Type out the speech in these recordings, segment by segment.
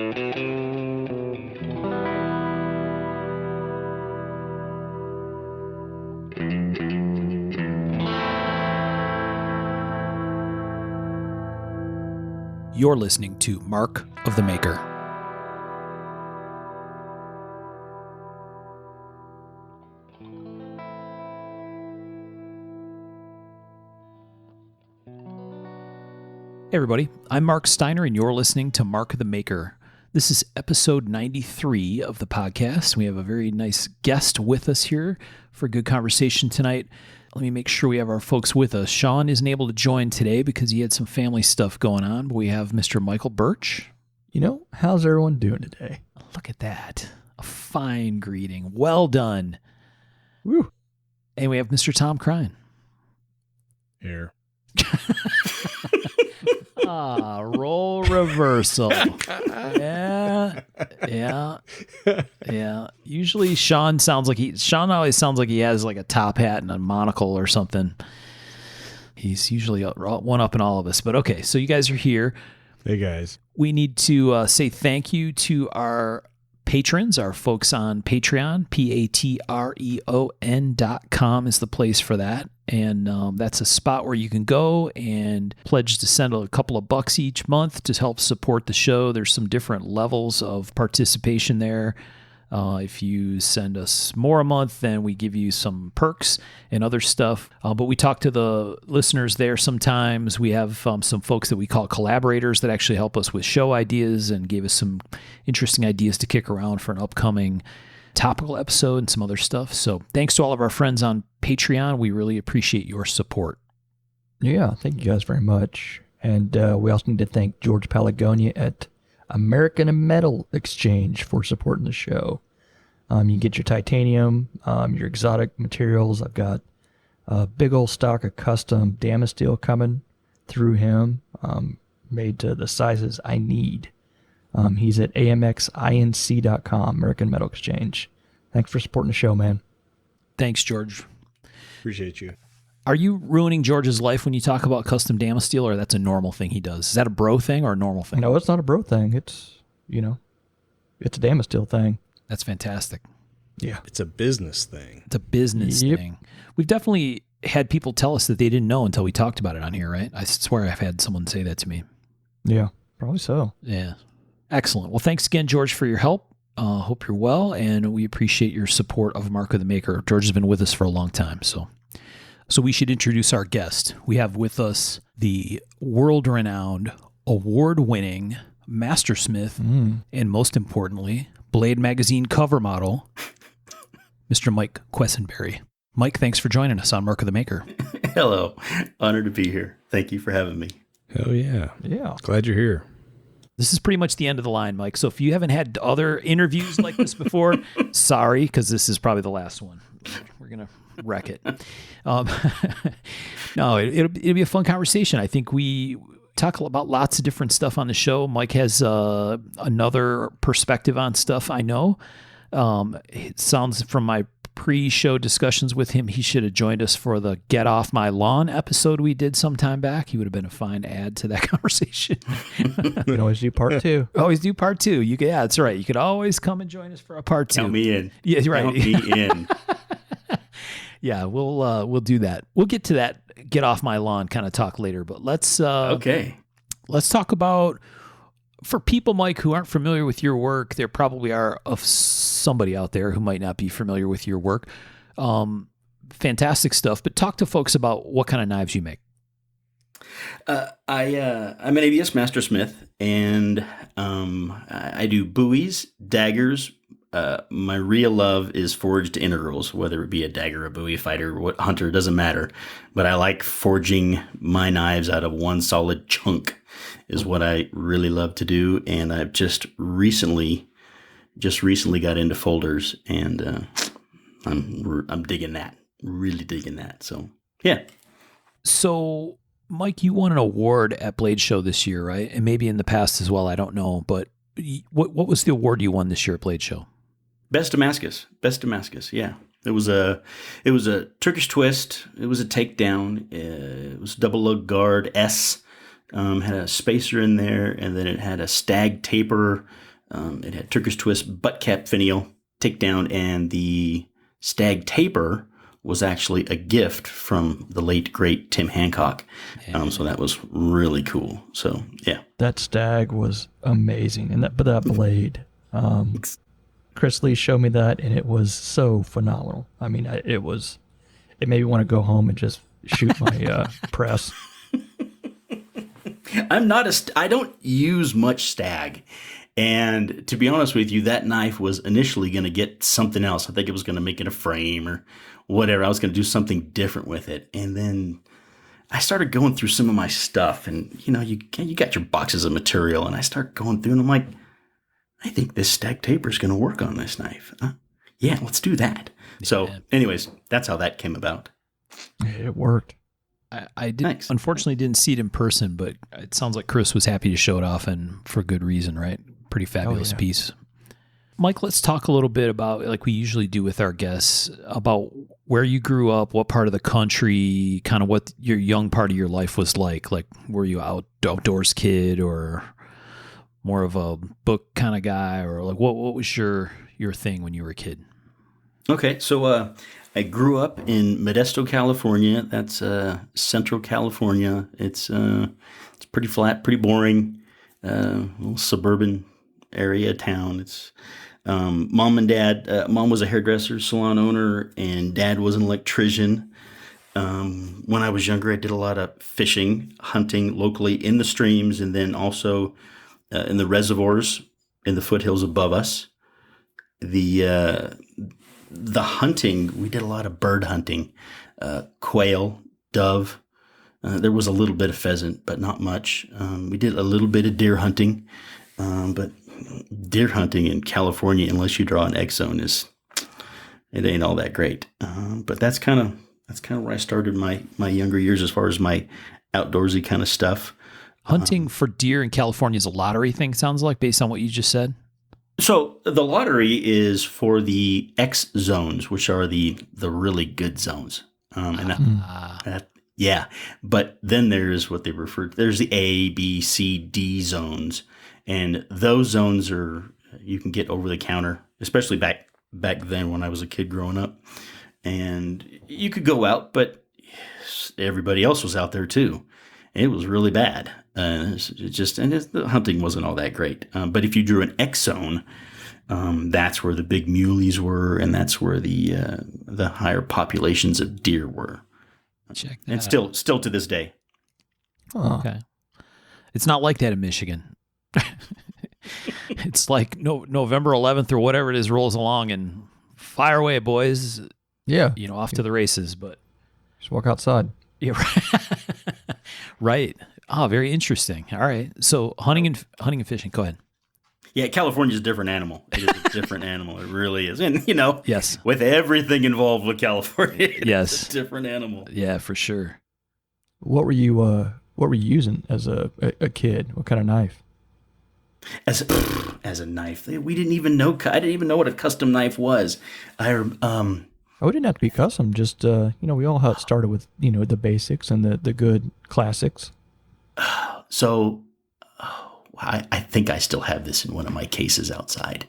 You're listening to Mark of the Maker. Hey everybody, I'm Mark Steiner and you're listening to Mark of the Maker. This is episode 93 of the podcast. We have a very nice guest with us here for a good conversation tonight. Let me make sure we have our folks with us. Sean isn't able to join today because he had some family stuff going on, but we have Mr. Michael Birch. You know, how's everyone doing today? Look at that. A fine greeting. Well done. Woo. And we have Mr. Tom Crine. Here. Role reversal. Yeah. Usually Sean always sounds like he has like a top hat and a monocle or something. He's usually one up in all of us. But okay, so you guys are here. Hey guys. We need to say thank you to our patrons, our folks on Patreon. Patreon.com is the place for that. And that's a spot where you can go and pledge to send a couple of bucks each month to help support the show. There's some different levels of participation there. If you send us more a month, then we give you some perks and other stuff. But we talk to the listeners there sometimes. We have some folks that we call collaborators that actually help us with show ideas and gave us some interesting ideas to kick around for an upcoming topical episode and some other stuff. So thanks to all of our friends on Patreon. We really appreciate your support. Yeah, thank you guys very much. And we also need to thank George Palagonia at American Metal Exchange for supporting the show. You get your titanium, your exotic materials. I've got a big old stock of custom Damasteel coming through him, made to the sizes I need. He's at amxinc.com, American Metal Exchange. Thanks for supporting the show, man. Thanks, George. Appreciate you. Are you ruining George's life when you talk about custom Damasteel, or that's a normal thing he does? Is that a bro thing or a normal thing? No, it's not a bro thing. It's a Damasteel thing. That's fantastic. Yeah. It's a business thing. It's a business thing. We've definitely had people tell us that they didn't know until we talked about it on here, right? I swear I've had someone say that to me. Yeah, probably so. Yeah. Excellent. Well, thanks again, George, for your help. Hope you're well, and we appreciate your support of Mark of the Maker. George has been with us for a long time, so we should introduce our guest. We have with us the world-renowned, award-winning mastersmith, and most importantly, Blade Magazine cover model, Mr. Mike Quesenberry. Mike, thanks for joining us on Mark of the Maker. Hello. Honored to be here. Thank you for having me. Hell yeah. Yeah. Glad you're here. This is pretty much the end of the line, Mike. So if you haven't had other interviews like this before, sorry, because this is probably the last one. We're going to wreck it. No, it'll be a fun conversation. I think we talk about lots of different stuff on the show. Mike has another perspective on stuff, I know. It sounds from my pre-show discussions with him, he should have joined us for the Get Off My Lawn episode we did some time back. He would have been a fine add to that conversation. You can always do part two. Always do part two. Yeah, that's right. You could always come and join us for a part two. Count me in. Yeah, right. Count me in. Yeah, we'll do that. We'll get to that Get Off My Lawn kind of talk later, but let's talk about, for people, Mike, who aren't familiar with your work. There probably are of somebody out there who might not be familiar with your work. Fantastic stuff, but talk to folks about what kind of knives you make. I'm an ABS mastersmith, and I do buoys, daggers. My real love is forged integrals, whether it be a dagger, a buoy, fighter, what hunter, doesn't matter. But I like forging my knives out of one solid chunk is what I really love to do. And I've just recently got into folders, and I'm digging that, really digging that. So, yeah. So, Mike, you won an award at Blade Show this year, right? And maybe in the past as well. I don't know, but what was the award you won this year at Blade Show? Best Damascus. Yeah. It was a Turkish twist. It was a takedown. It was double lug guard S. Had a spacer in there, and then it had a stag taper It had Turkish twist, butt cap finial, takedown, and the stag taper was actually a gift from the late, great Tim Hancock. So that was really cool. So, yeah. That stag was amazing. And that blade, Chris Lee showed me that, and it was so phenomenal. I mean, it made me want to go home and just shoot my press. I don't use much stag. And to be honest with you, that knife was initially going to get something else. I think it was going to make it a frame or whatever. I was going to do something different with it. And then I started going through some of my stuff, and you got your boxes of material, and I start going through, and I'm like, I think this stag taper is going to work on this knife. Yeah, let's do that. So anyways, that's how that came about. It worked. I unfortunately didn't see it in person, but it sounds like Chris was happy to show it off, and for good reason, right? Pretty fabulous piece. Mike, let's talk a little bit about, like we usually do with our guests, about where you grew up, what part of the country, kind of what your young part of your life was like. Like, were you outdoors kid, or more of a book kind of guy, or like what was your thing when you were a kid? Okay, so I grew up in Modesto, California. That's Central California. It's pretty flat, pretty boring, little suburban area town. It's mom and dad. Mom was a hairdresser, salon owner, and dad was an electrician. When I was younger, I did a lot of fishing, hunting locally in the streams, and then also in the reservoirs in the foothills above us. The hunting, we did a lot of bird hunting, quail, dove. There was a little bit of pheasant, but not much. We did a little bit of deer hunting, but deer hunting in California, unless you draw an X zone, it ain't all that great. But that's kind of where I started my younger years as far as my outdoorsy kind of stuff. Hunting for deer in California is a lottery thing, sounds like, based on what you just said. So the lottery is for the X zones, which are the really good zones. Yeah. But then there's what they refer to, there's the A, B, C, D zones. And those zones you can get over the counter, especially back then when I was a kid growing up. And you could go out, but everybody else was out there too. It was really bad. The hunting wasn't all that great. But if you drew an X zone, that's where the big muleys were, and that's where the higher populations of deer were. Check that and out. still to this day. Oh. Okay, it's not like that in Michigan. It's like November 11th or whatever it is rolls along, and fire away, boys. Yeah. Off to the races. But Just walk outside. yeah, right. Oh, very interesting. All right. So hunting and fishing. Go ahead. Yeah, California's a different animal. It is a different animal. It really is. And, Yes. with everything involved with California, Yes. it's a different animal. Yeah, for sure. What were you using as a kid? What kind of knife? As a knife, we didn't even know. I didn't even know what a custom knife was. Oh, it didn't have to be custom. Just we all had started with the basics and the good classics. So I think I still have this in one of my cases outside.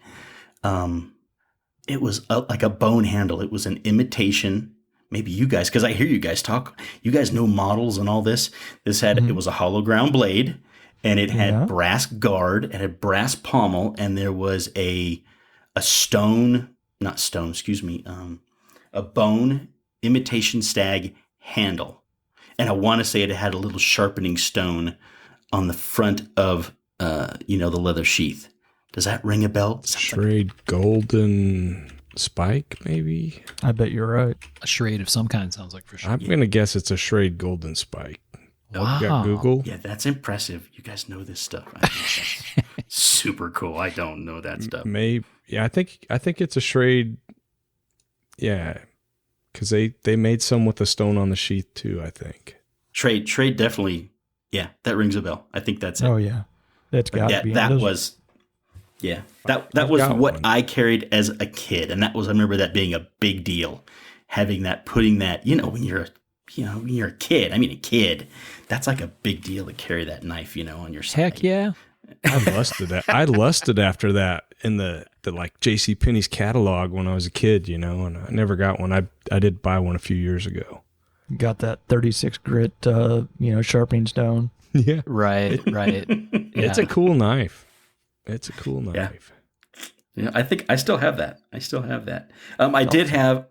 It was like a bone handle. It was an imitation. Maybe you guys, because I hear you guys talk. You guys know models and all this. It was a hollow ground blade, and it had brass guard, it had brass pommel, and there was a bone imitation stag handle. And I want to say it had a little sharpening stone on the front of, the leather sheath. Does that ring a bell? Straight golden spike, maybe? I bet you're right. A charade of some kind sounds like, for sure. I'm going to guess it's a straight golden spike. Wow. You got Google? Yeah, that's impressive. You guys know this stuff. I think that's super cool. I don't know that stuff. Maybe. Yeah, I think it's a charade. Yeah, because they made some with a stone on the sheath too, I think. Trade definitely. Yeah, that rings a bell. I think that's it. Oh yeah, that's got to be. That was what one. I carried as a kid, and I remember that being a big deal, having that, putting that, when you're a kid. I mean, a kid, that's like a big deal to carry that knife, on your side. Heck yeah. I lusted after that in the like J.C. Penney's catalog when I was a kid, and I never got one. I did buy one a few years ago. Got that 36 grit, sharpening stone. Yeah. Right. It's a cool knife. Yeah, I think I still have that. I did have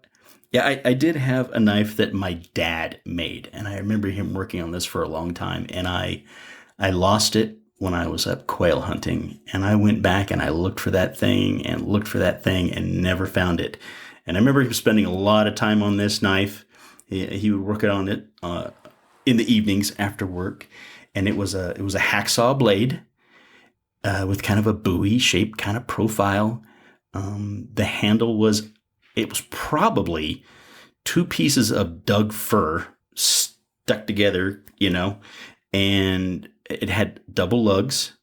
a knife that my dad made, and I remember him working on this for a long time, and I lost it when I was up quail hunting, and I went back and I looked for that thing and never found it. And I remember him spending a lot of time on this knife. He would work on it in the evenings after work, and it was a hacksaw blade with kind of a buoy shaped kind of profile. The handle was probably two pieces of Doug fir stuck together, and it had double lugs,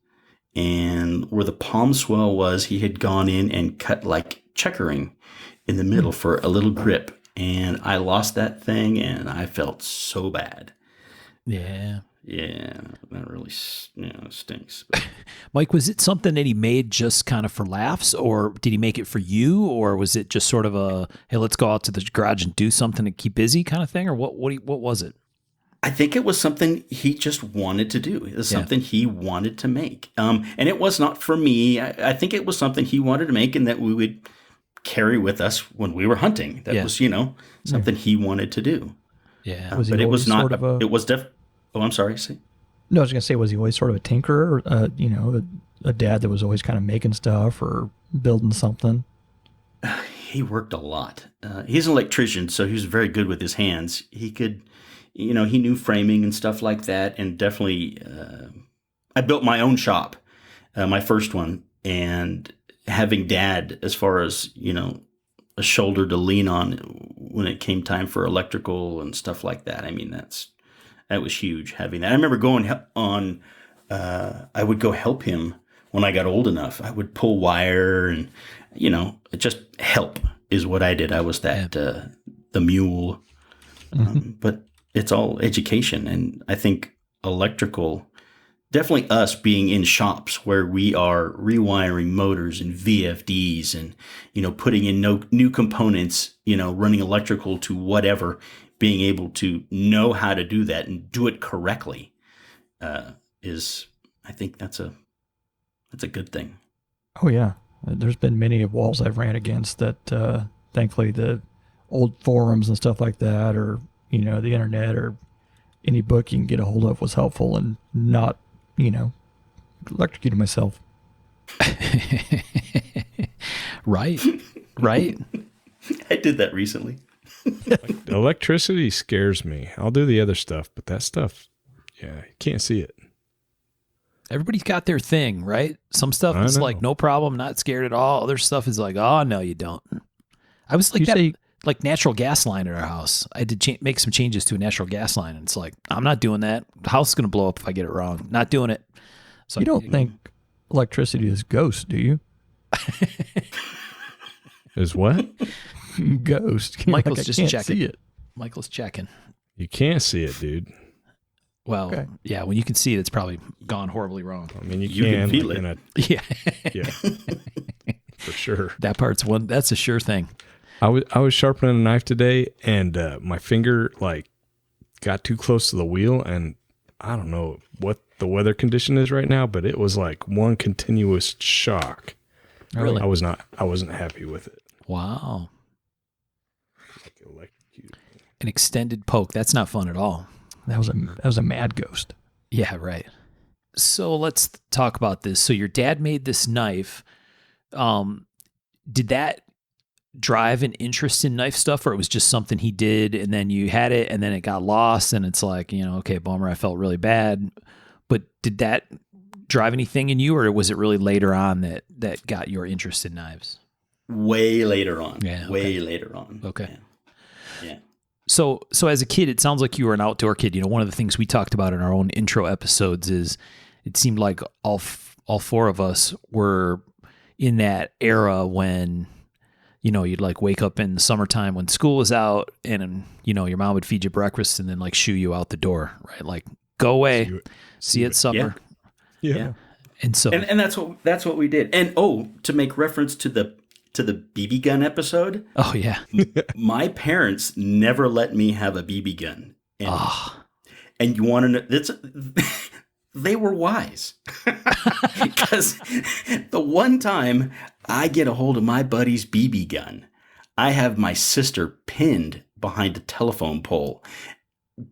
and where the palm swell was, he had gone in and cut like checkering in the middle for a little grip. And I lost that thing, and I felt so bad. Yeah. Yeah, that really stinks. Mike, was it something that he made just kind of for laughs, or did he make it for you, or was it just sort of a, hey, let's go out to the garage and do something to keep busy kind of thing, or what was it? I think it was something he just wanted to do. It was something he wanted to make. And it was not for me. I think it was something he wanted to make and that we would carry with us when we were hunting. That was, something he wanted to do. Yeah. Was he but it was not, sort of it was oh, I'm sorry. See? No, I was going to say, was he always sort of a tinkerer, or, a dad that was always kind of making stuff or building something? He worked a lot. He's an electrician, so he was very good with his hands. He could, he knew framing and stuff like that. And definitely, I built my own shop, my first one. And having dad, as far as, a shoulder to lean on when it came time for electrical and stuff like that. I mean, that was huge, having that. I remember going on, I would go help him when I got old enough. I would pull wire and, just help is what I did. I was that, the mule. But it's all education. And I think electrical, definitely us being in shops where we are rewiring motors and VFDs and, putting in new components, running electrical to whatever, being able to know how to do that and do it correctly I think that's a good thing. Oh, yeah. There's been many walls I've ran against that, thankfully, the old forums and stuff like that, or, the internet or any book you can get a hold of was helpful and not, electrocuted myself. Right. I did that recently. Electricity scares me. I'll do the other stuff, but that stuff, you can't see it. Everybody's got their thing, right? Some stuff is like, no problem, not scared at all. Other stuff is like, oh, no, you don't. I was like like natural gas line at our house. I did make some changes to a natural gas line, and it's like, I'm not doing that. The house is going to blow up if I get it wrong. Not doing it. So you don't think electricity is ghost, do you? Is what? Ghost. Michael's just checking. See it. Michael's checking. You can't see it, dude. Well, yeah, when you can see it, it's probably gone horribly wrong. I mean, you can feel it. Yeah. Yeah. For sure. That's a sure thing. I was sharpening a knife today, and my finger got too close to the wheel, and I don't know what the weather condition is right now, but it was like one continuous shock. Really? I wasn't happy with it. Wow. An extended poke. That's not fun at all. That was a mad ghost. Yeah, right. So let's talk about this. So your dad made this knife. Did that drive an interest in knife stuff, or it was just something he did and then you had it and then it got lost and it's like, okay, bummer, I felt really bad. But did that drive anything in you, or was it really later on that got your interest in knives? Way later on. Yeah. Way later on. Okay. Yeah. So as a kid, it sounds like you were an outdoor kid. One of the things we talked about in our own intro episodes is it seemed like all four of us were in that era when, you'd like wake up in the summertime when school was out and, your mom would feed you breakfast and then like shoo you out the door, right? Like, go away, see you at supper. Yeah. And so, And that's what we did. And to make reference to the BB gun episode, oh yeah, my parents never let me have a BB gun. And, ah, and you want to know, they were wise. Because the one time I get a hold of my buddy's BB gun, I have my sister pinned behind a telephone pole,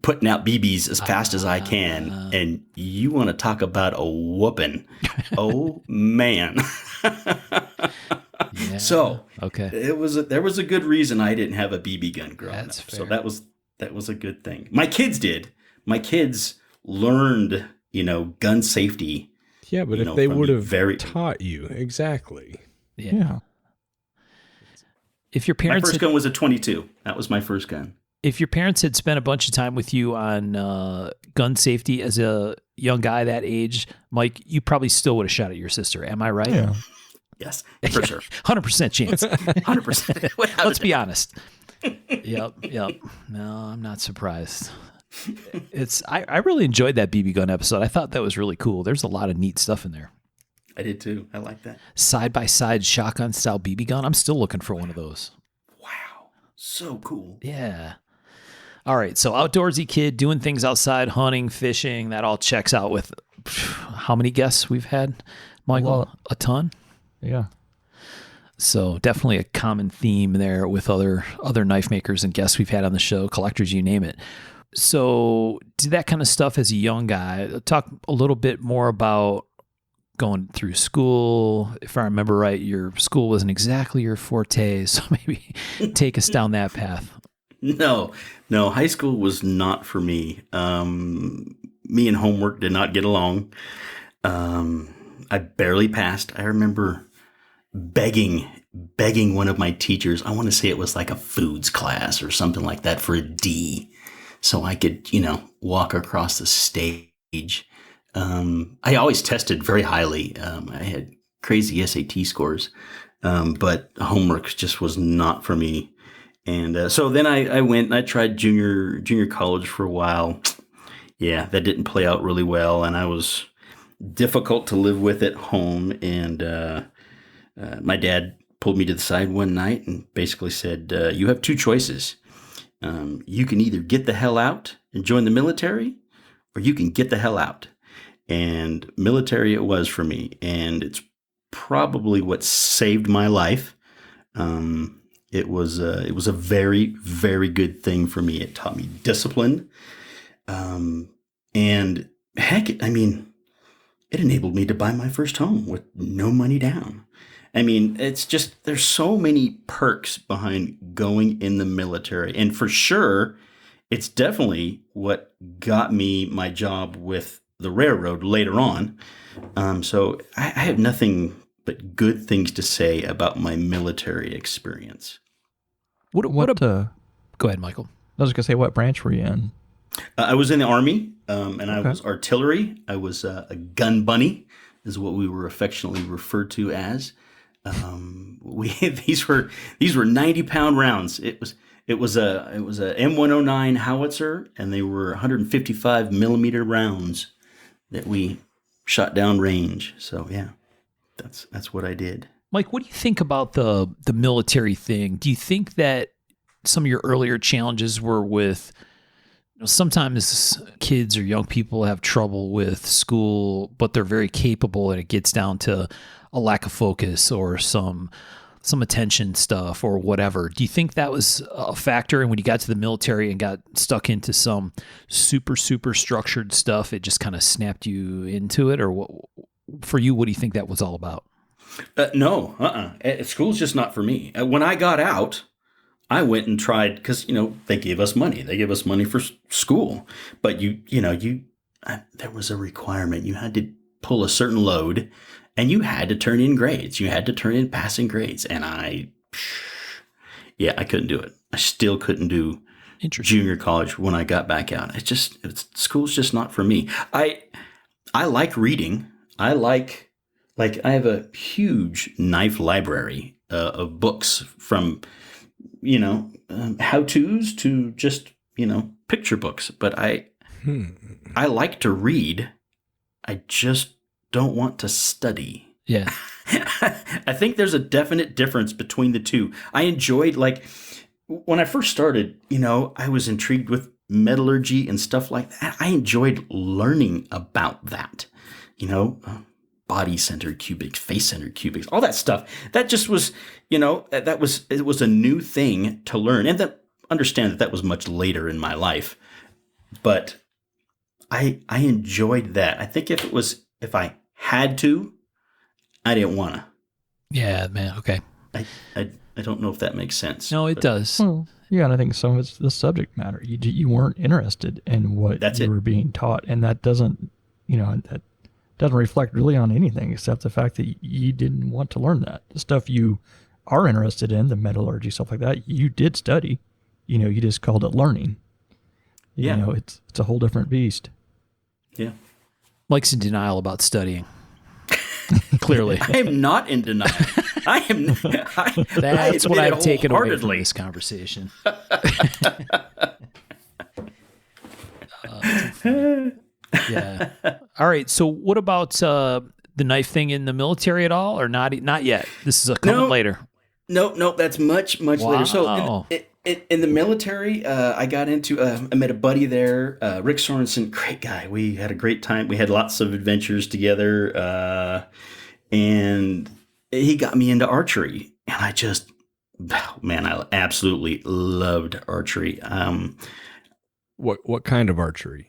putting out BBs as fast as I can. And you want to talk about a whooping. Oh, man. yeah. So okay, there was a good reason I didn't have a BB gun growing That's up. fair. So that was a good thing. My kids did. My kids learned, gun safety. Yeah, but You if know, they from would the have very- taught you exactly. Yeah. If your My parents first gun was a 22. That was my first gun. if your parents had spent a bunch of time with you on gun safety as a young guy that age, Mike, you probably still would have shot at your sister. Am I right? Yeah. Yes, for sure. 100% chance. 100%. Let's be honest. Yep. No, I'm not surprised. I really enjoyed that BB gun episode. I thought that was really cool. There's a lot of neat stuff in there. I did too. I like that. Side by side shotgun style BB gun. I'm still looking for one of those. Wow. So cool. Yeah. All right. So outdoorsy kid doing things outside, hunting, fishing. That all checks out with how many guests we've had, Michael? A ton. Yeah. So definitely a common theme there with other knife makers and guests we've had on the show, collectors, you name it. So did that kind of stuff as a young guy. Talk a little bit more about going through school. If I remember right, your school wasn't exactly your forte, so maybe take us down that path. No, high school was not for me. Me and homework did not get along. I barely passed. I remember begging one of my teachers. I want to say it was like a foods class or something like that for a D, so I could, walk across the stage. I always tested very highly. I had crazy SAT scores, but homework just was not for me. And so then I went and I tried junior college for a while. Yeah, that didn't play out really well, and I was difficult to live with at home. And my dad pulled me to the side one night and basically said, you have two choices. You can either get the hell out and join the military, or you can get the hell out. And military it was for me. And it's probably what saved my life. It was a very, very good thing for me. It taught me discipline. And heck, I mean, it enabled me to buy my first home with no money down. I mean, it's just, there's so many perks behind going in the military. And for sure, it's definitely what got me my job with the railroad later on. So I have nothing but good things to say about my military experience. Go Go ahead, Michael. I was gonna say, what branch were you in? I was in the Army, and I was artillery. I was a gun bunny, is what we were affectionately referred to as. These were 90-pound rounds. It was a M109 howitzer, and they were 155 millimeter rounds that we shot down range. So yeah, that's what I did. Mike, what do you think about the military thing? Do you think that some of your earlier challenges were with, sometimes kids or young people have trouble with school, but they're very capable, and it gets down to a lack of focus or some attention stuff or whatever. Do you think that was a factor? And when you got to the military and got stuck into some super, super structured stuff, it just kind of snapped you into it? Or what, for you, what do you think that was all about? No. School's just not for me. When I got out, I went and tried, because, they gave us money. They gave us money for school. But there was a requirement. You had to pull a certain load, and you had to turn in grades. You had to turn in passing grades. And I couldn't do it. I still couldn't do junior college when I got back out. School's just not for me. I like reading. I have a huge knife library of books from, how-tos to just, picture books. But I like to read. I just don't want to study. Yeah. I think there's a definite difference between the two. I enjoyed, like, when I first started, I was intrigued with metallurgy and stuff like that. I enjoyed learning about that, body-centered cubics, face-centered cubics, all that stuff. That just was, it was a new thing to learn. And understand that was much later in my life. But I enjoyed that. I think if I had to, I didn't want to. Yeah, man. Okay. I don't know if that makes sense. No, it does. Well, yeah, and I think some of it's the subject matter. You weren't interested in what you were being taught, and that doesn't reflect really on anything except the fact that you didn't want to learn that. The stuff you are interested in, the metallurgy, stuff like that, you did study. You just called it learning. It's a whole different beast. Yeah. Mike's in denial about studying. Clearly. I am not in denial. That's what I've taken away from this conversation. Yeah. All right. So what about the knife thing in the military at all, or not? Not yet. This is coming later. No, that's much later. So in the military, I got into, I met a buddy there, Rick Sorensen, great guy. We had a great time. We had lots of adventures together. And he got me into archery, and I absolutely loved archery. What kind of archery?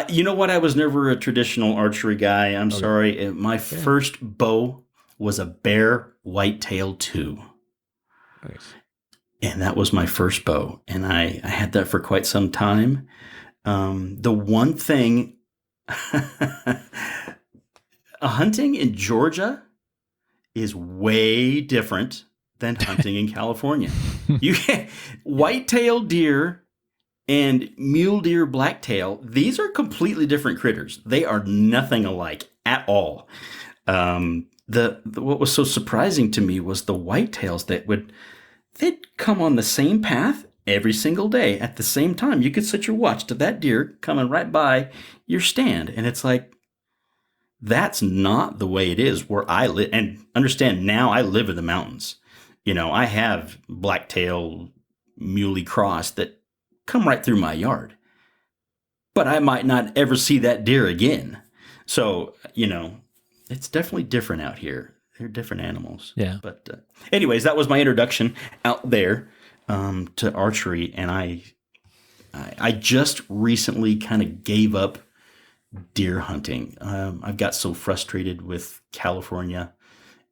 You know what? I was never a traditional archery guy. I'm sorry. My first bow was a Bear Whitetail 2. Nice. And that was my first bow. And I had that for quite some time. The one thing, hunting in Georgia is way different than hunting in California. You can white-tailed deer and mule deer blacktail, these are completely different critters. They are nothing alike at all. What was so surprising to me was the whitetails they'd come on the same path every single day at the same time. You could set your watch to that deer coming right by your stand, and it's like, that's not the way it is where I live. And understand, now I live in the mountains. I have blacktail muley cross that come right through my yard, but I might not ever see that deer again. So, it's definitely different out here. They're different animals. Yeah. But anyways, that was my introduction out there to archery. And I just recently kind of gave up deer hunting. I've got so frustrated with California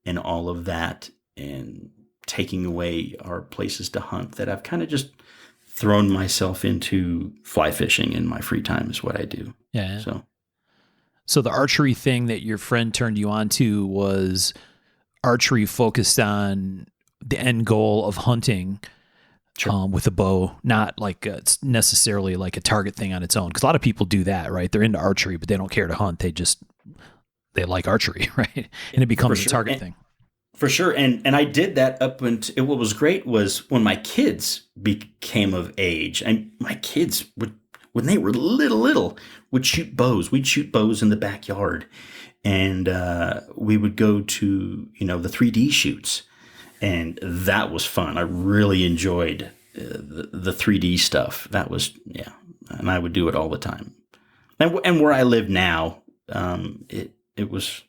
and all of that and taking away our places to hunt that I've kind of just thrown myself into fly fishing in my free time is what I do. Yeah. So the archery thing that your friend turned you on to was archery focused on the end goal of hunting. Sure. With a bow, not like it's necessarily like a target thing on its own. Because a lot of people do that, right? They're into archery, but they don't care to hunt. They like archery, right? And it becomes a target thing. For sure. And I did that up until, what was great was when my kids became of age. And my kids when they were little, would shoot bows. We'd shoot bows in the backyard. And we would go to, the 3D shoots. And that was fun. I really enjoyed the 3D stuff. That was, and I would do it all the time. And where I live now, it was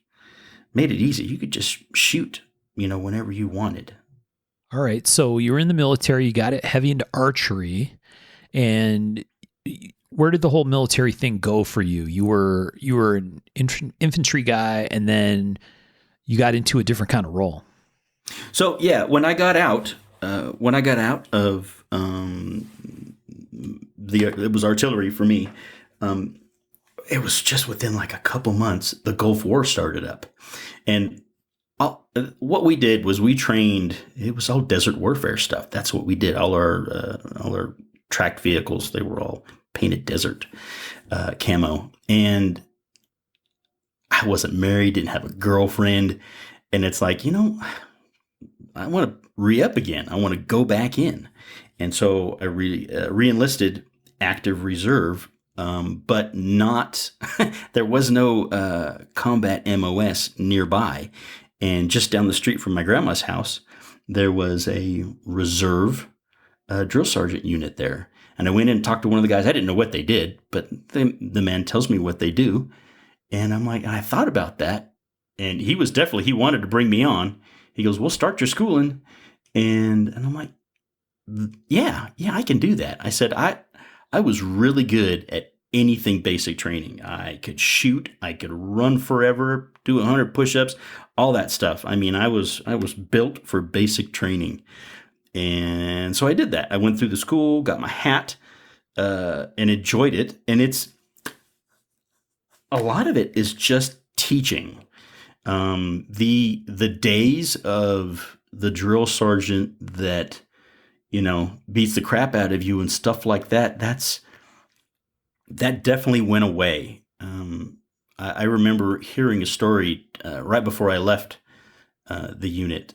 made it easy. You could just shoot, whenever you wanted. All right. So you were in the military. You got it heavy into archery. And where did the whole military thing go for you? You were an infantry guy, and then you got into a different kind of role. So when I got out of it was artillery for me. It was just within like a couple months the Gulf War started up, and what we did was we trained. It was all desert warfare stuff. That's what we did. All our tracked vehicles, they were all painted desert camo, and I wasn't married, didn't have a girlfriend, and it's like, I want to re-up again. I want to go back in. And so I re-enlisted active reserve but not, there was no combat MOS nearby. And just down the street from my grandma's house, there was a reserve drill sergeant unit there. And I went in and talked to one of the guys. I didn't know what they did, but the man tells me what they do. And I'm like, I thought about that. And he wanted to bring me on. He goes, we'll start your schooling. And I'm like, yeah, I can do that. I said, I was really good at anything basic training. I could shoot, I could run forever, do 100 push-ups, all that stuff. I mean, I was built for basic training. And so I did that. I went through the school, got my hat, and enjoyed it. And a lot of it is just teaching. The days of the drill sergeant that, beats the crap out of you and stuff like that, that definitely went away. I remember hearing a story right before I left the unit.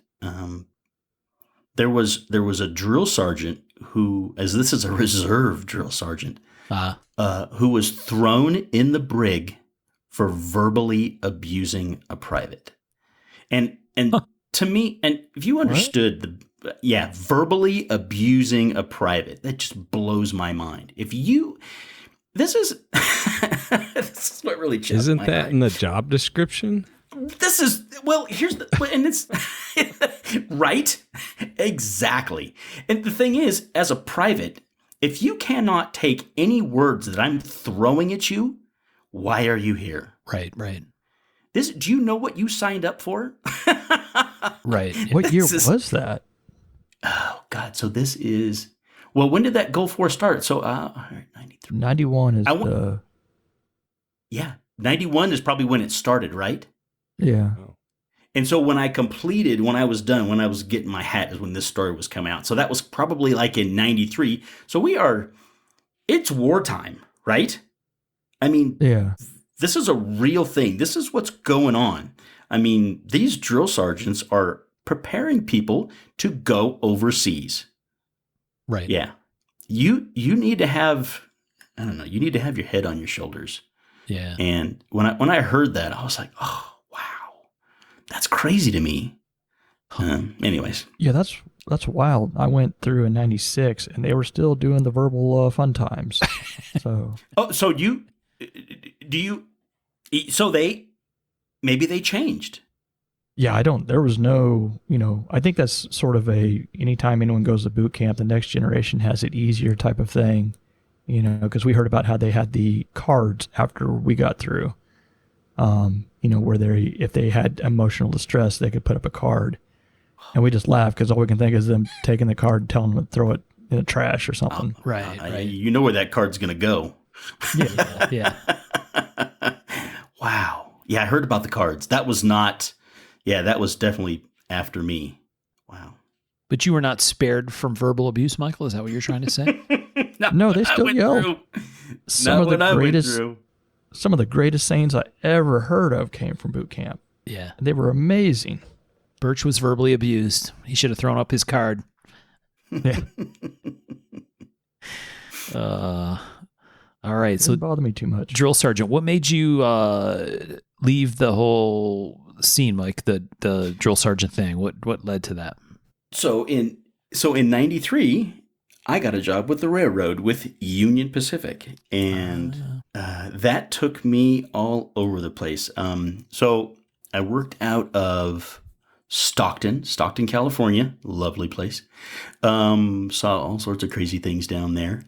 There was a drill sergeant who, as this is a reserve drill sergeant, who was thrown in the brig for verbally abusing a private. And to me, and if you understood verbally abusing a private, that just blows my mind. This is what really chucked Isn't my that eye. in the job description? Here's and it's right? Exactly. And the thing is, as a private, if you cannot take any words that I'm throwing at you, why are you here? Right. Do you know what you signed up for? Right. What year was that? Oh God. So this is, well, when did that Gulf War start? So, 93. 91 is Yeah. 91 is probably when it started, right? Yeah. And so when I was done, when I was getting my hat is when this story was coming out. So that was probably like in 93. So it's wartime, right? I mean, Yeah. This is a real thing. This is what's going on. I mean, these drill sergeants are preparing people to go overseas. Right. Yeah. You need to have, I don't know, you need to have your head on your shoulders. Yeah. And when I heard that, I was like, oh, wow, that's crazy to me. Anyways. Yeah, that's wild. I went through in 96 and they were still doing the verbal fun times. So. Oh, so maybe they changed. Yeah, there was no, I think that's sort of anytime anyone goes to boot camp, the next generation has it easier type of thing, because we heard about how they had the cards after we got through, where if they had emotional distress, they could put up a card. And we just laugh because all we can think is them taking the card and telling them to throw it in the trash or something. Right. You know where that card's going to go. Yeah. Wow. Yeah, I heard about the cards. That was definitely after me. Wow. But you were not spared from verbal abuse, Michael? Is that what you're trying to say? No, they still yell. Some of the greatest sayings I ever heard of came from boot camp. Yeah. They were amazing. Birch was verbally abused. He should have thrown up his card. Yeah. All right. It So didn't bother me too much. drill sergeant, what made you leave the whole scene, Mike, the drill sergeant thing? What led to that? So in 93, I got a job with the railroad with Union Pacific, and that took me all over the place. So I worked out of Stockton, California, lovely place. Saw all sorts of crazy things down there,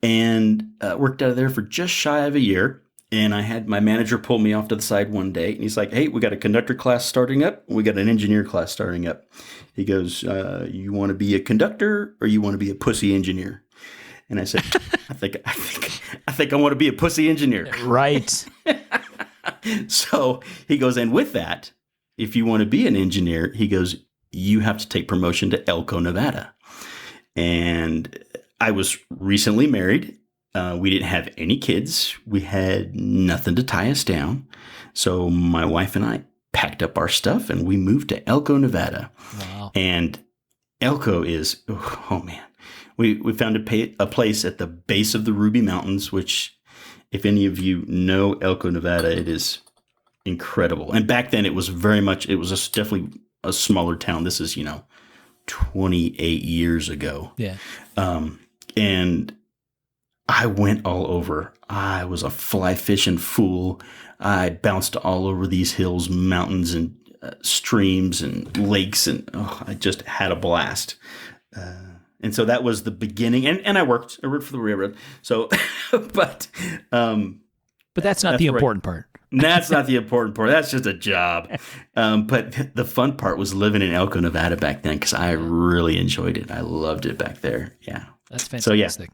and worked out of there for just shy of a year. And I had my manager pull me off to the side one day, and he's like, "Hey, we got a conductor class starting up. We got an engineer class starting up." He goes, "You want to be a conductor or you want to be a pussy engineer?" And I said, I think I want to be a pussy engineer." Right. So he goes, "And with that, if you want to be an engineer," he goes, "you have to take promotion to Elko, Nevada." And I was recently married. We didn't have any kids. We had nothing to tie us down. So my wife and I packed up our stuff and we moved to Elko, Nevada. Wow. And Elko is, oh man, we found a place at the base of the Ruby Mountains, which If any of you know Elko, Nevada, it is incredible. And back then it was definitely a smaller town. This is, 28 years ago. Yeah. And I went all over. I was a fly fishing fool. I bounced all over these hills, mountains, and streams and lakes. And I just had a blast. And so that was the beginning. And I worked for the railroad. So, but that's not the important part. That's not the important part. That's just a job. But the fun part was living in Elko, Nevada back then because I really enjoyed it. I loved it back there. Yeah. That's fantastic.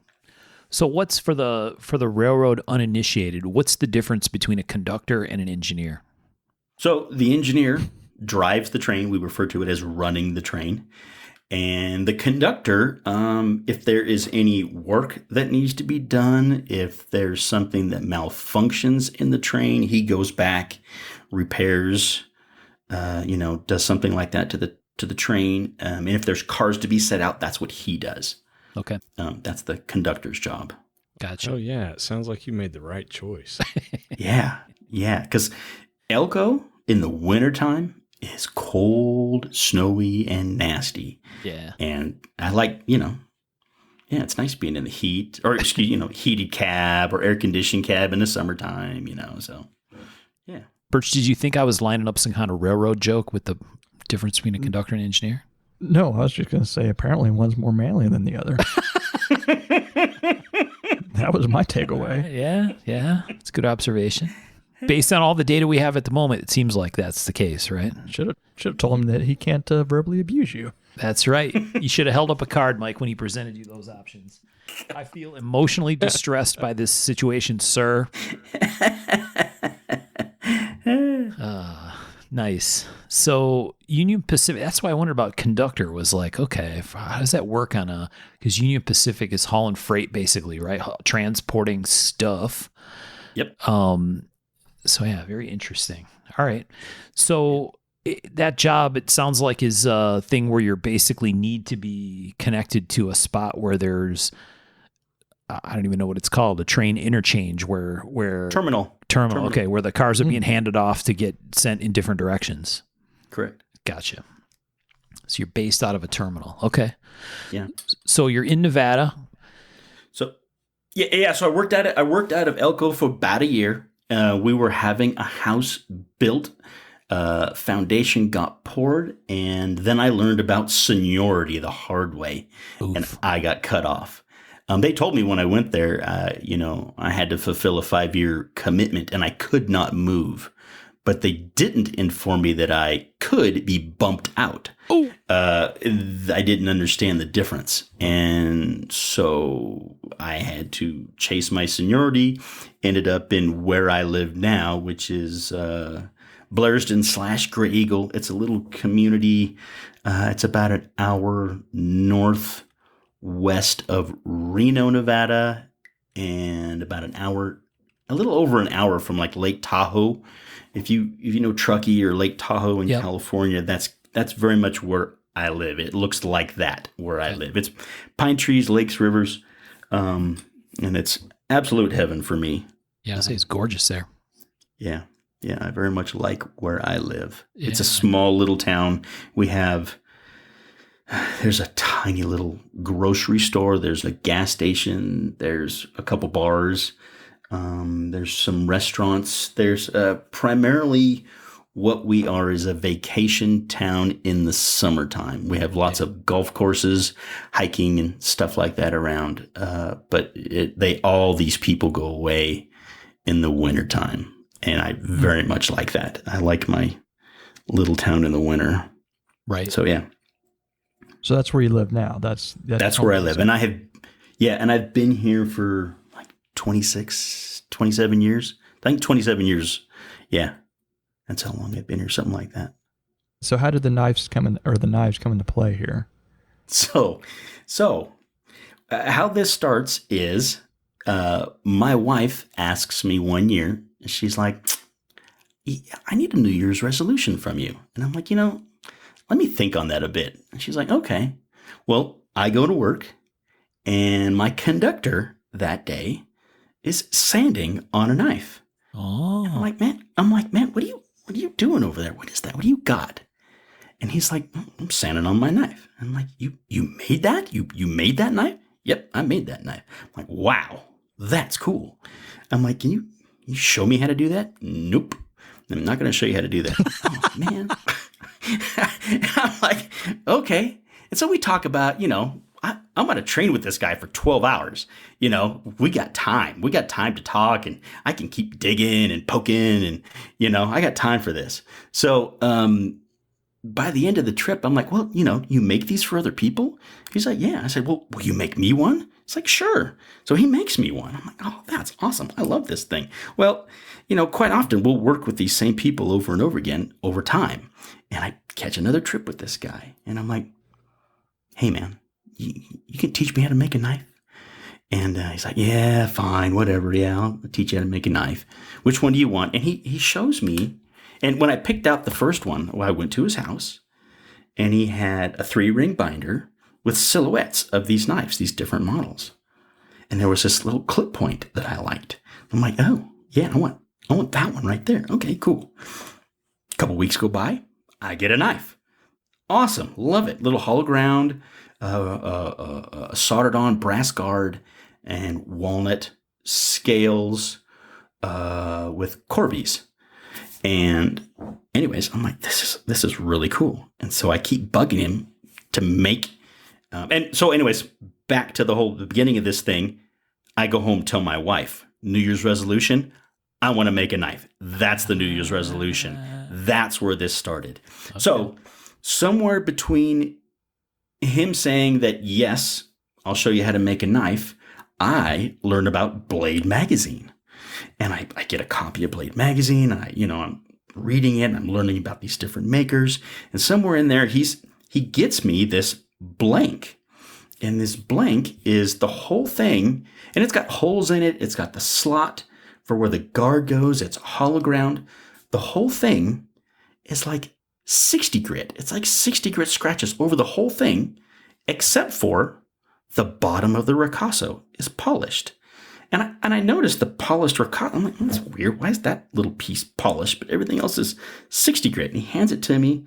So what's for the railroad uninitiated, what's the difference between a conductor and an engineer? So the engineer drives the train. We refer to it as running the train. And the conductor, if there is any work that needs to be done, if there's something that malfunctions in the train, he goes back, repairs, does something like that to the train. And if there's cars to be set out, that's what he does. Okay. That's the conductor's job. Gotcha. Oh, yeah. It sounds like you made the right choice. Yeah. Because Elko in the wintertime is cold, snowy, and nasty. Yeah. And I like, it's nice being in the heat or, heated cab or air-conditioned cab in the summertime, so, yeah. Birch, did you think I was lining up some kind of railroad joke with the difference between a conductor and engineer? No, I was just going to say apparently one's more manly than the other. That was my takeaway. Yeah. It's a good observation. Based on all the data we have at the moment, it seems like that's the case, right? Should have told him that he can't verbally abuse you. That's right. You should have held up a card, Mike, when he presented you those options. I feel emotionally distressed by this situation, sir. Nice. So Union Pacific, that's why I wondered about conductor was like, okay, how does that work because Union Pacific is hauling freight basically, right? Transporting stuff. Yep. So yeah, very interesting. All right. So that job, it sounds like is a thing where you basically need to be connected to a spot where there's, I don't even know what it's called, a train interchange where Terminal. Okay, where the cars are being handed off to get sent in different directions. Correct. Gotcha. So you're based out of a terminal. Okay. Yeah. So you're in Nevada. So yeah. So I worked out of Elko for about a year. We were having a house built. Foundation got poured, and then I learned about seniority the hard way. Oof. And I got cut off. They told me when I went there, I had to fulfill a 5-year commitment and I could not move. But they didn't inform me that I could be bumped out. I didn't understand the difference. And so I had to chase my seniority, ended up in where I live now, which is Blairsden / Gray Eagle. It's a little community. It's about an hour northwest of Reno, Nevada, and about a little over an hour from like Lake Tahoe. If you know Truckee or Lake Tahoe in California, that's very much where I live. It looks like that where I live. It's pine trees, lakes, rivers, and it's absolute heaven for me. Yeah, I'd say it's gorgeous there. Yeah, I very much like where I live. Yeah. It's a small little town. There's a tiny little grocery store. There's a gas station. There's a couple bars. There's some restaurants. There's primarily what we are is a vacation town in the summertime. We have lots of golf courses, hiking and stuff like that around. But these people go away in the wintertime. And I very much like that. I like my little town in the winter. Right. So, yeah. So that's where you live now. That's where I live. And I've been here for like 27 years. I think 27 years. Yeah. That's how long I've been here, something like that. So how did the knives come into play here? So how this starts is my wife asks me one year, she's like, I need a New Year's resolution from you. And I'm like, let me think on that a bit. And she's like, okay. Well, I go to work, and my conductor that day is sanding on a knife. Oh. I'm like, man, what are you doing over there? What is that? What do you got? And he's like, I'm sanding on my knife. I'm like, you made that? You made that knife? Yep, I made that knife. I'm like, wow, that's cool. I'm like, can you show me how to do that? Nope. I'm not going to show you how to do that. Oh, man. I'm like, okay. And so we talk about, I'm going to train with this guy for 12 hours. We got time. We got time to talk, and I can keep digging and poking, and, I got time for this. So, by the end of the trip, I'm like, well, you make these for other people? He's like, yeah. I said, well, will you make me one? It's like, sure. So he makes me one. I'm like, oh, that's awesome. I love this thing. Well, quite often we'll work with these same people over and over again over time. And I catch another trip with this guy. And I'm like, hey, man, you can teach me how to make a knife? And he's like, yeah, fine, whatever. Yeah, I'll teach you how to make a knife. Which one do you want? And he shows me. And when I picked out the first one, I went to his house, and he had a 3-ring binder with silhouettes of these knives, these different models. And there was this little clip point that I liked. I'm like, oh, yeah, I want that one right there. Okay, cool. A couple weeks go by, I get a knife. Awesome, love it. Little hollow ground, soldered on brass guard, and walnut scales with corvies. And anyways, I'm like, this is really cool. And so I keep bugging him to make, and so anyways, back to the beginning of this thing. I go home, tell my wife, New Year's resolution, I want to make a knife. That's the New Year's resolution. That's where this started. Okay. So somewhere between him saying that, yes, I'll show you how to make a knife, I learned about Blade magazine. And I get a copy of Blade magazine. I'm reading it, and I'm learning about these different makers. And somewhere in there, he gets me this blank. And this blank is the whole thing. And it's got holes in it. It's got the slot for where the guard goes. It's hollow ground. The whole thing is like 60 grit. It's like 60 grit scratches over the whole thing, except for the bottom of the ricasso is polished. And I noticed the polished ricotta. I'm like, that's weird. Why is that little piece polished? But everything else is 60 grit. And he hands it to me.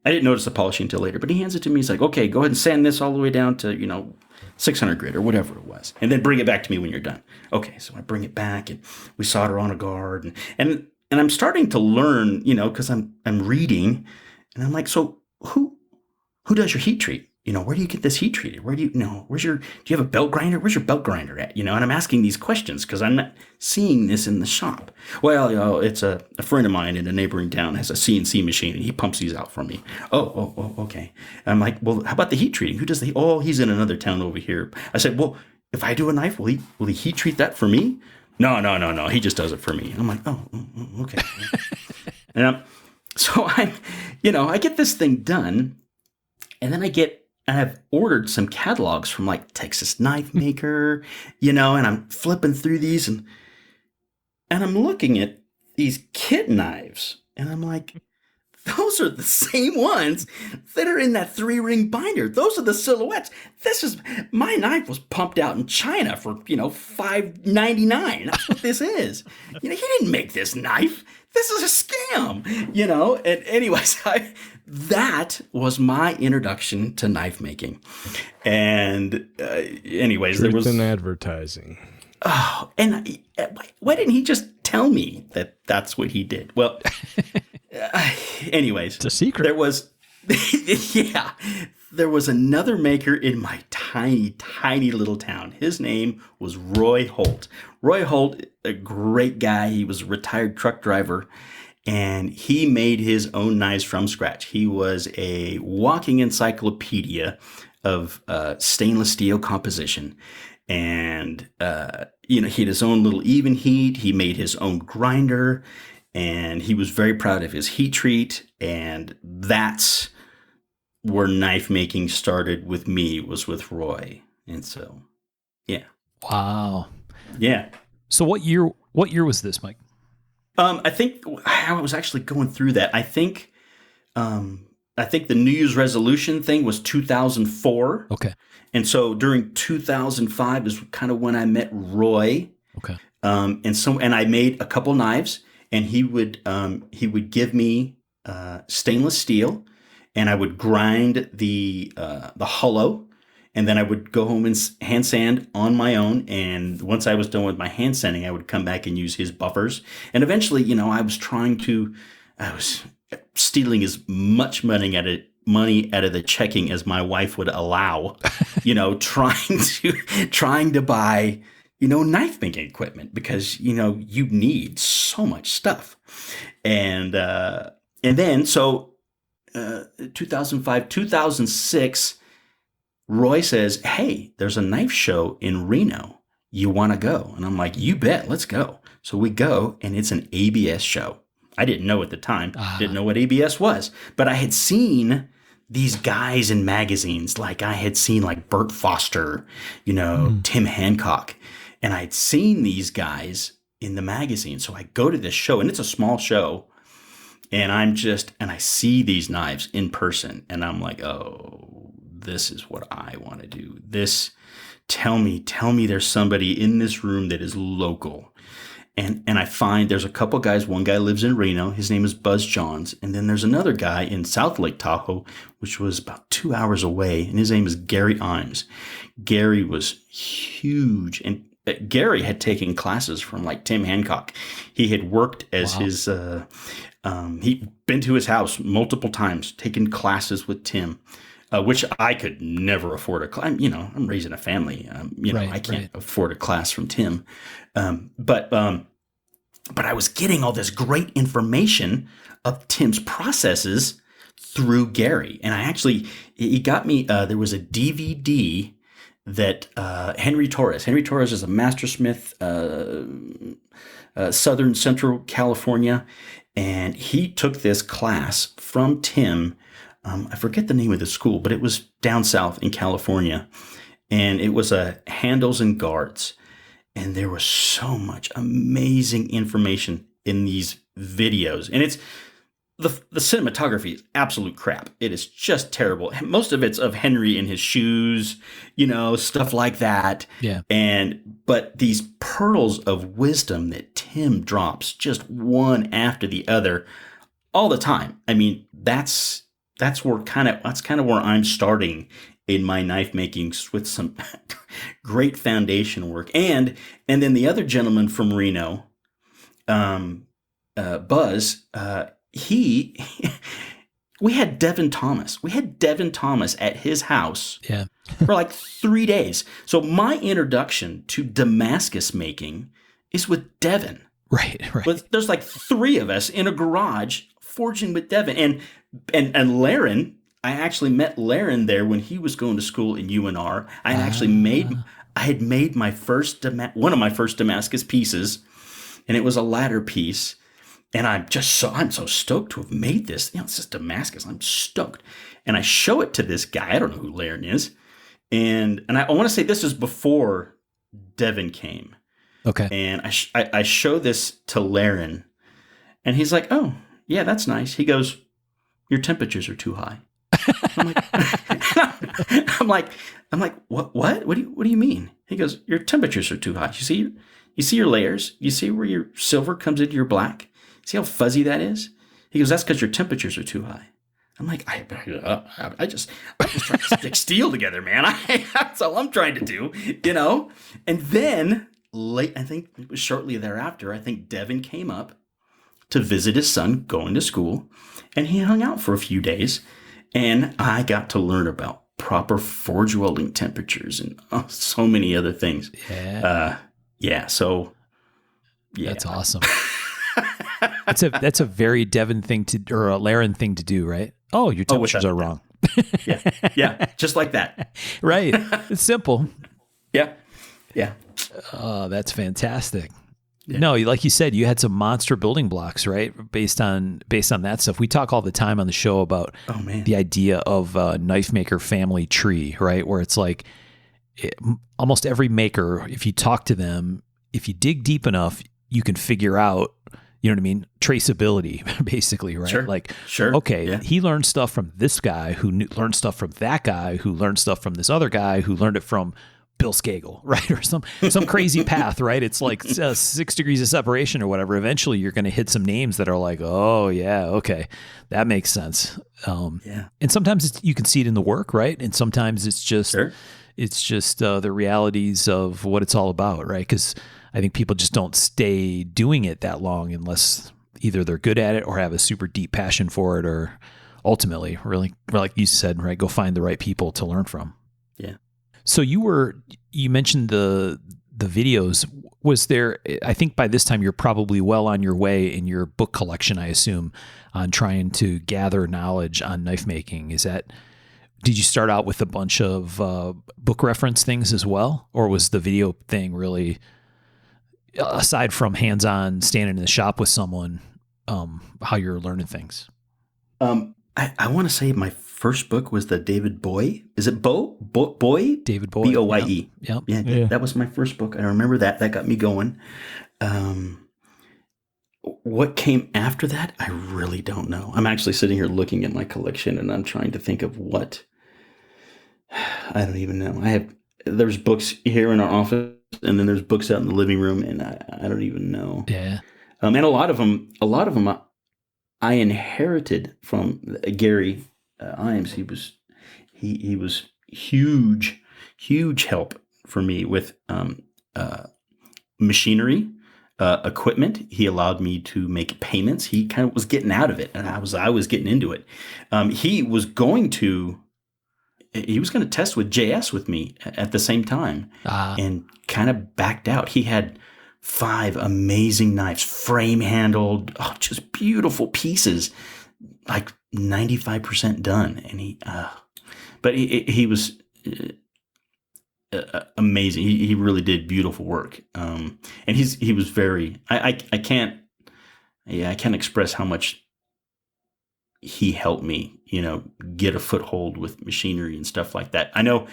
I didn't notice the polishing until later, but he hands it to me. He's like, okay, go ahead and sand this all the way down to, 600 grit or whatever it was. And then bring it back to me when you're done. Okay, so I bring it back, and we solder on a guard. And I'm starting to learn, because I'm reading. And I'm like, so who does your heat treat? Where do you get this heat treated? Where do you, do you have a belt grinder? Where's your belt grinder at? And I'm asking these questions because I'm not seeing this in the shop. Well, it's a friend of mine in a neighboring town has a CNC machine, and he pumps these out for me. Oh, okay. And I'm like, well, how about the heat treating? Who does the, he's in another town over here. I said, well, if I do a knife, will he heat treat that for me? No. He just does it for me. I'm like, oh, okay. And I get this thing done, and then I've ordered some catalogs from like Texas Knife Maker, and I'm flipping through these, and I'm looking at these kit knives, and I'm like, those are the same ones that are in that 3-ring binder. Those are the silhouettes. My knife was pumped out in China for, $5.99. That's what this is. He didn't make this knife. This is a scam, and anyways, that was my introduction to knife making. And anyways, there was an advertising. Oh, and why didn't he just tell me that that's what he did? Well, anyways, it's a secret. There was, there was another maker in my tiny, tiny little town. His name was Roy Holt. Roy Holt, a great guy. He was a retired truck driver, and he made his own knives from scratch. He was a walking encyclopedia of stainless steel composition. And, he had his own little even heat. He made his own grinder, and he was very proud of his heat treat. And that's where knife making started with me, was with Roy. And so, yeah. Wow. Yeah. So what year was this, Mike? I think I was actually going through that. I think the New Year's resolution thing was 2004. Okay. And so during 2005 is kind of when I met Roy. Okay. And I made a couple knives, and he would give me stainless steel, and I would grind the hollow, and then I would go home and hand sand on my own. And once I was done with my hand sanding, I would come back and use his buffers. And eventually, I was stealing as much money out of the checking as my wife would allow, trying to buy, knife making equipment, because, you need so much stuff. And then, so 2005, 2006, Roy says, "Hey, there's a knife show in Reno. You want to go?" And I'm like, "You bet, let's go." So we go, and it's an ABS show. I didn't know at the time, didn't know what ABS was, but I had seen these guys in magazines. Like I had seen like Bert Foster, Tim Hancock, and I had seen these guys in the magazine. So I go to this show, and it's a small show, and I see these knives in person, and I'm like, oh, this is what I want to do. Tell me there's somebody in this room that is local. And I find there's a couple guys. One guy lives in Reno. His name is Buzz Johns. And then there's another guy in South Lake Tahoe, which was about 2 hours away. And his name is Gary Imes. Gary was huge. And Gary had taken classes from like Tim Hancock. He had worked as his, he'd been to his house multiple times, taken classes with Tim. Which I could never afford a class. I'm raising a family. I can't afford a class from Tim. But I was getting all this great information of Tim's processes through Gary. And he got me, there was a DVD that Henry Torres is a mastersmith, Southern Central California. And he took this class from Tim. I forget the name of the school, but it was down south in California, and it was handles and guards. And there was so much amazing information in these videos. And it's the cinematography is absolute crap. It is just terrible. Most of it's of Henry in his shoes, stuff like that. Yeah. But these pearls of wisdom that Tim drops, just one after the other, all the time. I mean, that's kind of where I'm starting in my knife making, with some great foundation work. And then the other gentleman from Reno, Buzz, we had Devin Thomas. We had Devin Thomas at his house for like 3 days. So my introduction to Damascus making is with Devin. Right. But there's like 3 of us in a garage forging with Devin. And Laren, I actually met Laren there when he was going to school in UNR. I had made my first one of my first Damascus pieces, and it was a ladder piece. And I'm so stoked to have made this. It's just Damascus. I'm stoked. And I show it to this guy. I don't know who Laren is. And I want to say this is before Devin came. Okay. And I show this to Laren, and he's like, "Oh, yeah, that's nice." He goes, "Your temperatures are too high." I'm like, what? What do you mean? He goes, "Your temperatures are too high. You see your layers. You see where your silver comes into your black. See how fuzzy that is?" He goes, "That's because your temperatures are too high." I'm like, I just trying to stick steel together, man. That's all I'm trying to do, And then I think it was shortly thereafter, I think Devin came up to visit his son going to school, and he hung out for a few days, and I got to learn about proper forge welding temperatures and so many other things. Yeah. So that's awesome. That's a very Devin thing or a Laren thing to do, right? Oh, your temperatures are wrong. Yeah, just like that. Right. It's simple. Yeah. Oh, that's fantastic. Yeah. No, like you said, you had some monster building blocks, right? Based on that stuff. We talk all the time on the show about the idea of a knife maker family tree, right? Where it's like almost every maker, if you talk to them, if you dig deep enough, you can figure out, you know what I mean? Traceability, basically, right? Sure. Okay, he learned stuff from this guy who learned stuff from that guy who learned stuff from this other guy who learned it from Bill Skagel, right? Or some crazy path, right? It's like 6 degrees of separation or whatever. Eventually you're going to hit some names that are like, oh yeah, okay, that makes sense. And sometimes you can see it in the work, right? And sometimes it's just, Sure. the realities of what it's all about, right? Because I think people just don't stay doing it that long unless either they're good at it or have a super deep passion for it, or ultimately, really, like you said, right, go find the right people to learn from. Yeah. So you mentioned the videos. Was there, I think by this time you're probably well on your way in your book collection, I assume, on trying to gather knowledge on knife making. Did you start out with a bunch of book reference things as well? Or was the video thing really, aside from hands-on standing in the shop with someone, how you're learning things? I want to say my first book was the David Bowie. Is it Bowie? David Bowie. Boye. Yep. Yeah, that was my first book. I remember that. That got me going. What came after that, I really don't know. I'm actually sitting here looking at my collection, and I'm trying to think of what. I don't even know. There's books here in our office, and then there's books out in the living room, and I don't even know. Yeah. And a lot of them I inherited from Gary Imes. He was huge help for me with machinery, equipment. He allowed me to make payments. He kind of was getting out of it, and I was getting into it. He was going to test with JS with me at the same time, and kind of backed out. He had 5 amazing knives, frame handled, just beautiful pieces, like 95% done. And he was amazing. He really did beautiful work. And he was very. I can't express how much he helped me, get a foothold with machinery and stuff like that. I know,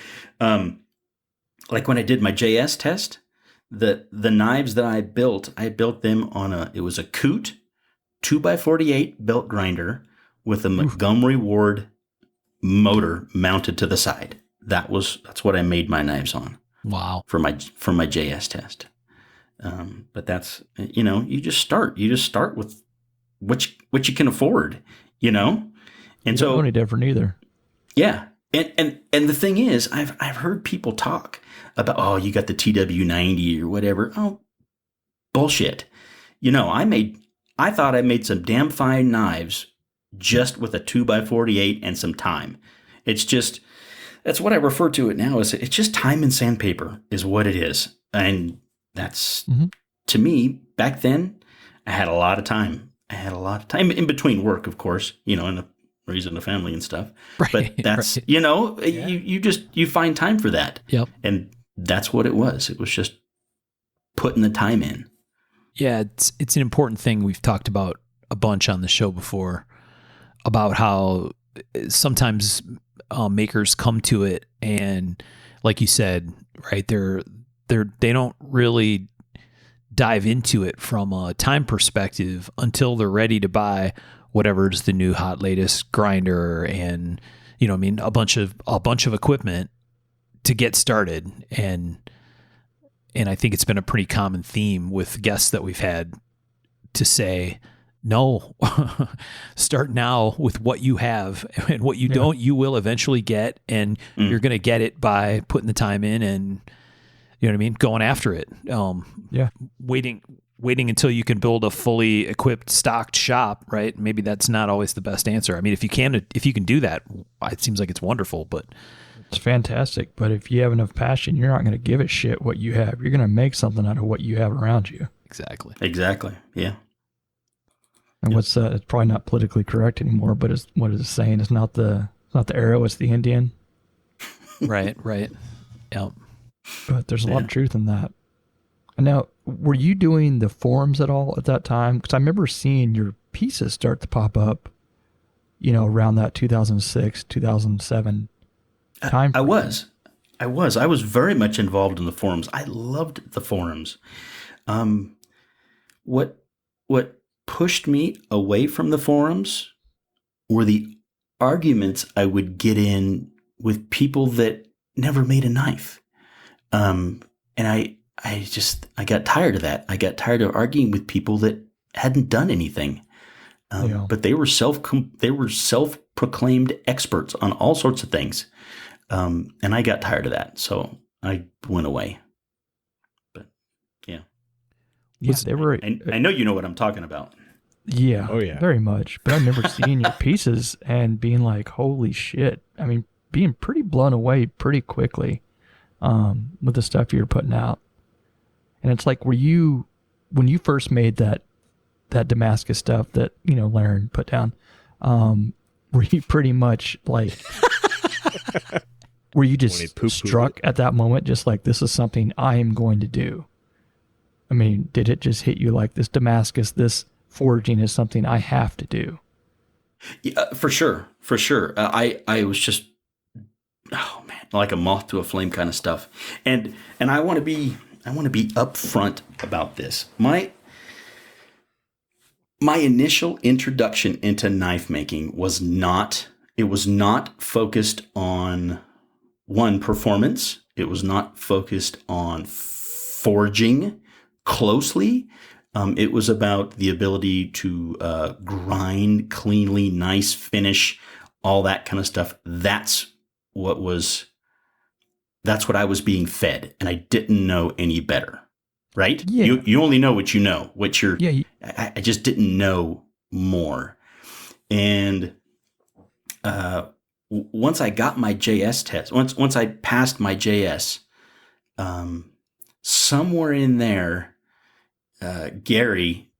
like when I did my JS test, the knives that I built them on it was a Coot 2x48 belt grinder with a Montgomery Ward motor mounted to the side. That's what I made my knives on. Wow. For my JS test. But that's, you just start with what you can afford, and so any different either. Yeah. And the thing is, I've heard people talk about, you got the TW90 or whatever. Oh, bullshit. I thought I made some damn fine knives just with a 2x48 and some time. That's what I refer to it now as. It's just time and sandpaper is what it is. And that's, to me, back then, I had a lot of time. In between work, of course, and raising a family and stuff. Right, but that's, right. you find time for that. Yep. And that's what it was. It was just putting the time in. Yeah, it's an important thing we've talked about a bunch on the show before, about how sometimes makers come to it and, like you said, right, they don't really dive into it from a time perspective until they're ready to buy whatever is the new hot latest grinder and a bunch of equipment to get started. And I think it's been a pretty common theme with guests that we've had to say, no, start now with what you have, and what you don't, you will eventually get, and you're going to get it by putting the time in and, going after it. Waiting until you can build a fully equipped, stocked shop, right? Maybe that's not always the best answer. I mean, if you can do that, it seems like it's wonderful, but it's fantastic. But if you have enough passion, you're not going to give a shit what you have. You're going to make something out of what you have around you. Exactly. Yeah. And it's probably not politically correct anymore, but what it's saying is not the arrow, it's the Indian. Right. Yep. But there's a lot of truth in that. And now, were you doing the forums at all at that time? Because I remember seeing your pieces start to pop up, around that 2006, 2007 time. I was very much involved in the forums. I loved the forums. What pushed me away from the forums were the arguments I would get in with people that never made a knife. And I got tired of that. I got tired of arguing with people that hadn't done anything. But they were self-proclaimed experts on all sorts of things. And I got tired of that. So I went away. But yeah. I know you know what I'm talking about. Yeah. Oh, yeah. Very much. But I remember seeing your pieces and being like, holy shit. I mean, being pretty blown away pretty quickly with the stuff you're putting out. And it's like, when you first made that Damascus stuff that, Laren put down, were you pretty much like, were you just struck at that moment, just like, this is something I am going to do? I mean, did it just hit you like this Damascus, this forging is something I have to do? Yeah, for sure. I was just, oh man, like a moth to a flame kind of stuff. And I want to be upfront about this. My initial introduction into knife making was not focused on performance. It was not focused on forging closely. It was about the ability to grind cleanly, nice finish, all that kind of stuff. That's what I was being fed, and I didn't know any better. Right? Yeah. You only know what you know. Yeah. I just didn't know more. And once I got my JS test, once I passed my JS, somewhere in there, Gary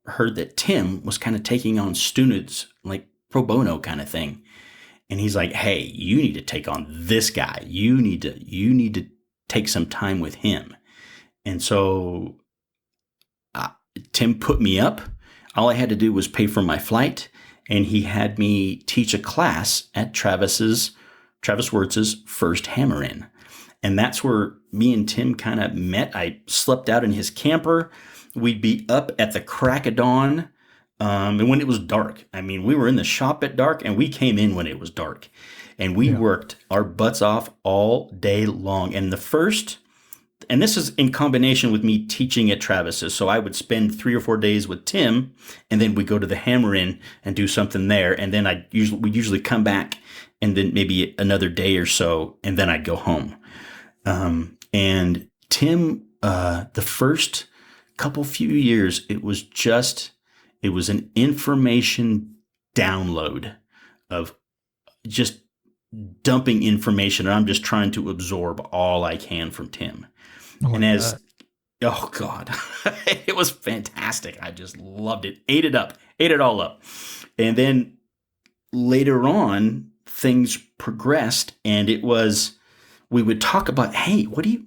heard that Tim was kind of taking on students, like pro bono kind of thing. And he's like, hey, you need to take on this guy. You need to take some time with him. And so Tim put me up. All I had to do was pay for my flight, and he had me teach a class at Travis Wirtz's first Hammer-In. And that's where me and Tim kind of met. I slept out in his camper. We'd be up at the crack of dawn. And when it was dark, I mean, we were in the shop at dark, and we came in when it was dark. And we worked our butts off all day long. And this is in combination with me teaching at Travis's. So I would spend 3 or 4 days with Tim, and then we'd go to the Hammer-In and do something there. And then we'd usually come back, and then maybe another day or so, and then I'd go home. And Tim, the first few years, it was an information download of just dumping information. And I'm just trying to absorb all I can from Tim. Oh God, it was fantastic. I just loved it. Ate it all up. And then later on, things progressed, and we would talk about, hey, what do you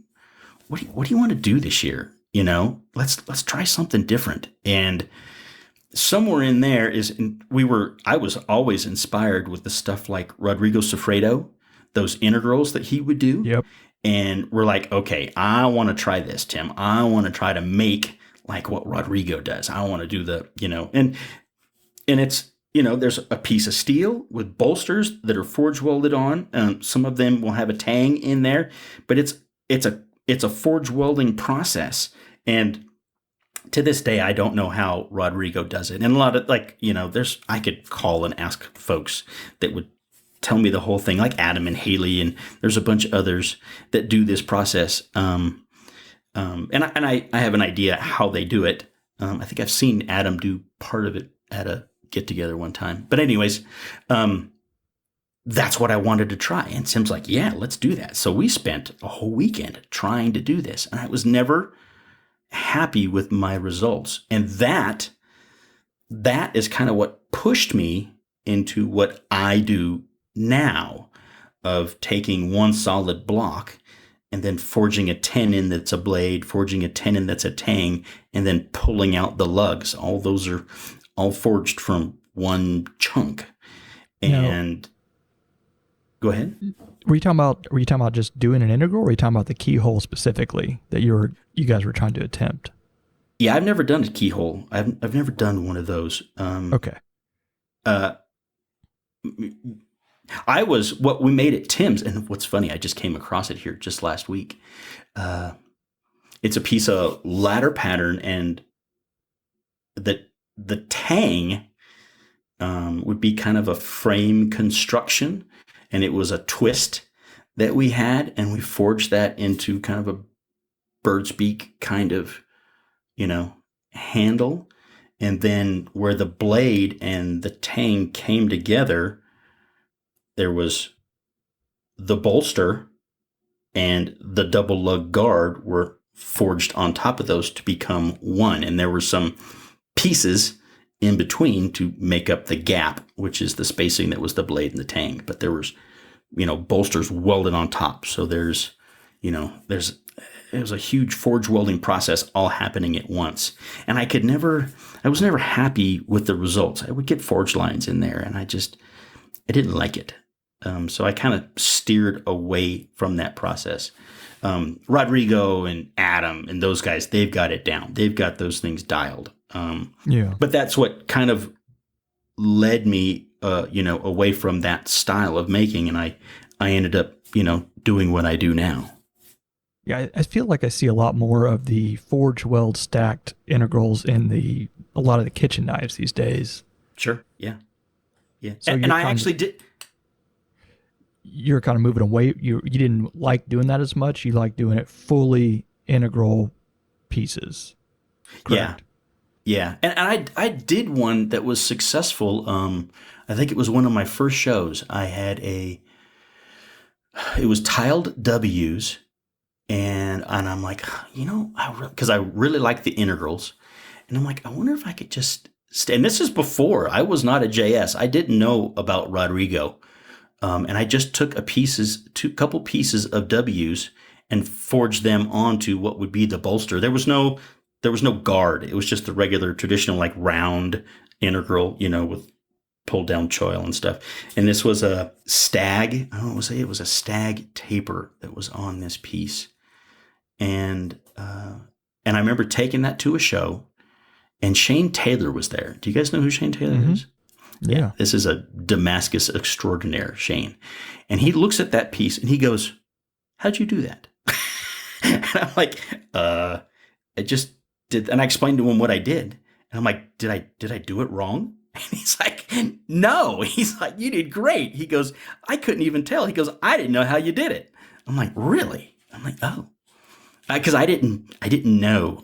want to do this year? Let's try something different. And somewhere in there I was always inspired with the stuff like Rodrigo Sofredo, those integrals that he would do. Yep. And we're like, okay, I want to try this, Tim. I want to try to make like what Rodrigo does. I want to do and it's, there's a piece of steel with bolsters that are forge welded on. Some of them will have a tang in there, but it's a forge welding process. And to this day, I don't know how Rodrigo does it. And a lot of I could call and ask folks that would tell me the whole thing, like Adam and Haley, and there's a bunch of others that do this process. And I have an idea how they do it. I think I've seen Adam do part of it at a get together one time. But anyways, that's what I wanted to try. And Tim's like, yeah, let's do that. So we spent a whole weekend trying to do this, and I was never happy with my results. And that is kind of what pushed me into what I do now, of taking one solid block and then forging a tenon that's a blade, forging a tenon that's a tang, and then pulling out the lugs. All those are all forged from one chunk. And go ahead. Were you talking about just doing an integral, or were you talking about the keyhole specifically that you guys were trying to attempt? Yeah, I've never done a keyhole. I've never done one of those. Okay. What we made at Tim's, and what's funny, I just came across it here just last week. It's a piece of ladder pattern, and the tang would be kind of a frame construction, and it was a twist that we had, and we forged that into kind of a bird's beak kind of, handle. And then where the blade and the tang came together, there was the bolster and the double lug guard were forged on top of those to become one. And there were some pieces in between to make up the gap, which is the spacing that was the blade and the tang. But there was, bolsters welded on top. So it was a huge forge welding process all happening at once. And I was never happy with the results. I would get forge lines in there and I didn't like it. So I kind of steered away from that process. Rodrigo and Adam and those guys, they've got it down. They've got those things dialed. But that's what kind of led me, away from that style of making. And I ended up, doing what I do now. Yeah, I feel like I see a lot more of the forge weld stacked integrals in a lot of the kitchen knives these days. Sure. Yeah. Yeah. So and I actually did. You're kind of moving away. You didn't like doing that as much. You like doing it fully integral pieces. Correct? Yeah. And I did one that was successful. I think it was one of my first shows. I had it was tiled W's. And I'm like, because I really like the integrals. And I'm like, I wonder if I could just stay. And this is before I was not a JS. I didn't know about Rodrigo. And I just took couple pieces of W's and forged them onto what would be the bolster. There was no guard. It was just the regular traditional, like round integral, with pulled down choil and stuff. And this was a stag. I don't say it was a stag taper that was on this piece. And I remember taking that to a show, and Shane Taylor was there. Do you guys know who Shane Taylor is? Yeah. This is a Damascus extraordinaire, Shane. And he looks at that piece and he goes, "How'd you do that?" And I'm like, I just did. And I explained to him what I did. And I'm like, did I do it wrong? And he's like, no. He's like, you did great. He goes, I couldn't even tell. He goes, I didn't know how you did it. I'm like, really? I'm like, oh. Because I didn't know,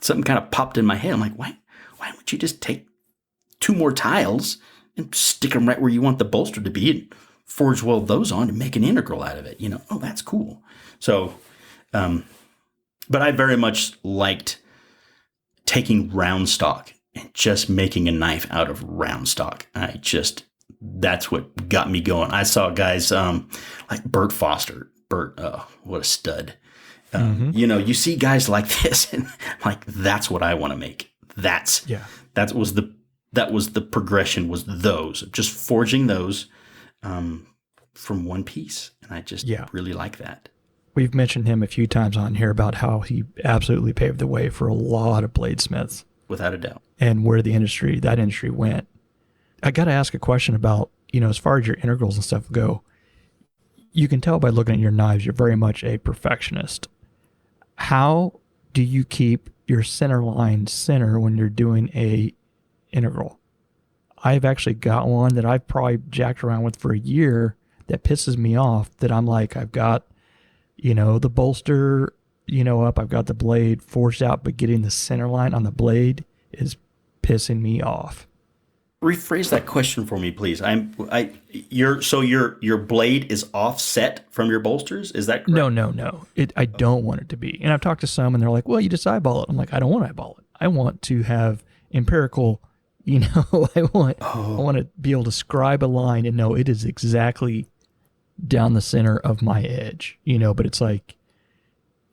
something kind of popped in my head. I'm like, why don't you just take 2 more tiles and stick them right where you want the bolster to be and forge weld those on and make an integral out of it? Oh, that's cool. So, but I very much liked taking round stock and just making a knife out of round stock. That's what got me going. I saw guys like Bert Foster. What a stud. You see guys like this and like, that's what I want to make. That was the progression, was those, just forging those from one piece. And I just really like that. We've mentioned him a few times on here about how he absolutely paved the way for a lot of bladesmiths. Without a doubt. And where that industry went. I got to ask a question about, as far as your integrals and stuff go, you can tell by looking at your knives, you're very much a perfectionist. How do you keep your center line center when you're doing a integral? I've actually got one that I've probably jacked around with for a year that pisses me off, that I'm like, I've got, the bolster, up, I've got the blade forged out, but getting the center line on the blade is pissing me off. Rephrase that question for me, please. Your blade is offset from your bolsters? Is that correct? No. I don't want it to be. And I've talked to some and they're like, well, you just eyeball it. I'm like, I don't want to eyeball it. I want to have empirical, I want to be able to scribe a line and know it is exactly down the center of my edge, but it's like,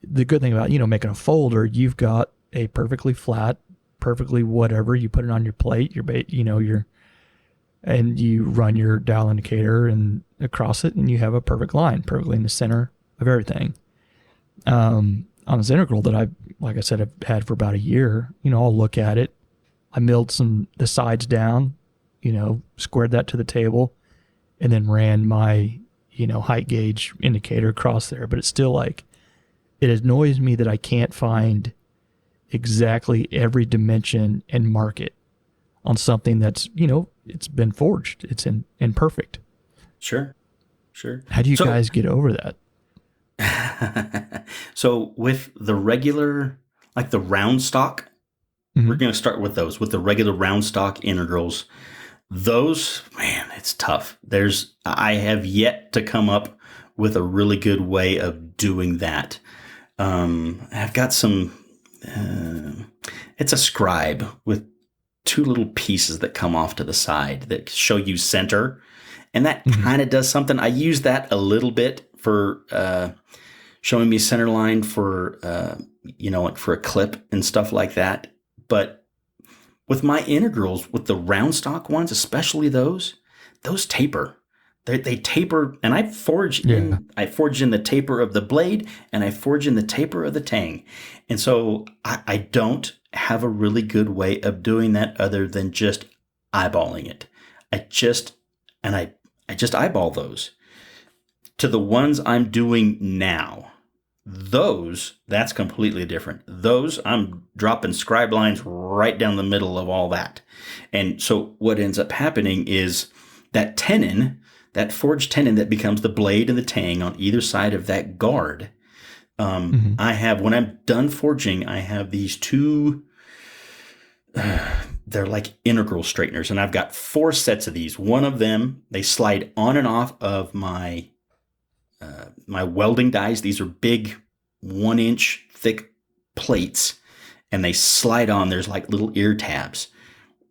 the good thing about, making a folder, you've got a perfectly flat, perfectly whatever, you put it on your plate, and you run your dial indicator and across it, and you have a perfect line, perfectly in the center of everything. On this integral that like I said, I've had for about a year, I'll look at it. I milled the sides down, squared that to the table, and then ran my, height gauge indicator across there. But it's still like, it annoys me that I can't find exactly every dimension and mark it on something that's, it's been forged. It's imperfect. Sure. How do you guys get over that? So with the regular, like the round stock, we're going to start with those, with the regular round stock integrals. Those, man, it's tough. I have yet to come up with a really good way of doing that. I've got some, it's a scribe with two little pieces that come off to the side that show you center. And that kind of does something. I use that a little bit for showing me center line for, like for a clip and stuff like that. But with my integrals, with the round stock ones, especially those taper. They taper, and I forge in the taper of the blade, and I forge in the taper of the tang. And so I don't have a really good way of doing that other than just eyeballing it. I just eyeball those. To the ones I'm doing now, that's completely different. Those, I'm dropping scribe lines right down the middle of all that. And so what ends up happening is that tenon, that forged tenon that becomes the blade and the tang on either side of that guard. I have, when I'm done forging, I have these two, they're like integral straighteners, and I've got 4 sets of these. One of them, they slide on and off of my my welding dies. These are big 1-inch thick plates, and they slide on. There's like little ear tabs,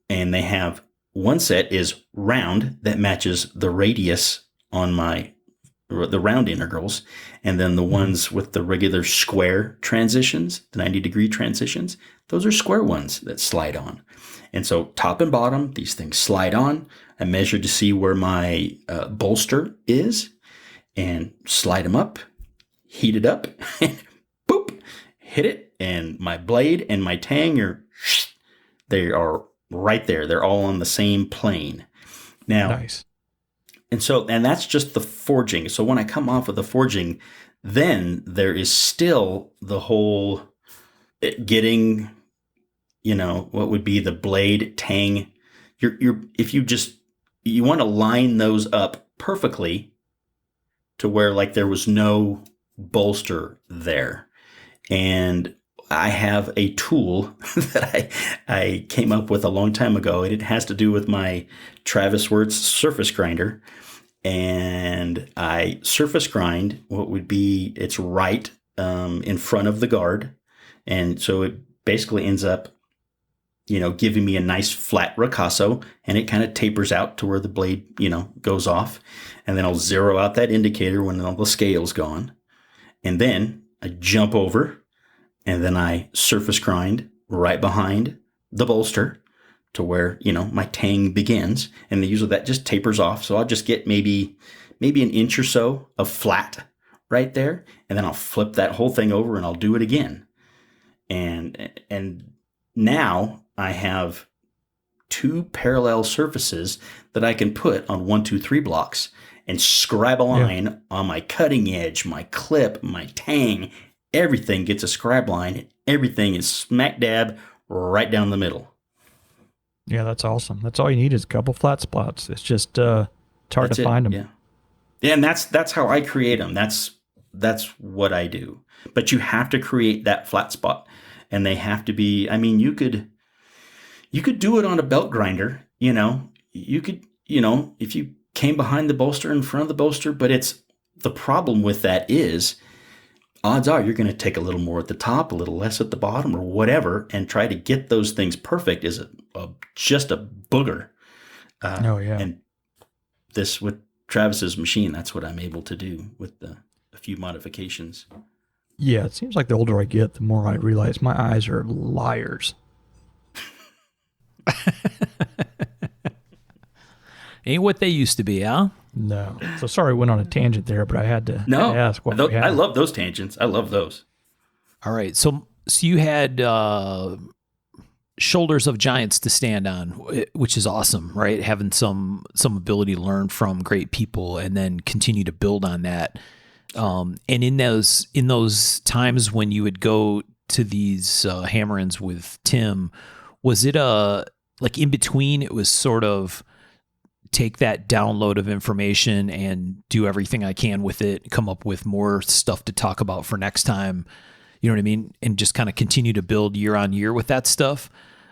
and they have one set is round that matches the radius on the round integrals, and then the ones with the regular square transitions, the 90-degree transitions, those are square ones that slide on. And so top and bottom, these things slide on. I measure to see where my bolster is and slide them up, heat it up, and boop, hit it. And my blade and my tang they are right there. They're all on the same plane. Now, nice. And that's just the forging. So when I come off of the forging, then there is still the whole getting, what would be the blade tang. If you want to line those up perfectly to where like there was no bolster there. And I have a tool that I came up with a long time ago, and it has to do with my Travis Wirtz surface grinder. And I surface grind what would be its right in front of the guard. And so it basically ends up, giving me a nice flat ricasso, and it kind of tapers out to where the blade, goes off. And then I'll zero out that indicator when all the scale's gone. And then I jump over, and then I surface grind right behind the bolster to where, my tang begins. And usually that just tapers off. So I'll just get maybe an inch or so of flat right there. And then I'll flip that whole thing over and I'll do it again. And now I have 2 parallel surfaces that I can put on 1, 2, 3 blocks and scribe a line on my cutting edge, my clip, my tang. Everything gets a scribe line. Everything is smack dab right down the middle. Yeah, that's awesome. That's all you need is a couple flat spots. It's just it's hard to find them. Yeah, and that's how I create them. That's what I do. But you have to create that flat spot, and they have to be. I mean, you could do it on a belt grinder. You could if you came behind the bolster, in front of the bolster. But it's the problem with that is, odds are you're going to take a little more at the top, a little less at the bottom, or whatever, and try to get those things perfect is just a booger. And this with Travis's machine, that's what I'm able to do with a few modifications. Yeah, it seems like the older I get, the more I realize my eyes are liars. Ain't what they used to be, huh? No. So sorry I went on a tangent there, but I had to ask what we had. I love those tangents. I love those. All right. So you had shoulders of giants to stand on, which is awesome, right? Having some ability to learn from great people and then continue to build on that. And in those times when you would go to these hammer-ins with Tim, was it like in between? It was sort of take that download of information and do everything I can with it, come up with more stuff to talk about for next time. You know what I mean? And just kind of continue to build year on year with that stuff.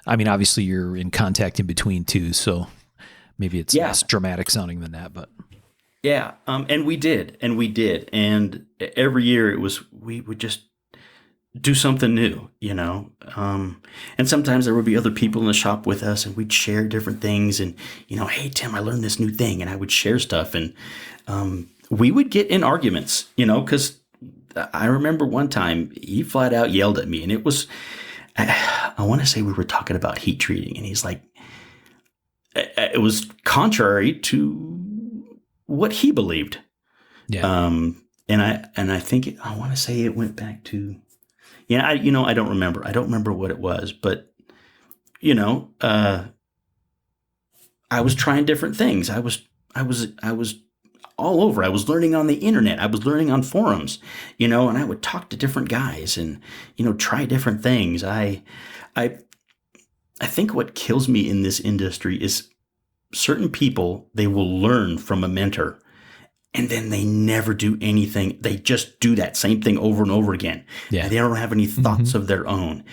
I mean, obviously you're in contact in between too, so maybe it's less dramatic sounding than that, but. Yeah. And we did. And every year we would just do something new, you know? And sometimes there would be other people in the shop with us and we'd share different things and, you know, hey, Tim, I learned this new thing, and I would share stuff. And we would get in arguments, you know, because I remember one time he flat out yelled at me, and it was, I want to say we were talking about heat treating, and he's like, it was contrary to what he believed. Yeah. And I think I want to say it went back to, I don't remember. I don't remember what it was, but you know, I was trying different things. I was all over. I was learning on the internet. I was learning on forums, you know, and I would talk to different guys and, you know, try different things. I think what kills me in this industry is certain people, they will learn from a mentor and then they never do anything. They just do that same thing over and over again. Yeah. And they don't have any thoughts of their own.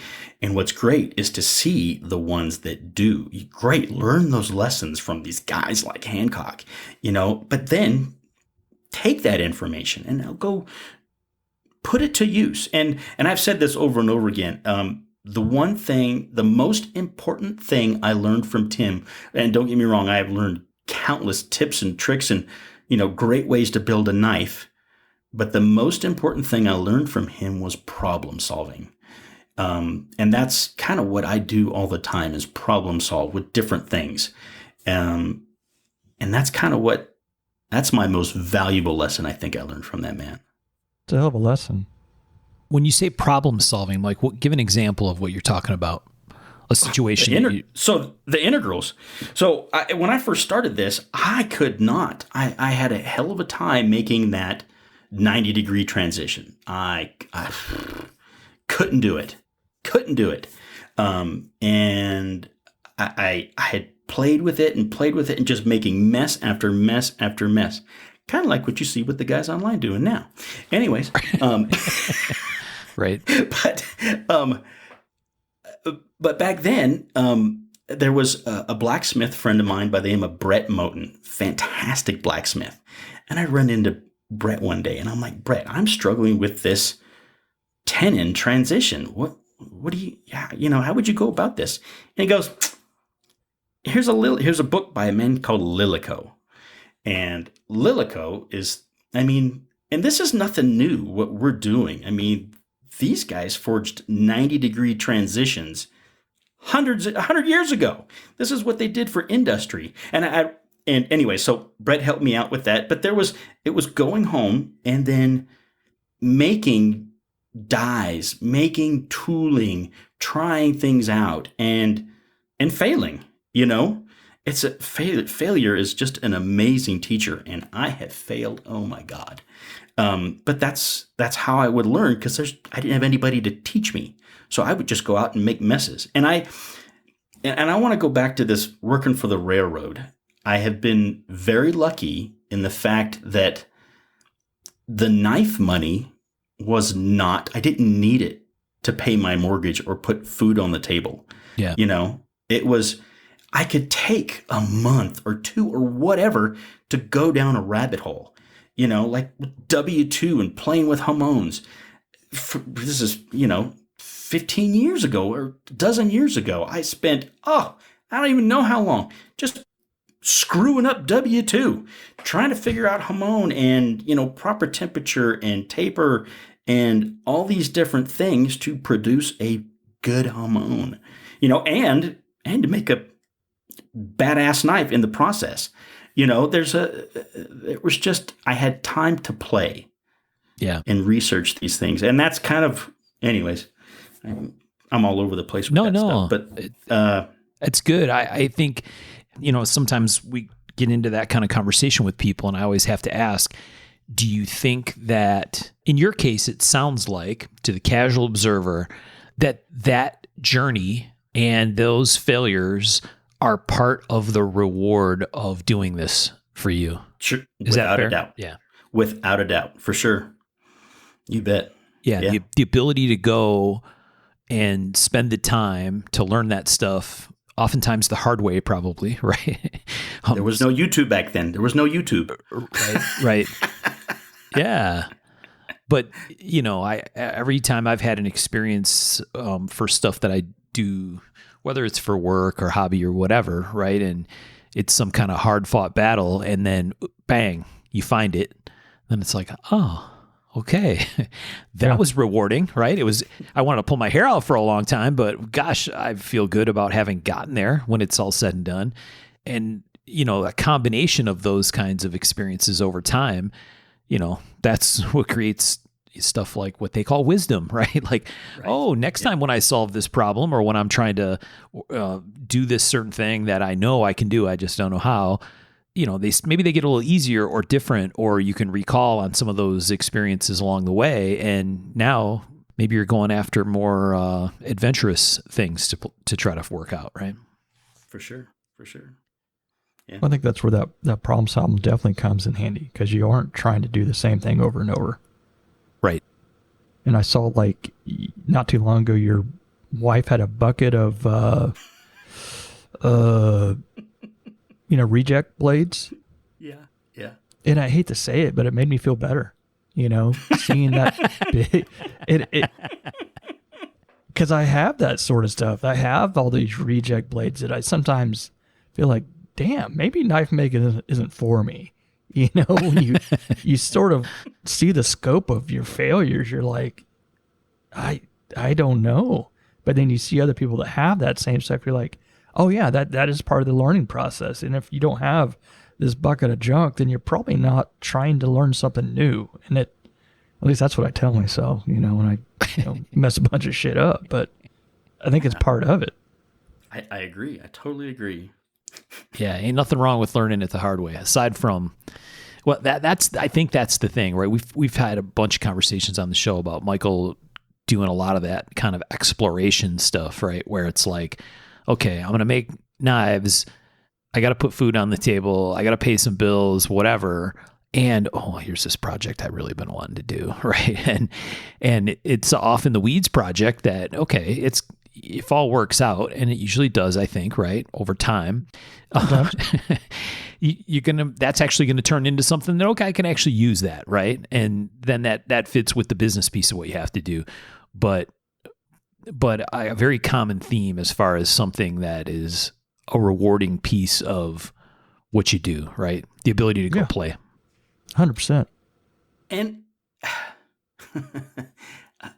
And what's great is to see the ones that do. Great, learn those lessons from these guys like Hancock, you know, but then take that information and now go put it to use. And I've said this over and over again. The most important thing I learned from Tim, and don't get me wrong, I have learned countless tips and tricks and, you know, great ways to build a knife. But the most important thing I learned from him was problem solving. And that's kind of what I do all the time, is problem solve with different things. And that's kind of that's my most valuable lesson I think I learned from that man. It's a hell of a lesson. When you say problem solving, like give an example of what you're talking about. A situation. So the integrals. So when I first started this, I could not. I had a hell of a time making that 90-degree transition. I couldn't do it. And I had played with it and just making mess after mess after mess. Kind of like what you see with the guys online doing now. Anyways. Right. But back then, there was a blacksmith friend of mine by the name of Brett Moten, fantastic blacksmith. And I run into Brett one day and I'm like, Brett, I'm struggling with this tenon transition. What do you how would you go about this? And he goes, here's a book by a man called Lilico. And Lilico is, and this is nothing new, what we're doing. I mean, these guys forged 90-degree transitions 100 years ago. This is what they did for industry. And anyway, so Brett helped me out with that. But it was going home and then making dies, making tooling, trying things out and failing, you know. It's failure is just an amazing teacher, and I have failed. Oh my God. But that's how I would learn, because I didn't have anybody to teach me. So I would just go out and make messes. And I want to go back to this working for the railroad. I have been very lucky in the fact that the knife money I didn't need it to pay my mortgage or put food on the table. Yeah. You know, I could take a month or two or whatever to go down a rabbit hole, you know, like W-2 and playing with hormones. This is, 15 years ago or a dozen years ago. I spent, I don't even know how long, just screwing up W-2, trying to figure out hormone and, proper temperature and taper and all these different things to produce a good hormone, and to make a badass knife in the process. I had time to play, yeah, and research these things. And that's kind of, anyways, I'm all over the place with No, that no. stuff. But It's good. I think, sometimes we get into that kind of conversation with people, and I always have to ask, do you think that, in your case, it sounds like, to the casual observer, that journey and those failures are part of the reward of doing this for you? sure, Is that without fair? a doubt. Yeah. Without a doubt, for sure. You bet. Yeah. Yeah. The ability to go and spend the time to learn that stuff, oftentimes the hard way, probably, right? There was no YouTube back then. There was no YouTube. Right. Yeah. But, every time I've had an experience for stuff that I do, whether it's for work or hobby or whatever, right? And it's some kind of hard fought battle, and then bang, you find it. Then it's like, oh, okay. That was rewarding, right? I wanted to pull my hair out for a long time, but gosh, I feel good about having gotten there when it's all said and done. And, a combination of those kinds of experiences over time, that's what creates stuff like what they call wisdom, right? Like, oh, next time when I solve this problem, or when I'm trying to do this certain thing that I know I can do, I just don't know how, maybe they get a little easier or different, or you can recall on some of those experiences along the way. And now maybe you're going after more adventurous things to try to work out, right? For sure. Yeah. I think that's where that problem solving definitely comes in handy, because you aren't trying to do the same thing over and over. Right. And I saw, like, not too long ago, your wife had a bucket of, reject blades. Yeah. And I hate to say it, but it made me feel better, seeing that big. Because I have that sort of stuff. I have all these reject blades that I sometimes feel like, damn, maybe knife making isn't for me. When you sort of see the scope of your failures, you're like, I don't know. But then you see other people that have that same stuff, you're like, oh yeah, that is part of the learning process. And if you don't have this bucket of junk, then you're probably not trying to learn something new. And at least that's what I tell myself, when I mess a bunch of shit up. But I think it's part of it. I agree. I totally agree. Yeah, ain't nothing wrong with learning it the hard way. Aside from, well, I think that's the thing, right? We've had a bunch of conversations on the show about Michael doing a lot of that kind of exploration stuff, right? Where it's like, okay, I'm going to make knives. I got to put food on the table. I got to pay some bills, whatever. And, here's this project I've really been wanting to do, right? And it's off in the weeds project that, okay, if all works out, and it usually does, I think, right, over time, that's actually going to turn into something that, okay, I can actually use that, right? And then that fits with the business piece of what you have to do. But a very common theme as far as something that is a rewarding piece of what you do, right? The ability to go play. 100%. And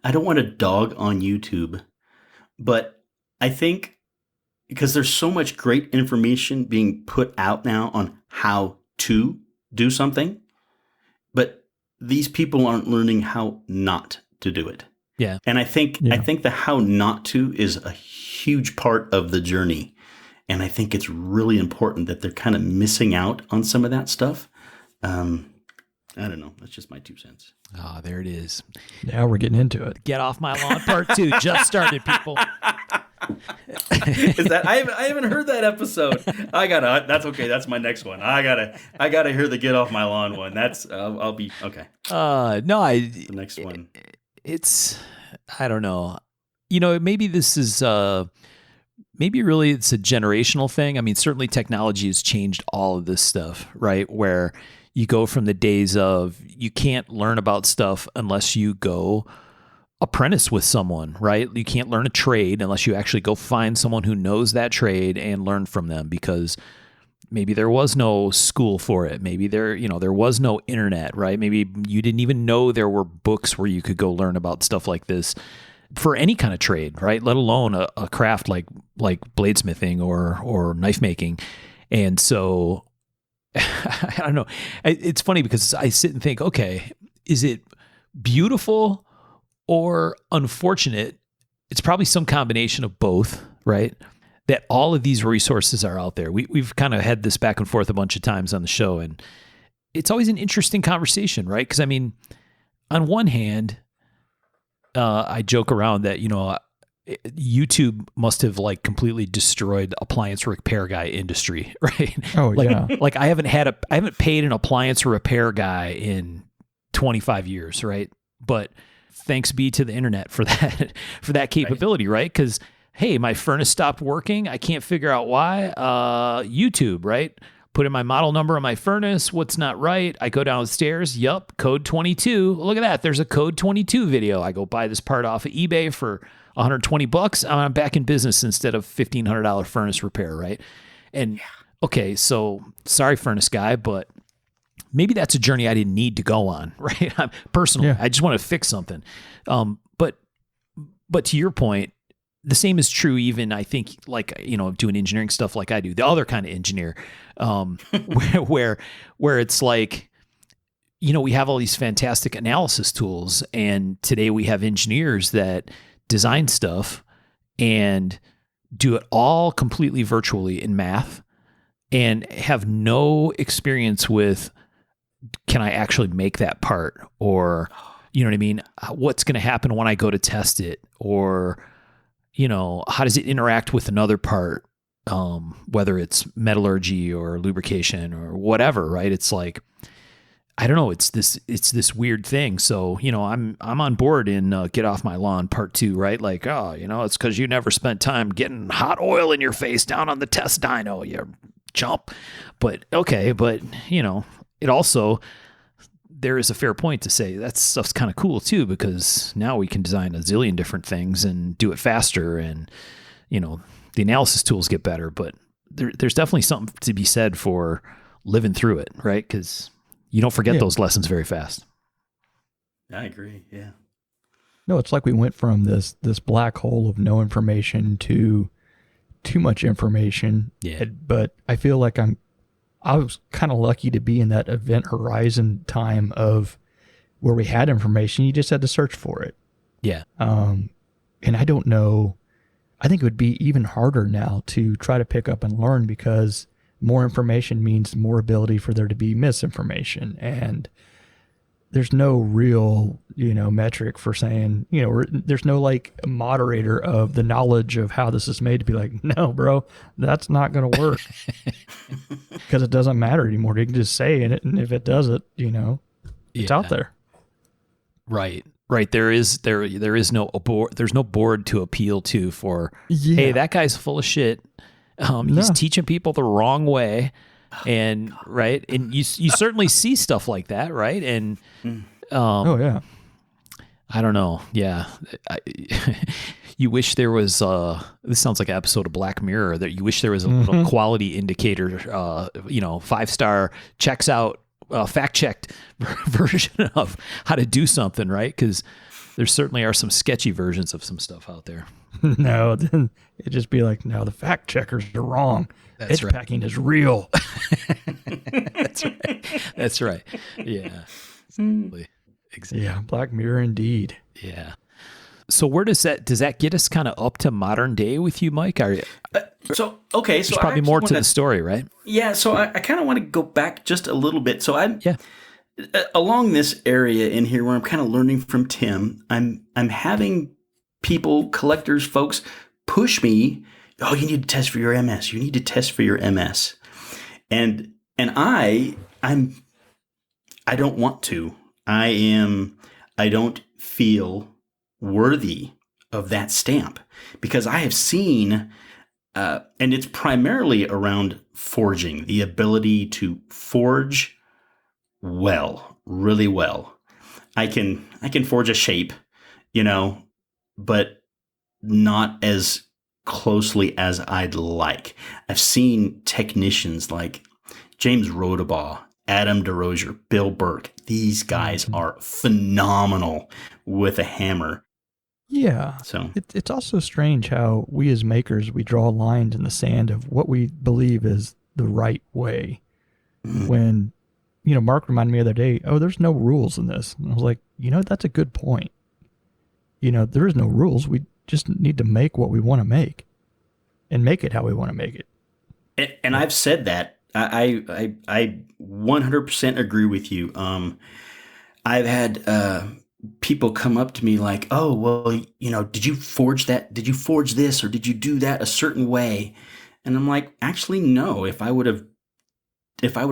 I don't want to dog on YouTube, but I think because there's so much great information being put out now on how to do something, but these people aren't learning how not to do it. Yeah. And I think the how not to is a huge part of the journey. And I think it's really important that they're kind of missing out on some of that stuff. I don't know. That's just my 2 cents. Ah, there it is. Now we're getting into it. Get off my lawn part 2 just started, people. Is that I haven't heard that episode. That's okay. That's my next one. I gotta hear the get off my lawn one. That's I'll be okay. No, the next one. I don't know. Maybe this is maybe really it's a generational thing. I mean, certainly technology has changed all of this stuff, right? Where you go from the days of you can't learn about stuff unless you go apprentice with someone, right? You can't learn a trade unless you actually go find someone who knows that trade and learn from them, because maybe there was no school for it. Maybe there was no internet, right? Maybe you didn't even know there were books where you could go learn about stuff like this for any kind of trade, right? Let alone a craft like bladesmithing or knife making. And so I don't know. It's funny because I sit and think, okay, is it beautiful or unfortunate it's probably some combination of both, right? That all of these resources are out there. We've kind of had this back and forth a bunch of times on the show, and it's always an interesting conversation, right? Because I mean, on one hand, I joke around that, YouTube must have like completely destroyed the appliance repair guy industry, right? Oh, like, yeah. Like I haven't paid an appliance repair guy in 25 years, right? But thanks be to the internet for that capability, right? Because hey, my furnace stopped working. I can't figure out why. YouTube, right? Put in my model number on my furnace. What's not right? I go downstairs. Yup, code 22. Look at that. There's a code 22 video. I go buy this part off of eBay for $120. I'm back in business instead of $1,500 furnace repair, right? And okay, so sorry, furnace guy, but maybe that's a journey I didn't need to go on, right? Personally, I just want to fix something. But to your point, the same is true even, I think, like, doing engineering stuff like I do, the other kind of engineer, where it's like, we have all these fantastic analysis tools, and today we have engineers that design stuff and do it all completely virtually in math and have no experience with, can I actually make that part? Or, you know what I mean? What's going to happen when I go to test it? Or, how does it interact with another part? Whether it's metallurgy or lubrication or whatever, right? It's like, I don't know. It's this weird thing. So, I'm on board in Get Off My Lawn Part 2, right? Like, it's because you never spent time getting hot oil in your face down on the test dyno, you chump. But okay, but it also, there is a fair point to say that stuff's kind of cool too, because now we can design a zillion different things and do it faster, and the analysis tools get better. But there's definitely something to be said for living through it, right? Because you don't forget those lessons very fast. I agree. Yeah. No, it's like we went from this black hole of no information to too much information. Yeah. But I feel like I was kind of lucky to be in that event horizon time of where we had information. You just had to search for it. Yeah. And I don't know. I think it would be even harder now to try to pick up and learn, because more information means more ability for there to be misinformation. And there's no real, metric for saying, there's no like moderator of the knowledge of how this is made to be like, no, bro, that's not going to work, because it doesn't matter anymore. You can just say it. And if it does it, it's out there. Right. There is no board. There's no board to appeal to for, hey, that guy's full of shit. He's teaching people the wrong way. And right. And you certainly see stuff like that. Right. And, I don't know. Yeah. You wish there was, this sounds like an episode of Black Mirror, that you wish there was a little quality indicator, 5-star checks out, fact-checked version of how to do something, right? Because there certainly are some sketchy versions of some stuff out there. No, then it'd just be like, no, the fact checkers are wrong. Edge packing is real. That's right. Yeah. Exactly. Yeah, Black Mirror indeed. Yeah. So where does that get us kind of up to modern day with you, Mike? Are you, so there's probably more to the story, right? Yeah. So I kind of want to go back just a little bit. So along this area in here where I'm kind of learning from Tim, I'm having people, collectors, folks push me. Oh, you need to test for your MS. You need to test for your MS. And I don't want to. I don't feel worthy of that stamp, because I have seen, and it's primarily around forging, the ability to forge well, really well. I can forge a shape, but not as closely as I'd like. I've seen technicians like James Rodabaugh, Adam DeRozier, Bill Burke. These guys are phenomenal with a hammer. Yeah. So it's also strange how we as makers, we draw lines in the sand of what we believe is the right way. When, Mark reminded me the other day, there's no rules in this. And I was like, that's a good point. There is no rules. We just need to make what we want to make and make it how we want to make it. And I've said that. I 100% agree with you. I've had people come up to me like, "Oh, well, did you forge that? Did you forge this, or did you do that a certain way?" And I'm like, actually, no. If I would have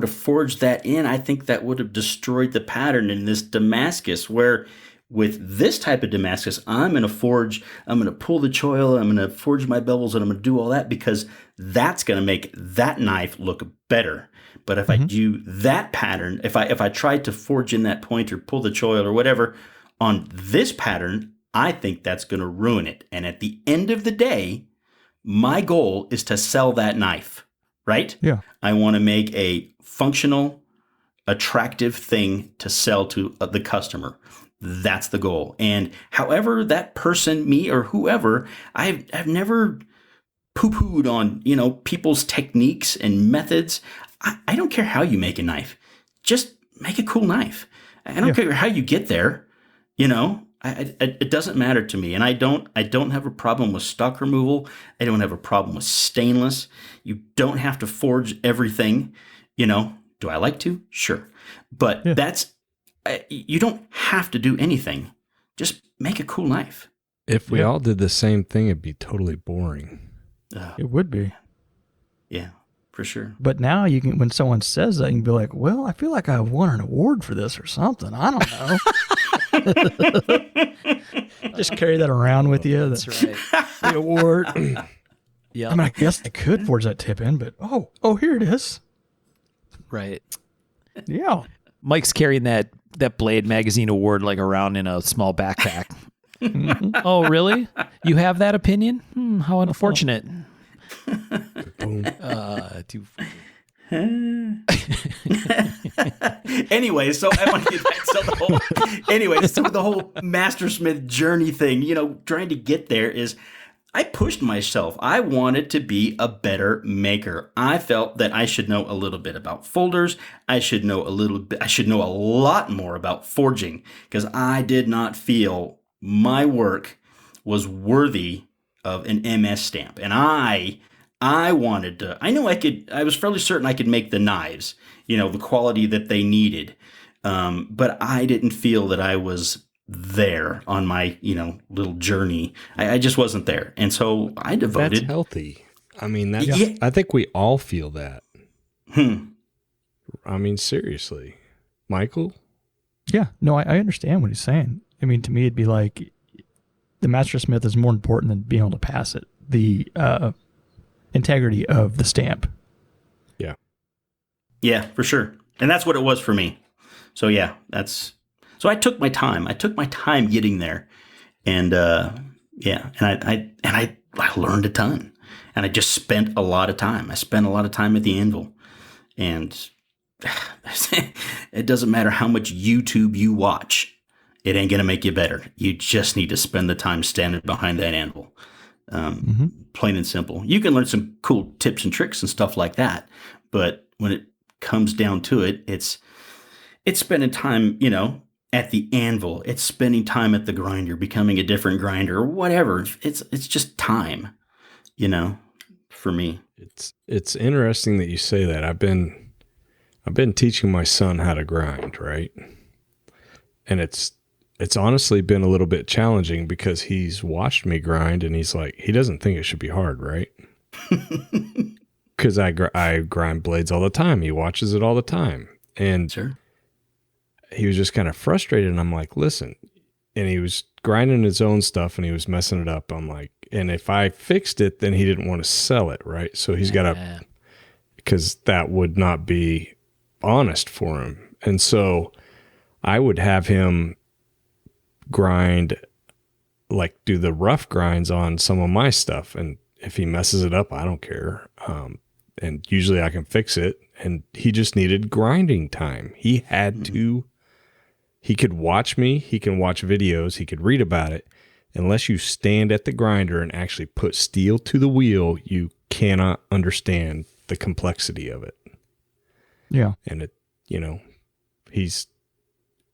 forged that in, I think that would have destroyed the pattern in this Damascus. Where with this type of Damascus, I'm going to forge, I'm going to pull the choil, I'm going to forge my bevels, and I'm going to do all that because that's going to make that knife look better. But if I do that pattern, if I tried to forge in that point or pull the choil or whatever on this pattern, I think that's going to ruin it. And at the end of the day, my goal is to sell that knife, right? Yeah. I want to make a functional, attractive thing to sell to the customer. That's the goal. And however that person, me or whoever, I've never poo-pooed on, people's techniques and methods. I don't care how you make a knife. Just make a cool knife. I don't care how you get there. It doesn't matter to me. And I don't have a problem with stock removal. I don't have a problem with stainless. You don't have to forge everything. Do I like to? Sure. But you don't have to do anything. Just make a cool knife. If we all did the same thing, it'd be totally boring. It would be. Yeah, for sure. But now you can, when someone says that, you can be like, well, I feel like I won an award for this or something. I don't know. Just carry that around with you. That's right. The award. Yeah. I mean, I guess I could forge that tip in, but here it is. Right. Yeah. Mike's carrying that Blade Magazine award like around in a small backpack. Oh, really? You have that opinion? How unfortunate. Boom. Too Anyway, so I want to get back to the whole Mastersmith journey thing, trying to get there is I pushed myself. I wanted to be a better maker. I felt that I should know a little bit about folders. I should know a lot more about forging because I did not feel my work was worthy of an MS stamp. And I wanted to, I was fairly certain I could make the knives, the quality that they needed. But I didn't feel that I was there on my, little journey. I just wasn't there. And so I devoted. That's healthy. I mean, I think we all feel that. I mean, seriously. Michael? Yeah. No, I understand what he's saying. I mean, to me, it'd be like the Mastersmith is more important than being able to pass it. The integrity of the stamp. Yeah. Yeah, for sure. And that's what it was for me. So yeah, so I took my time. I took my time getting there. And I learned a ton. And I just spent a lot of time. I spent a lot of time at the anvil. And it doesn't matter how much YouTube you watch. It ain't going to make you better. You just need to spend the time standing behind that anvil. Plain and simple. You can learn some cool tips and tricks and stuff like that. But when it comes down to it, it's spending time, at the anvil. It's spending time at the grinder, becoming a different grinder or whatever. It's just time, for me. It's interesting that you say that. I've been teaching my son how to grind, right? And it's honestly been a little bit challenging because he's watched me grind and he's like, he doesn't think it should be hard, right? Because I grind blades all the time. He watches it all the time. And sure. He was just kind of frustrated. And I'm like, listen. And he was grinding his own stuff and he was messing it up. I'm like, and if I fixed it, then he didn't want to sell it, right? So he's got to, because that would not be honest for him. And so I would have him grind, like do the rough grinds on some of my stuff. And if he messes it up, I don't care. And usually I can fix it. And he just needed grinding time. He had to, he could watch me, he can watch videos, he could read about it. Unless you stand at the grinder and actually put steel to the wheel, you cannot understand the complexity of it. Yeah. And it,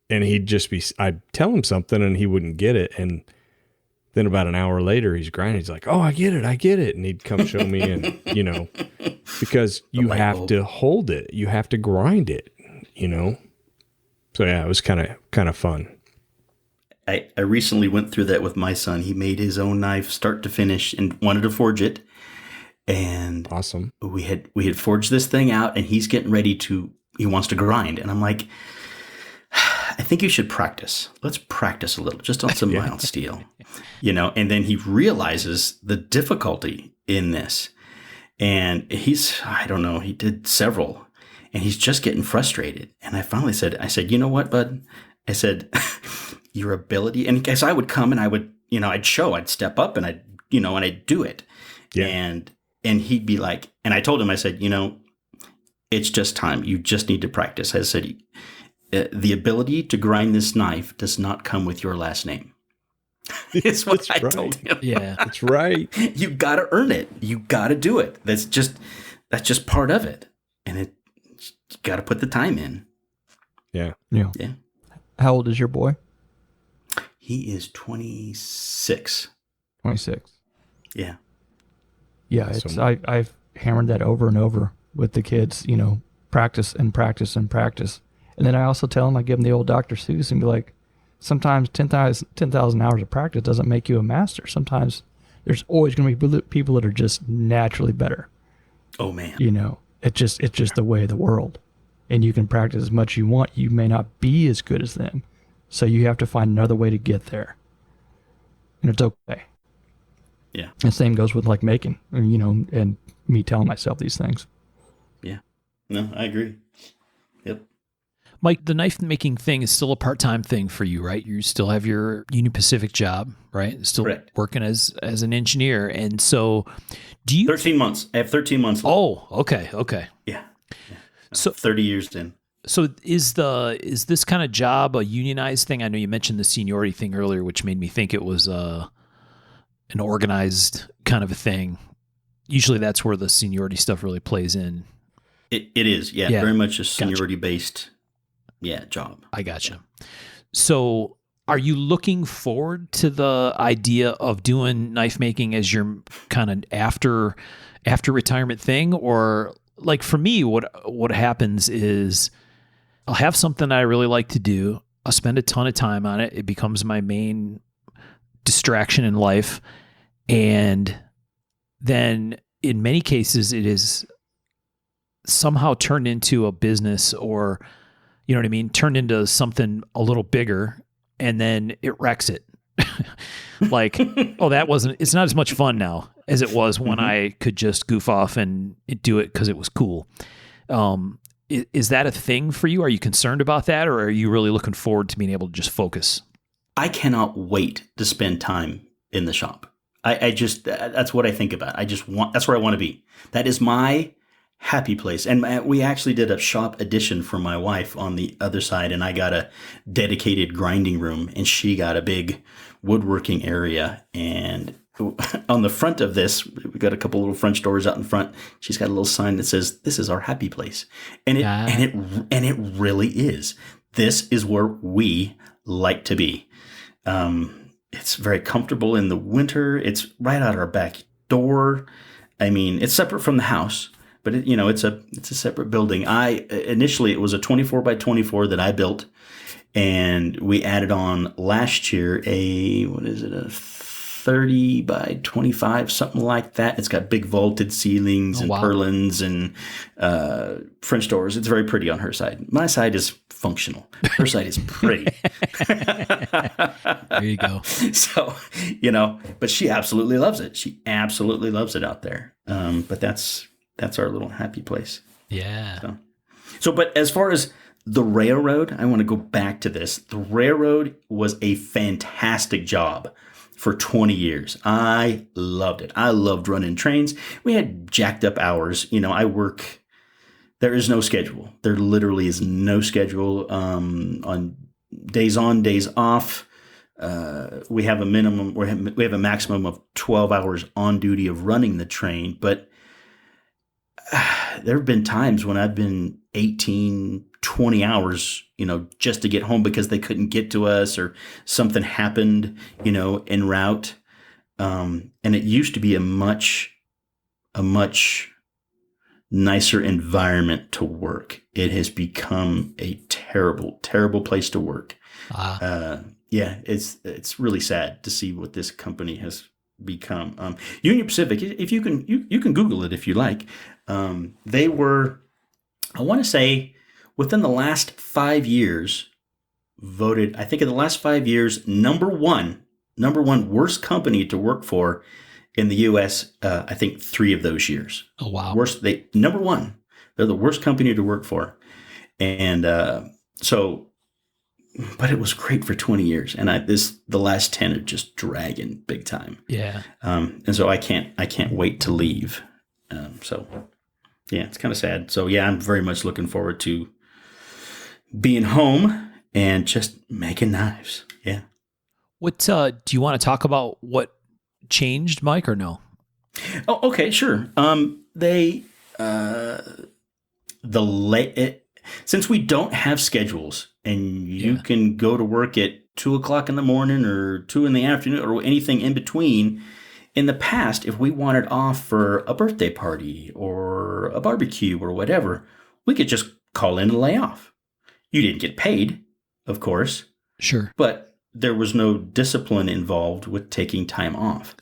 he'd just be, I'd tell him something and he wouldn't get it. And Then about an hour later, he's grinding. He's like, "Oh, I get it," and he'd come show me, and because you have to hold it, you have to grind it, So yeah, it was kind of fun. I recently went through that with my son. He made his own knife, start to finish, and wanted to forge it. And Awesome. We had forged this thing out, and he's getting ready he wants to grind, and I'm like, I think you should practice. Let's practice a little, just on some mild steel, and then he realizes the difficulty in this. And I don't know, he did several, and he's just getting frustrated. And I finally said, you know what, bud? I said, your ability, and as I would come and I would, I'd step up and I'd do it. Yeah. And he'd be like, and I told him, I said, it's just time. You just need to practice. I said, the ability to grind this knife does not come with your last name. It's what I told him. Yeah, that's right. You got to earn it. You got to do it. That's just part of it. And you got to put the time in. Yeah. Yeah. How old is your boy? He is 26. 26. Yeah. Yeah, I've hammered that over and over with the kids, practice and practice and practice. And then I also tell them, I give them the old Dr. Seuss and be like, sometimes 10,000 hours of practice doesn't make you a master. Sometimes there's always going to be people that are just naturally better. Oh, man. It's just the way of the world. And you can practice as much as you want. You may not be as good as them. So you have to find another way to get there. And it's okay. Yeah. The same goes with like making, and me telling myself these things. Yeah. No, I agree. Yep. Mike, the knife making thing is still a part-time thing for you, right? You still have your Union Pacific job, right? Still Correct. Working as an engineer. And so do you... 13 months. I have 13 months left. Oh, okay. Yeah. So 30 years in. So is this kind of job a unionized thing? I know you mentioned the seniority thing earlier, which made me think it was an organized kind of a thing. Usually that's where the seniority stuff really plays in. It is, yeah. Very much a seniority-based job. I gotcha. So are you looking forward to the idea of doing knife making as your kind of after retirement thing? Or like for me, what happens is I'll have something I really like to do. I'll spend a ton of time on it. It becomes my main distraction in life. And then in many cases, it is somehow turned into a business, or, you know what I mean? Turned into something a little bigger, and then it wrecks it. Like, it's not as much fun now as it was when I could just goof off and do it because it was cool. Is that a thing for you? Are you concerned about that, or are you really looking forward to being able to just focus? I cannot wait to spend time in the shop. That's what I think about. That's where I want to be. That is my happy place. And we actually did a shop addition for my wife on the other side, and I got a dedicated grinding room, and she got a big woodworking area. And on the front of this, we got a couple little French doors out in front. She's got a little sign that says, "This is our happy place," and it really is. This is where we like to be. It's very comfortable in the winter. It's right out our back door. I mean, it's separate from the house, but it's a separate building. Initially it was a 24 by 24 that I built, and we added on last year a 30 by 25, something like that. It's got big vaulted ceilings and purlins and French doors. It's very pretty on her side. My side is functional. Her side is pretty. There you go. So, but she absolutely loves it. She absolutely loves it out there. But that's our little happy place. Yeah. So, but as far as the railroad, I want to go back to this. The railroad was a fantastic job for 20 years. I loved it. I loved running trains. We had jacked up hours. There is no schedule. There literally is no schedule on days on, days off. We have a maximum of 12 hours on duty of running the train, but there have been times when I've been 18, 20 hours, just to get home because they couldn't get to us or something happened, en route. And it used to be a much nicer environment to work. It has become a terrible, terrible place to work. Yeah, it's really sad to see what this company has become. Union Pacific, if you can Google it if you like. They were, I want to say, within the last 5 years, voted, I think in the last 5 years, number one worst company to work for in the U.S. I think 3 of those years. Oh, wow. Number one. They're the worst company to work for, and but it was great for 20 years, and the last 10 are just dragging big time. Yeah. And so I can't wait to leave. So yeah, it's kind of sad. So yeah, I'm very much looking forward to being home and just making knives. Yeah. What do you want to talk about? What changed, Mike, or no? Oh, okay, sure. Since we don't have schedules and you can go to work at 2:00 in the morning or 2 in the afternoon or anything in between, in the past, if we wanted off for a birthday party or a barbecue or whatever, we could just call in and lay off. You didn't get paid, of course. Sure. But there was no discipline involved with taking time off.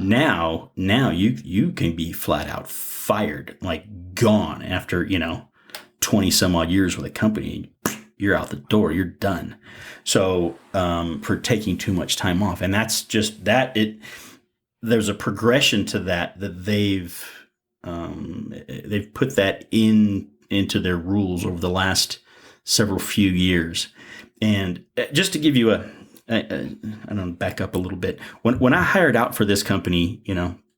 Now you can be flat out fired, like gone after, 20 some odd years with a company. You're out the door. You're done. So for taking too much time off, and that's just that. There's a progression to that they've put that into their rules over the last several few years. And just to give you I don't know, back up a little bit. When I hired out for this company,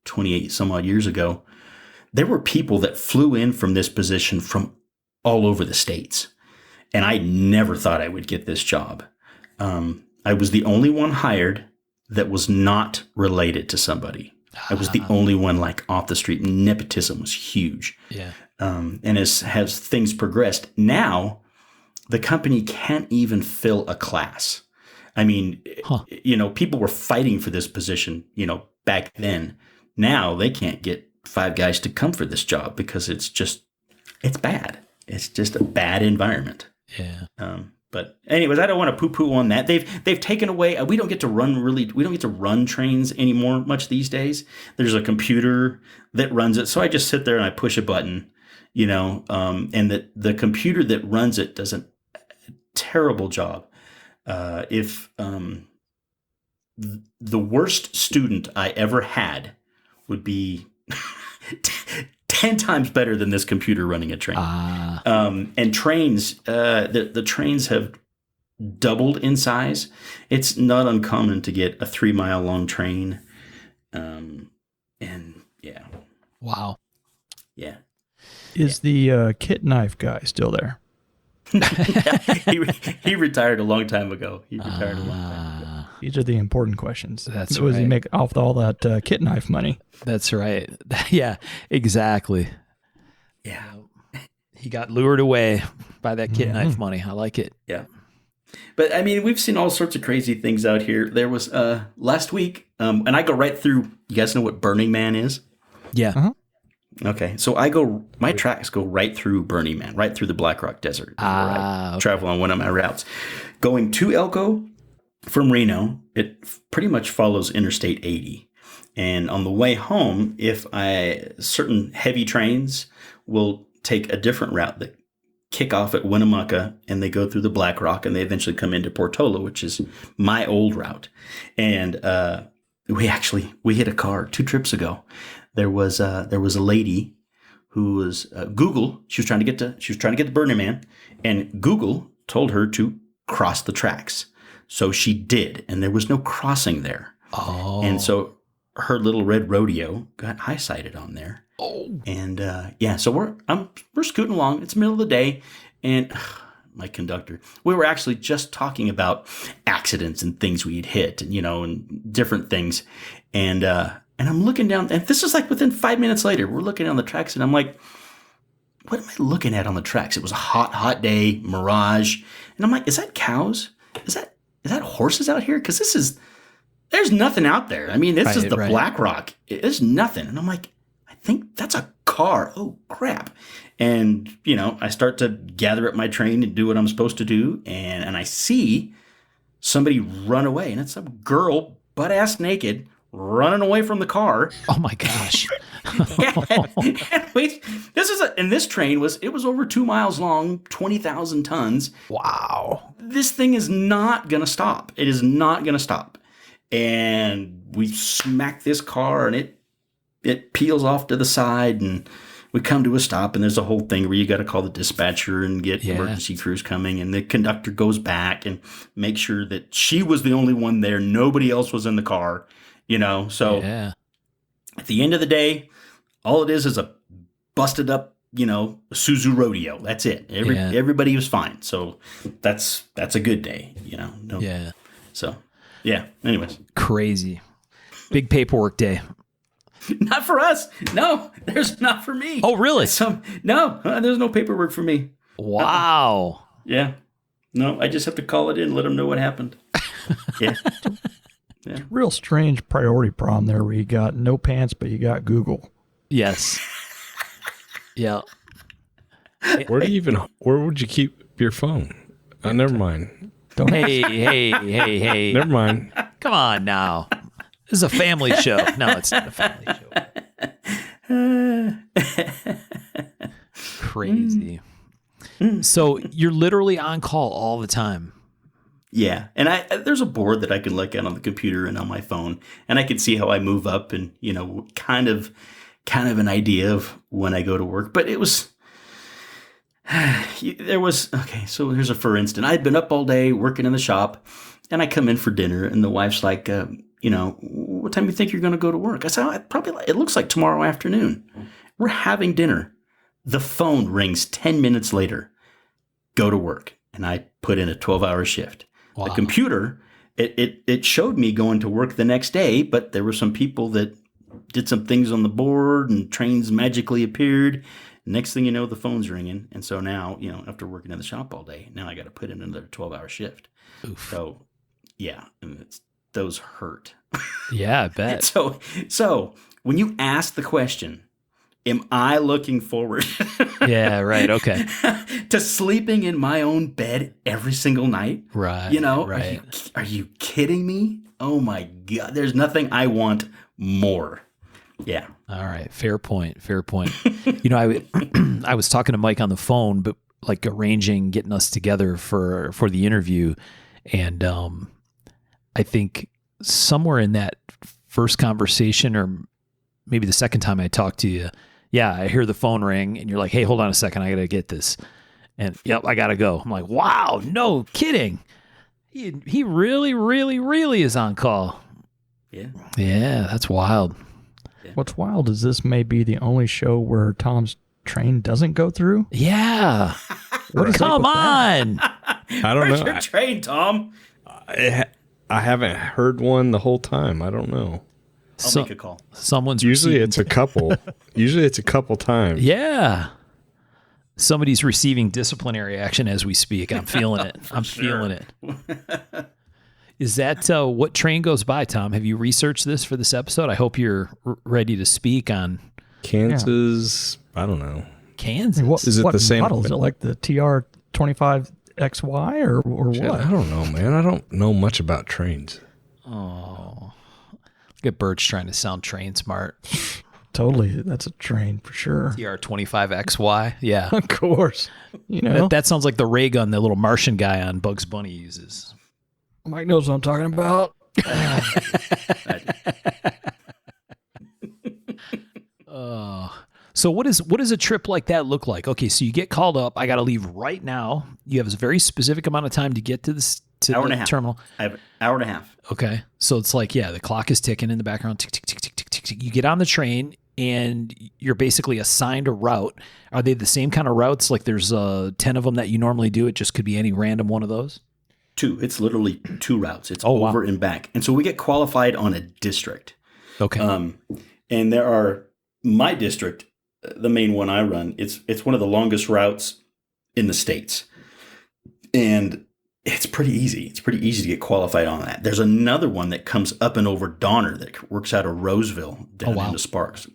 28 some odd years ago, there were people that flew in from this position from all over the States. And I never thought I would get this job. I was the only one hired that was not related to somebody. I was the only one like off the street. Nepotism was huge. Yeah. And as things progressed, now the company can't even fill a class. I mean, people were fighting for this position, back then. Now they can't get 5 guys to come for this job because it's bad. It's just a bad environment. Yeah. But anyways, I don't want to poo-poo on that. They've taken away. We don't get to run trains anymore much these days. There's a computer that runs it, so I just sit there and I push a button, and the computer that runs it does a terrible job. If the worst student I ever had would be 10 times better than this computer running a train. And trains, the trains have doubled in size. It's not uncommon to get a 3-mile long train. And yeah. Wow. Yeah. Is the kit knife guy still there? He retired a long time ago. These are the important questions. That's what right. Does he make off all that kit knife money? That's right. Yeah, exactly. Yeah. He got lured away by that kit knife money. I like it. Yeah. But I mean, we've seen all sorts of crazy things out here. There was last week, and I go right through. You guys know what Burning Man is? Yeah. Uh-huh. Okay, so my tracks go right through Burning Man, right through the Black Rock Desert. I travel on one of my routes. Going to Elko from Reno, it pretty much follows Interstate 80. And on the way home, certain heavy trains will take a different route that kick off at Winnemucca and they go through the Black Rock and they eventually come into Portola, which is my old route. And we hit a car 2 trips ago. There was a lady who was Google. She was trying to get to Burning Man, and Google told her to cross the tracks. So she did, and there was no crossing there. Oh. And so her little red rodeo got high-sided on there. Oh. And so we're scooting along. It's the middle of the day, and my conductor, we were actually just talking about accidents and things we had hit, and and different things, and I'm looking down, and this is like within 5 minutes later, we're looking down the tracks, and I'm like, what am I looking at on the tracks? It was a hot day, mirage, and I'm like, is that cows? Is that horses out here? Because there's nothing out there. I mean, this is Right, the right. Black Rock. There's nothing. And I'm like, I think that's a car. Oh, crap. And, I start to gather up my train and do what I'm supposed to do. And I see somebody run away. And it's a girl, butt-ass naked, running away from the car. Oh my gosh. And this train was over 2 miles long, 20,000 tons. Wow. This thing is not going to stop. It is not going to stop. And we smack this car and it peels off to the side and we come to a stop and there's a whole thing where you got to call the dispatcher and get emergency crews coming, and the conductor goes back and makes sure that she was the only one there. Nobody else was in the car, So at the end of the day, all it is a busted up, Suzu rodeo. That's it. Everybody was fine. So that's a good day, No. Yeah. So yeah. Anyways, Crazy. Big paperwork day. not for us. No, there's not for me. Oh, really? No, there's no paperwork for me. Wow. Yeah. No, I just have to call it in, let them know what happened. Yeah. Real strange priority problem there where you got no pants, but you got Google. Yes. Yeah. Where would you keep your phone? Never mind. Hey. Never mind. Come on now. This is a family show. No, it's not a family show. Crazy. So you're literally on call all the time. Yeah. And there's a board that I can look at on the computer and on my phone, and I can see how I move up and, kind of an idea of when I go to work. But it was, okay, so here's for instance, I'd been up all day working in the shop, and I come in for dinner, and the wife's like, what time do you think you're going to go to work? I said, it looks like tomorrow afternoon. We're having dinner. The phone rings 10 minutes later. Go to work. And I put in a 12-hour shift. Wow. The computer, it showed me going to work the next day, but there were some people that did some things on the board and trains magically appeared. Next thing you know, the phone's ringing. And so now, after working in the shop all day, now I got to put in another 12-hour shift. Oof. So, yeah, and those hurt. Yeah, I bet. So when you ask the question, am I looking forward Yeah, right. Okay. to sleeping in my own bed every single night? Right. Right. Are you kidding me? Oh my God. There's nothing I want more. Yeah. All right. Fair point. I was talking to Mike on the phone, but like arranging, getting us together for the interview. And I think somewhere in that first conversation, or maybe the second time I talked to you, I hear the phone ring and you're like, hey, hold on a second. I got to get this. And yep, I got to go. I'm like, wow, no kidding. He really, really, really is on call. Yeah. Yeah, that's wild. What's wild is this may be the only show where Tom's train doesn't go through. Yeah. Come on. I don't Where's know. your train, Tom? I haven't heard one the whole time. I don't know. I'll make a call. Someone's Usually receiving- it's a couple. Usually it's a couple times. Yeah. Somebody's receiving disciplinary action as we speak. I'm feeling it. I'm feeling it. Is that what train goes by, Tom? Have you researched this for this episode? I hope you're ready to speak on Kansas, I don't know. Kansas. Is it what the same- model? Is it like the TR25XY or Shit, what? I don't know, man. I don't know much about trains. Oh. Look at Birch trying to sound train smart. Totally. That's a train for sure. TR25XY. Yeah. Of course. That sounds like the ray gun that little Martian guy on Bugs Bunny uses. Mike knows what I'm talking about. So what does a trip like that look like? Okay, so you get called up. I got to leave right now. You have a very specific amount of time to get to Hour and a the half. terminal. I have an hour and a half. Okay, so it's like, the clock is ticking in the background. Tick, tick, tick, tick, tick, tick, tick. You get on the train and you're basically assigned a route. Are they the same kind of routes? Like there's 10 of them that you normally do. It just could be any random one of those. 2. It's literally 2 routes. It's wow. over and back. And so we get qualified on a district. Okay. And there are my district, the main one I run. It's one of the longest routes in the States. And It's pretty easy. It's pretty easy to get qualified on that. There's another one that comes up and over Donner that works out of Roseville down into Sparks.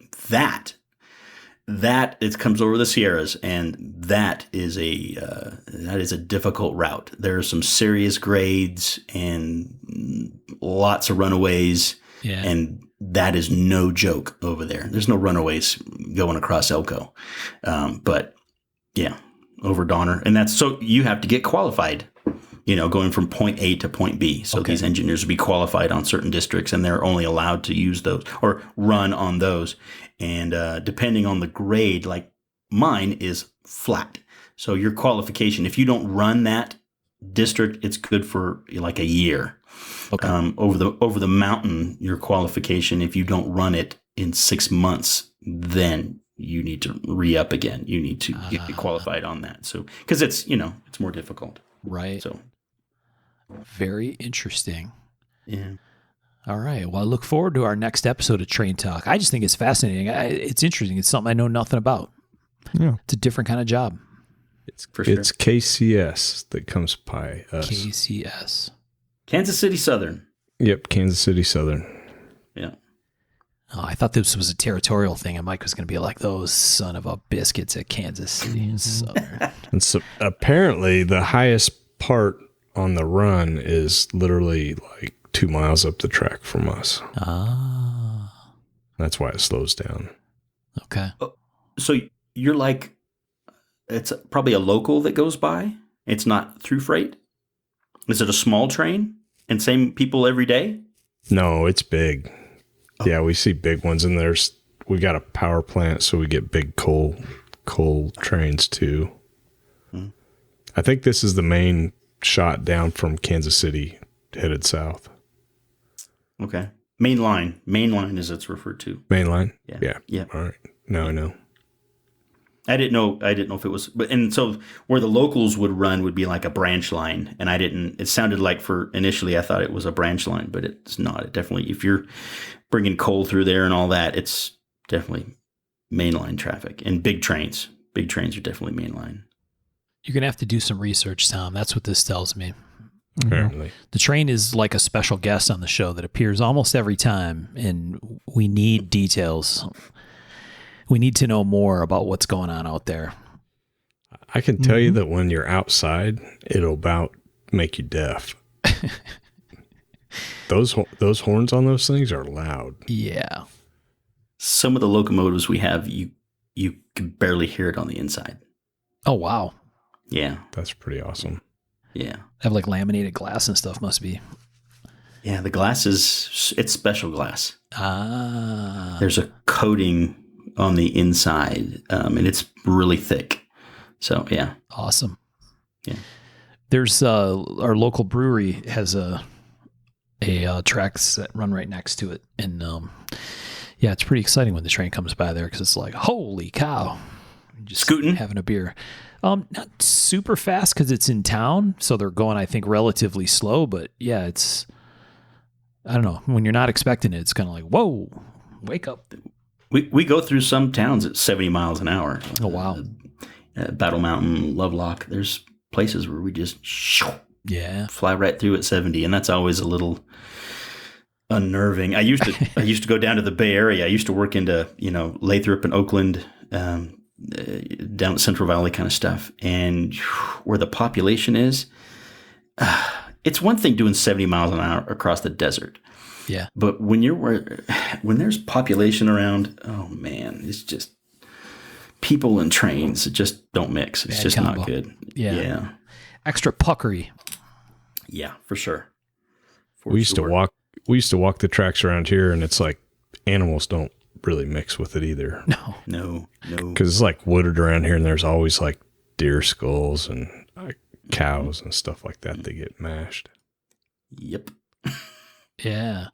That it comes over the Sierras, and that is a difficult route. There are some serious grades and lots of runaways, and that is no joke over there. There's no runaways going across Elko, but yeah, over Donner, and that's so you have to get qualified. Going from point A to point B. So these engineers will be qualified on certain districts, and they're only allowed to use those or run on those. And depending on the grade, like mine is flat. So your qualification, if you don't run that district, it's good for like a year. Okay. Over the mountain, your qualification, if you don't run it in 6 months, then you need to re-up again. You need to get qualified on that. So because it's more difficult. Right. So. Very interesting. Yeah. All right. Well, I look forward to our next episode of Train Talk. I just think it's fascinating. It's interesting. It's something I know nothing about. Yeah. It's a different kind of job. It's KCS that comes by us. KCS. Kansas City Southern. Yep. Kansas City Southern. Yeah. Oh, I thought this was a territorial thing, and Mike was going to be like, those son of a biscuits at Kansas City Southern. And so apparently the highest part on the run is literally like 2 miles up the track from us. Ah. That's why it slows down. Okay. So you're like, it's probably a local that goes by? It's not through freight? Is it a small train and same people every day? No, it's big. Oh. Yeah, we see big ones, and we got a power plant, so we get big coal trains too. Hmm. I think this is the main shot down from Kansas City headed south. Okay. Main line as it's referred to. Main line? Yeah. All right. Now I know. I didn't know if it was, and so where the locals would run would be like a branch line, and it sounded like initially I thought it was a branch line, but it's not. It definitely, if you're bringing coal through there and all that, it's definitely mainline traffic, and big trains are definitely mainline. You're going to have to do some research, Tom. That's what this tells me. Apparently. The train is like a special guest on the show that appears almost every time, and we need details. We need to know more about what's going on out there. I can tell you that when you're outside, it'll about make you deaf. Those horns on those things are loud. Yeah. Some of the locomotives we have, you can barely hear it on the inside. Oh, wow. Yeah. That's pretty awesome. Yeah. They have like laminated glass and stuff, must be. Yeah, the glass it's special glass. Ah. There's a coating on the inside, and it's really thick. So, yeah. Awesome. Yeah. There's our local brewery has a tracks that run right next to it. And yeah, it's pretty exciting when the train comes by there because it's like, holy cow. Just scooting? Having a beer. Not super fast because it's in town, so they're going, I think, relatively slow. But yeah, it's, I don't know, when you're not expecting it, it's kind of like, whoa, wake up. We go through some towns at 70 miles an hour. Oh, wow. Battle Mountain, Lovelock. There's places where we just fly right through at 70, and that's always a little unnerving. I used to go down to the Bay Area. I used to work into Lathrop and Oakland, down at Central Valley kind of stuff, and where the population is, it's one thing doing 70 miles an hour across the desert. Yeah. But when there's population around, oh man, it's just people and trains. It just don't mix. It's just not good. Yeah. Extra puckery. Yeah, for sure. We used to walk the tracks around here, and it's like animals don't really mix with it either. No. Because it's like wooded around here, and there's always like deer skulls and cows and stuff like that. They get mashed. Yep. Yeah.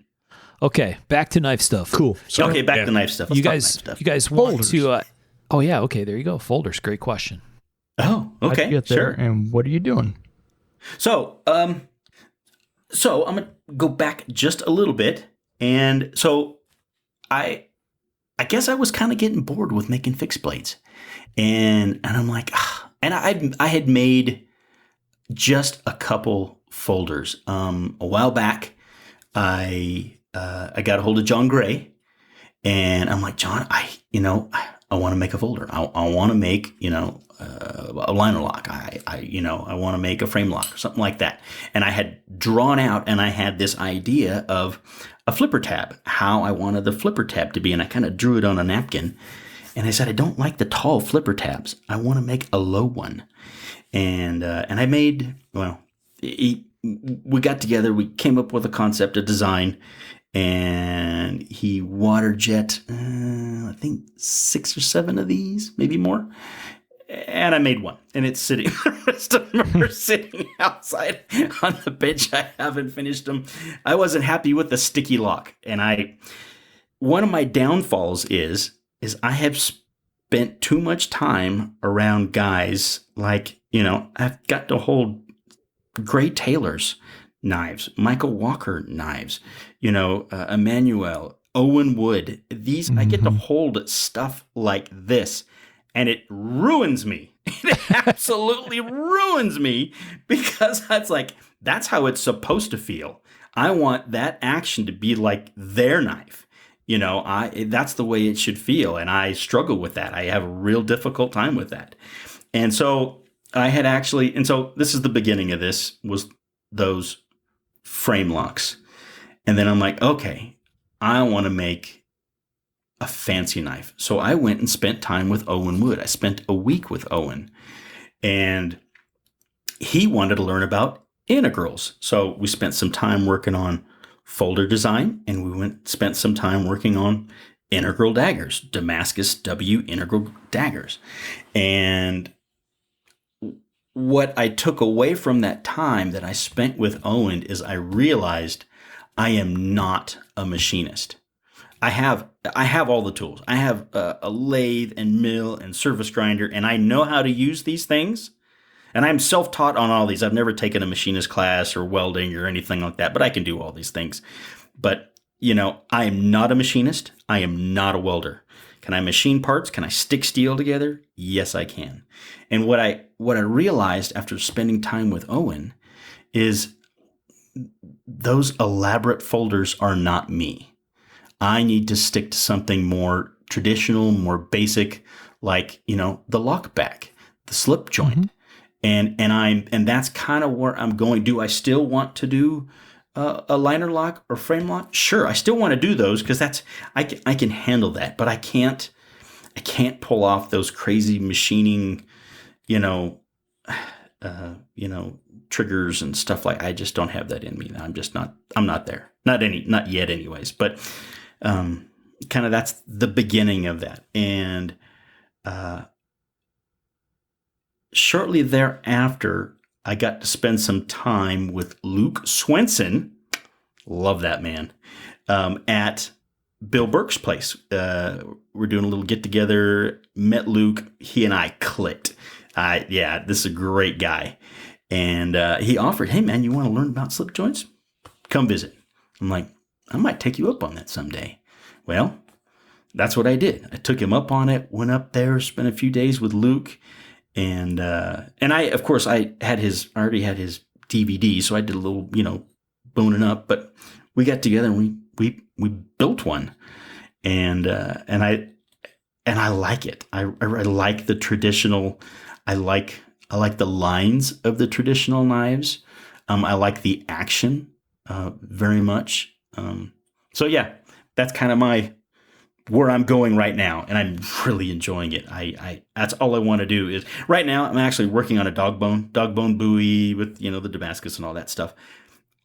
Okay, back to knife stuff. Cool. Sorry. Okay, back to knife stuff. You guys want to? Oh yeah. Okay, there you go. Folders. Great question. Oh, okay. Get there, sure. And what are you doing? So I'm gonna go back just a little bit, and so I guess I was kind of getting bored with making fixed blades, and I'm like, and I had made just a couple folders. A while back, I got a hold of John Gray, and I'm like, John, I want to make a folder. I want to make, a liner lock. I want to make a frame lock or something like that. And I had drawn out, and I had this idea of a flipper tab, how I wanted the flipper tab to be. And I kind of drew it on a napkin. And I said, I don't like the tall flipper tabs. I want to make a low one. And I made, we got together, we came up with a concept, a design, and he water jet, I think 6 or 7 of these, maybe more. And I made one, and it's sitting, the rest of them are sitting outside on the bench. I haven't finished them. I wasn't happy with the sticky lock. And one of my downfalls is I have spent too much time around guys like, I've got to hold Gray Taylor's knives, Michael Walker knives, Emmanuel, Owen Wood. These, I get to hold stuff like this, and it ruins me. It absolutely ruins me, because that's how it's supposed to feel. I want that action to be like their knife. That's the way it should feel. And I struggle with that. I have a real difficult time with that. And so this is the beginning of this, was those frame locks. And then I'm like, okay, I want to make a fancy knife. So I went and spent time with Owen Wood. I spent a week with Owen, and he wanted to learn about integrals. So we spent some time working on folder design, and we spent some time working on integral daggers, Damascus W integral daggers. And what I took away from that time that I spent with Owen is I realized I am not a machinist. I have all the tools. I have a lathe and mill and surface grinder, and I know how to use these things. And I'm self-taught on all these. I've never taken a machinist class or welding or anything like that, but I can do all these things. But, I am not a machinist. I am not a welder. Can I machine parts? Can I stick steel together? Yes, I can. And what I realized after spending time with Owen is those elaborate folders are not me. I need to stick to something more traditional, more basic, like, the lock back, the slip joint. And that's kind of where I'm going. Do I still want to do a liner lock or frame lock? Sure, I still want to do those, because I can handle that. But I can't pull off those crazy machining, triggers and stuff like. I just don't have that in me. I'm not there. Not yet, anyways. But kind of that's the beginning of that. And shortly thereafter, I got to spend some time with Luke Swenson. Love that man. At Bill Burke's place. We're doing a little get together. Met Luke. He and I clicked. This is a great guy. And he offered, hey man, you want to learn about slip joints? Come visit. I'm like, I might take you up on that someday. Well, that's what I did. I took him up on it, went up there, spent a few days with Luke. And I, of course, I already had his DVD, so I did a little, boning up. But we got together and we built one, and I like it. I like the traditional. I like the lines of the traditional knives. I like the action very much. So yeah, that's kind of where I'm going right now, and I'm really enjoying it. That's all I want to do is right now. I'm actually working on a dog bone buoy with the Damascus and all that stuff.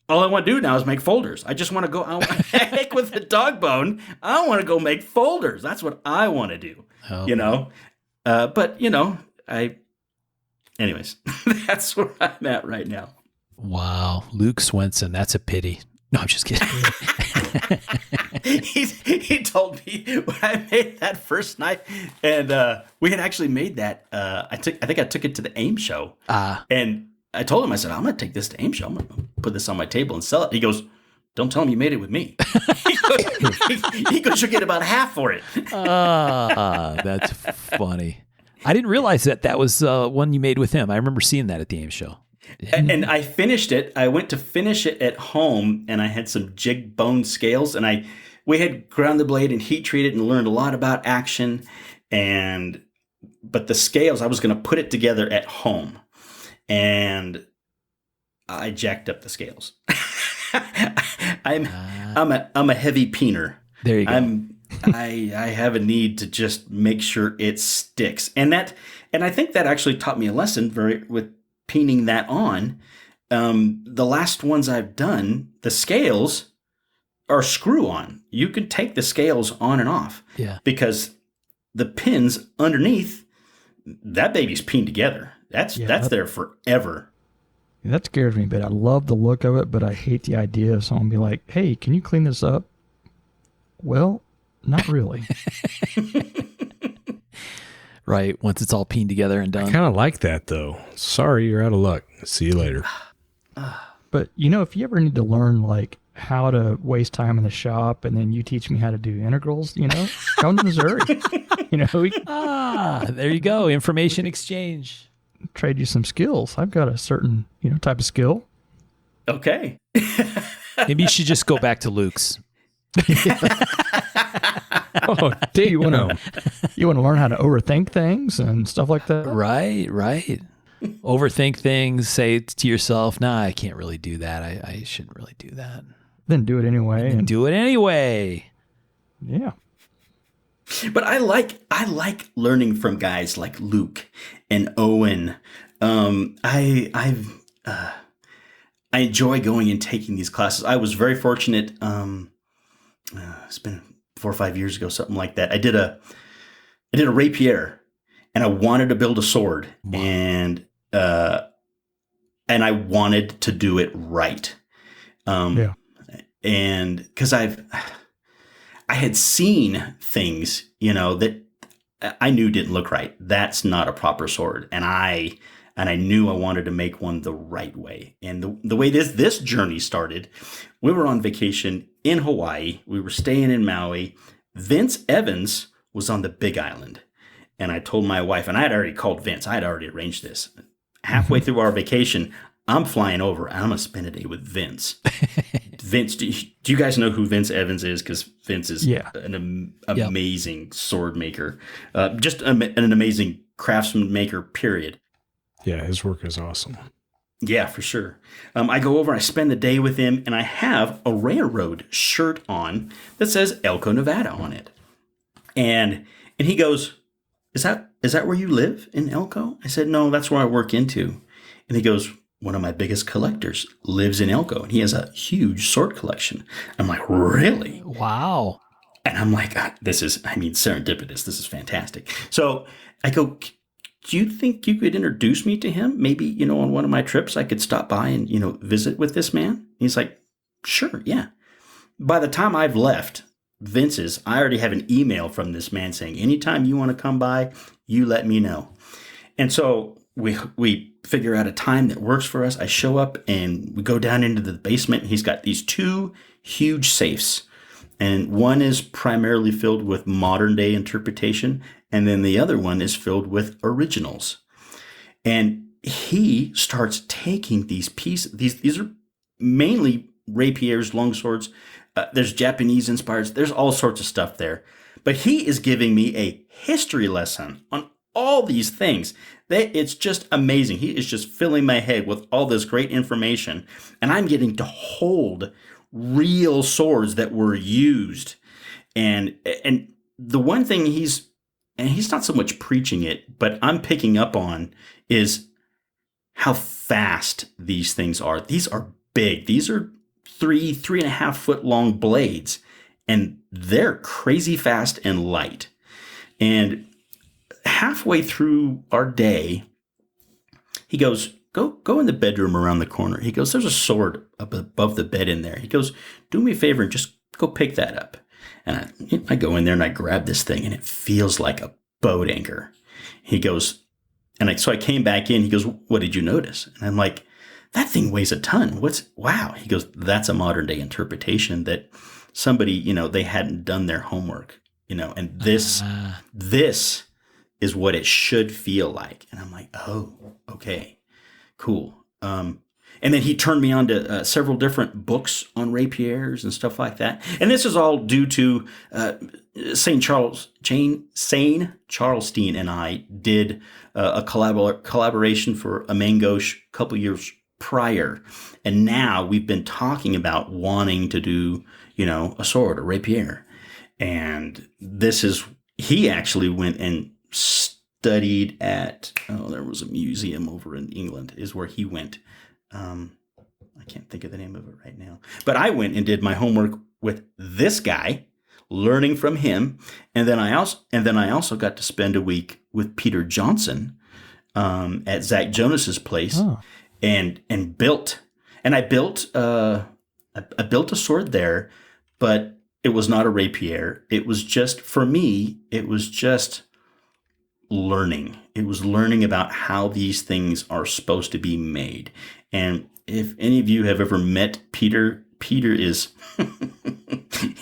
All I want to do now is make folders. I just want to go. I want to make with the dog bone. I want to go make folders. That's what I want to do. Okay. But anyways, that's where I'm at right now. Wow, Luke Swenson. That's a pity. No, I'm just kidding. He told me when I made that first knife, and we had actually made that. I think I took it to the AIM show, and I told him, I said, I'm going to take this to AIM show. I'm going to put this on my table and sell it. He goes, don't tell him you made it with me. He goes, you'll get about half for it. That's funny. I didn't realize that was one you made with him. I remember seeing that at the AIM show. And I finished it. I went to finish it at home, and I had some jig bone scales, and we had ground the blade and heat treated and learned a lot about action. But the scales, I was going to put it together at home, and I jacked up the scales. I'm a heavy peener. There you go. I have a need to just make sure it sticks, and I think that actually taught me a lesson with peening that on. The last ones I've done, the scales are screw on. You can take the scales on and off. Yeah. Because the pins underneath, that baby's pinned together. That's there forever. That scares me, but I love the look of it, but I hate the idea of someone be like, hey, can you clean this up? Well, not really. Right. Once it's all pinned together and I done. kind of like that, though. Sorry, you're out of luck. See you later. But, if you ever need to learn, like, how to waste time in the shop and then you teach me how to do integrals, come to Missouri. There you go. Information exchange. Trade you some skills. I've got a certain, type of skill. Okay. Maybe you should just go back to Luke's. Oh, you want to learn how to overthink things and stuff like that? Right. Overthink things, say to yourself, nah, I can't really do that. I shouldn't really do that. Then do it anyway. And do it anyway. Yeah. But I like learning from guys like Luke and Owen. I enjoy going and taking these classes. I was very fortunate. It's been 4 or 5 years ago, something like that. I did a rapier, and I wanted to build a sword, wow. and I wanted to do it right. Yeah. And because I had seen things, that I knew didn't look right. That's not a proper sword, and I knew I wanted to make one the right way. And the way this journey started, we were on vacation in Hawaii. We were staying in Maui. Vince Evans was on the Big Island. And I told my wife, and I had already called Vince. I had already arranged this. Halfway through our vacation, I'm flying over, and I'm going to spend a day with Vince. Vince, do you guys know who Vince Evans is? Because Vince is an amazing sword maker. Just an amazing craftsman maker, period. Yeah, his work is awesome. Yeah, for sure. I go over, I spend the day with him, and I have a railroad shirt on that says Elko, Nevada on it. And he goes, Is that where you live in Elko? I said, no, that's where I work into. And he goes, one of my biggest collectors lives in Elko, and he has a huge sword collection. I'm like, really? Wow. And I'm like, this is serendipitous. This is fantastic. So I go, do you think you could introduce me to him? Maybe, on one of my trips, I could stop by and, visit with this man. He's like, sure, yeah. By the time I've left Vince's, I already have an email from this man saying, anytime you want to come by, you let me know. And so we figure out a time that works for us. I show up and we go down into the basement. He's got these 2 huge safes. And one is primarily filled with modern day interpretation. And then the other one is filled with originals. And he starts taking these pieces. These are mainly rapiers, longswords. There's Japanese inspired. There's all sorts of stuff there. But he is giving me a history lesson on all these things. It's just amazing. He is just filling my head with all this great information. And I'm getting to hold real swords that were used. And the one thing he's not so much preaching it, but I'm picking up on is how fast these things are. These are big. These are 3.5 foot long blades, and they're crazy fast and light. And halfway through our day, he goes, go in the bedroom around the corner. He goes, there's a sword up above the bed in there. He goes, do me a favor and just go pick that up. And I go in there and I grab this thing, and it feels like a boat anchor. He goes, so I came back in. He goes, what did you notice? And I'm like, that thing weighs a ton. Wow. He goes, that's a modern day interpretation that somebody, they hadn't done their homework, and this is what it should feel like. And I'm like, oh, okay, cool. And then he turned me on to several different books on rapiers and stuff like that. And this is all due to St. Charleston and I did a collaboration for a Mangosh a couple years prior. And now we've been talking about wanting to do, a sword, a rapier. And he actually went and studied at, there was a museum over in England is where he went. I can't think of the name of it right now, but I went and did my homework with this guy, learning from him. And then I also got to spend a week with Peter Johnson, at Zach Jonas's place and built, and I built a sword there, but it was not a rapier. It was just, for me, it was just learning. It was learning about how these things are supposed to be made. And if any of you have ever met Peter is,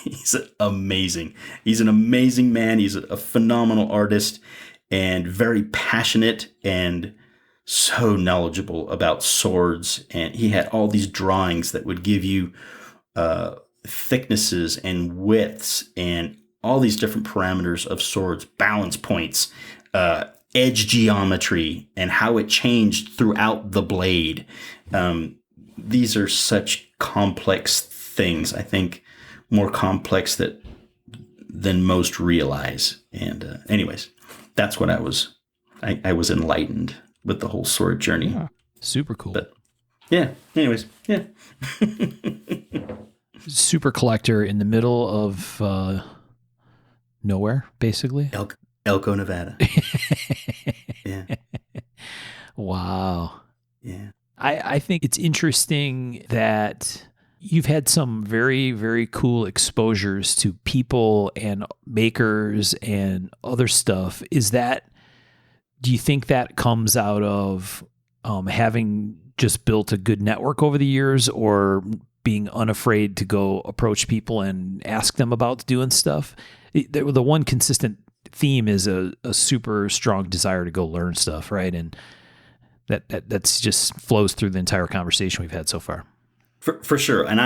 he's amazing. He's an amazing man. He's a phenomenal artist and very passionate and so knowledgeable about swords. And he had all these drawings that would give you thicknesses and widths and all these different parameters of swords, balance points, edge geometry, and how it changed throughout the blade. These are such complex things, I think more complex than most realize. And anyways, that's what I was enlightened with the whole sword journey. Yeah. Super cool. But yeah, anyways, yeah. Super collector in the middle of nowhere, basically. Elko, Nevada. Yeah. Wow. Yeah. I think it's interesting that you've had some very, very cool exposures to people and makers and other stuff. Do you think that comes out of having just built a good network over the years, or being unafraid to go approach people and ask them about doing stuff? The one consistent theme is a super strong desire to go learn stuff, right? And that's just flows through the entire conversation we've had so far. For sure. And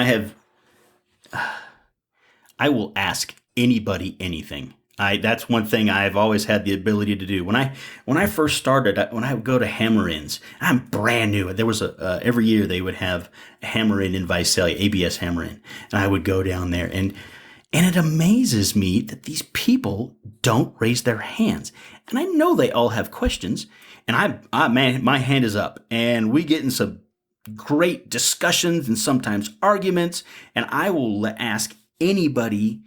I will ask anybody anything. That's one thing I've always had the ability to do. When I first started, when I would go to hammer-ins, I'm brand new. There was every year they would have a hammer-in in Visalia, ABS hammer-in. And I would go down there, and it amazes me that these people don't raise their hands. And I know they all have questions, and man, my hand is up, and we get in some great discussions and sometimes arguments, and I will ask anybody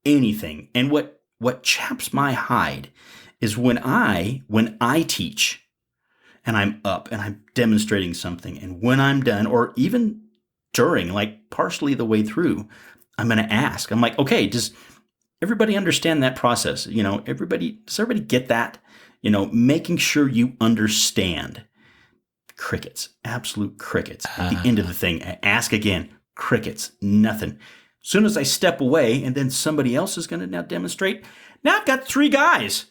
anything. And what chaps my hide is when I teach and I'm up and I'm demonstrating something, and when I'm done, or even during, like partially the way through, I'm going to ask. I'm like, okay, does everybody understand that process? Does everybody get that? Making sure you understand. Crickets, absolute crickets. At the end of the thing, I ask again, crickets, nothing. As soon as I step away, and then somebody else is going to now demonstrate, now I've got 3 guys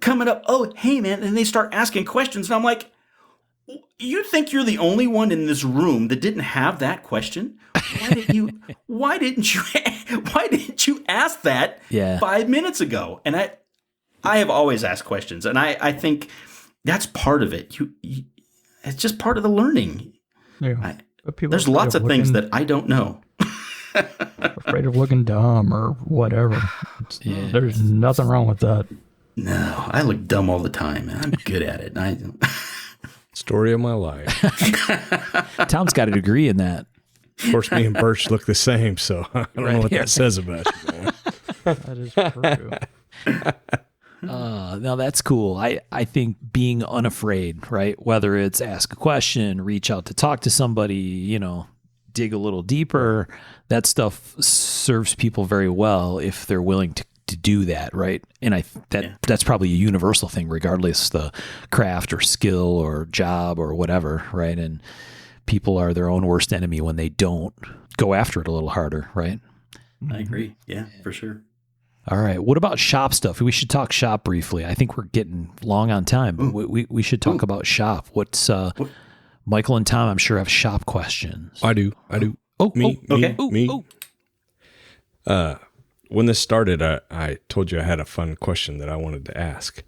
coming up. Oh, hey, man. And they start asking questions. And I'm like, you think you're the only one in this room that didn't have that question? Why didn't you ask that 5 minutes ago? And I have always asked questions. And I think that's part of it. It's just part of the learning. Yeah. There's lots of things that I don't know. Afraid of looking dumb or whatever. There's nothing wrong with that. No, I look dumb all the time. I'm good at it. Story of my life. Tom's got a degree in that. Of course, me and Birch look the same, so I don't know what that says about you, man. That is true. No, that's cool. I think being unafraid, right? Whether it's ask a question, reach out to talk to somebody, dig a little deeper, that stuff serves people very well if they're willing to do that, right? And that's probably a universal thing, regardless the craft or skill or job or whatever, right? And people are their own worst enemy when they don't go after it a little harder, right? I agree. Yeah, for sure. All right. What about shop stuff? We should talk shop briefly. I think we're getting long on time. We should talk about shop. Michael and Tom, I'm sure, have shop questions. I do. Oh, Me. okay. Me. When this started, I told you I had a fun question that I wanted to ask.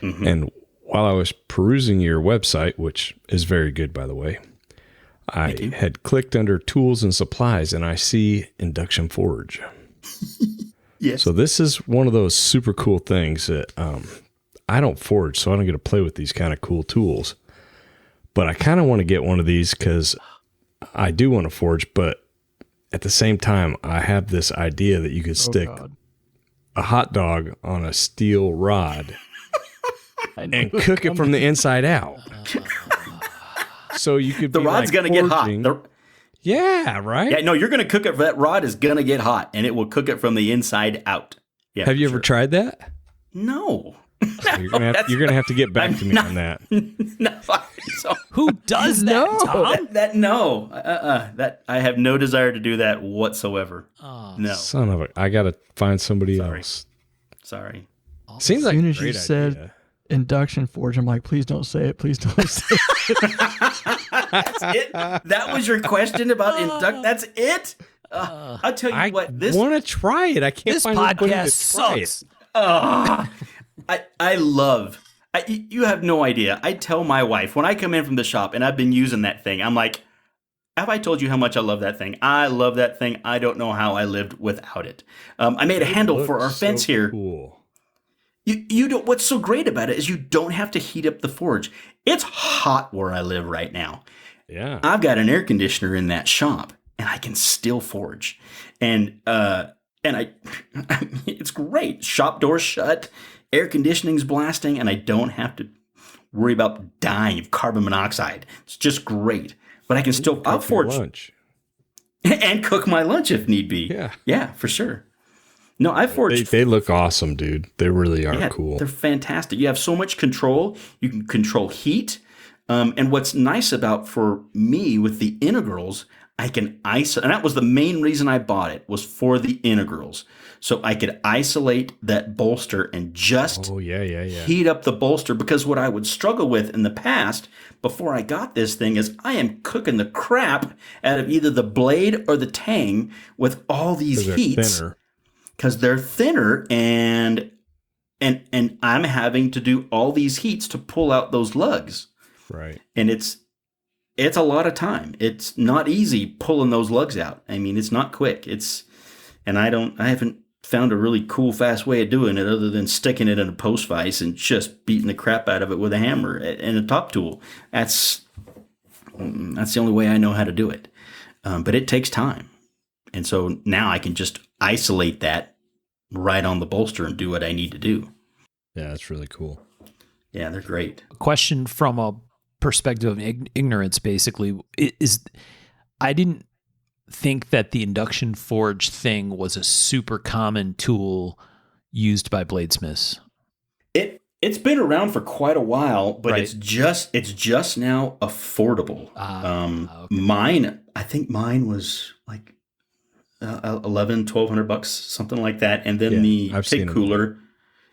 Mm-hmm. And while I was perusing your website, which is very good, by the way, I had clicked under tools and supplies, and I see induction forge. Yes. So this is one of those super cool things that I don't forge, so I don't get to play with these kind of cool tools. But I kind of want to get one of these because I do want to forge, but at the same time, I have this idea that you could stick a hot dog on a steel rod and cook it from the inside out. So you could the be rod's like going to get hot. forging. Yeah, right? Yeah, no, you're going to cook it. That rod is going to get hot, and it will cook it from the inside out. Yeah. Have you ever tried that? No. So you're gonna have to get back to me on that. No. So, Who does that, Tom? no. That I have no desire to do that whatsoever. No. Son of a! I gotta find somebody else. Sorry. Seems As like soon a as you great said idea. induction forge, I'm like, please don't say it. Please don't say it. That's it. That was your question about induct. That's it. I'll tell you I what. This want to try it. I can't This find anybody to podcast try sucks. I love. You have no idea. I tell my wife when I come in from the shop and I've been using that thing. I'm like, have I told you how much I love that thing? I love that thing. I don't know how I lived without it. I made a handle for our fence here. Cool. You don't. What's so great about it is you don't have to heat up the forge. It's hot where I live right now. Yeah. I've got an air conditioner in that shop, and I can still forge. And it's great. Shop door shut, air conditioning's blasting, and I don't have to worry about dying of carbon monoxide. It's just great. But I can still I'll forge lunch. and cook my lunch if need be. Yeah, for sure. No, I forged. They look awesome, dude. They really are cool. They're fantastic. You have so much control. You can control heat. And what's nice about for me with the integrals, I can isolate. And that was the main reason I bought it, was for the integrals. So I could isolate that bolster and just heat up the bolster. Because what I would struggle with in the past, before I got this thing, is I am cooking the crap out of either the blade or the tang with all these heats. Because they're thinner, and I'm having to do all these heats to pull out those lugs. Right. And it's a lot of time. It's not easy pulling those lugs out. I mean, it's not quick. I haven't found a really cool, fast way of doing it other than sticking it in a post vise and just beating the crap out of it with a hammer and a top tool. That's the only way I know how to do it. But it takes time. And so now I can just isolate that right on the bolster and do what I need to do. Yeah, that's really cool. Yeah, they're great. A question from a perspective of ignorance, basically, is I didn't think that the induction forge thing was a super common tool used by bladesmiths. It's been around for quite a while, but Right. it's just now affordable. Okay. Mine, I think mine was like $1,200, something like that. And then the I've seen TIG them. cooler.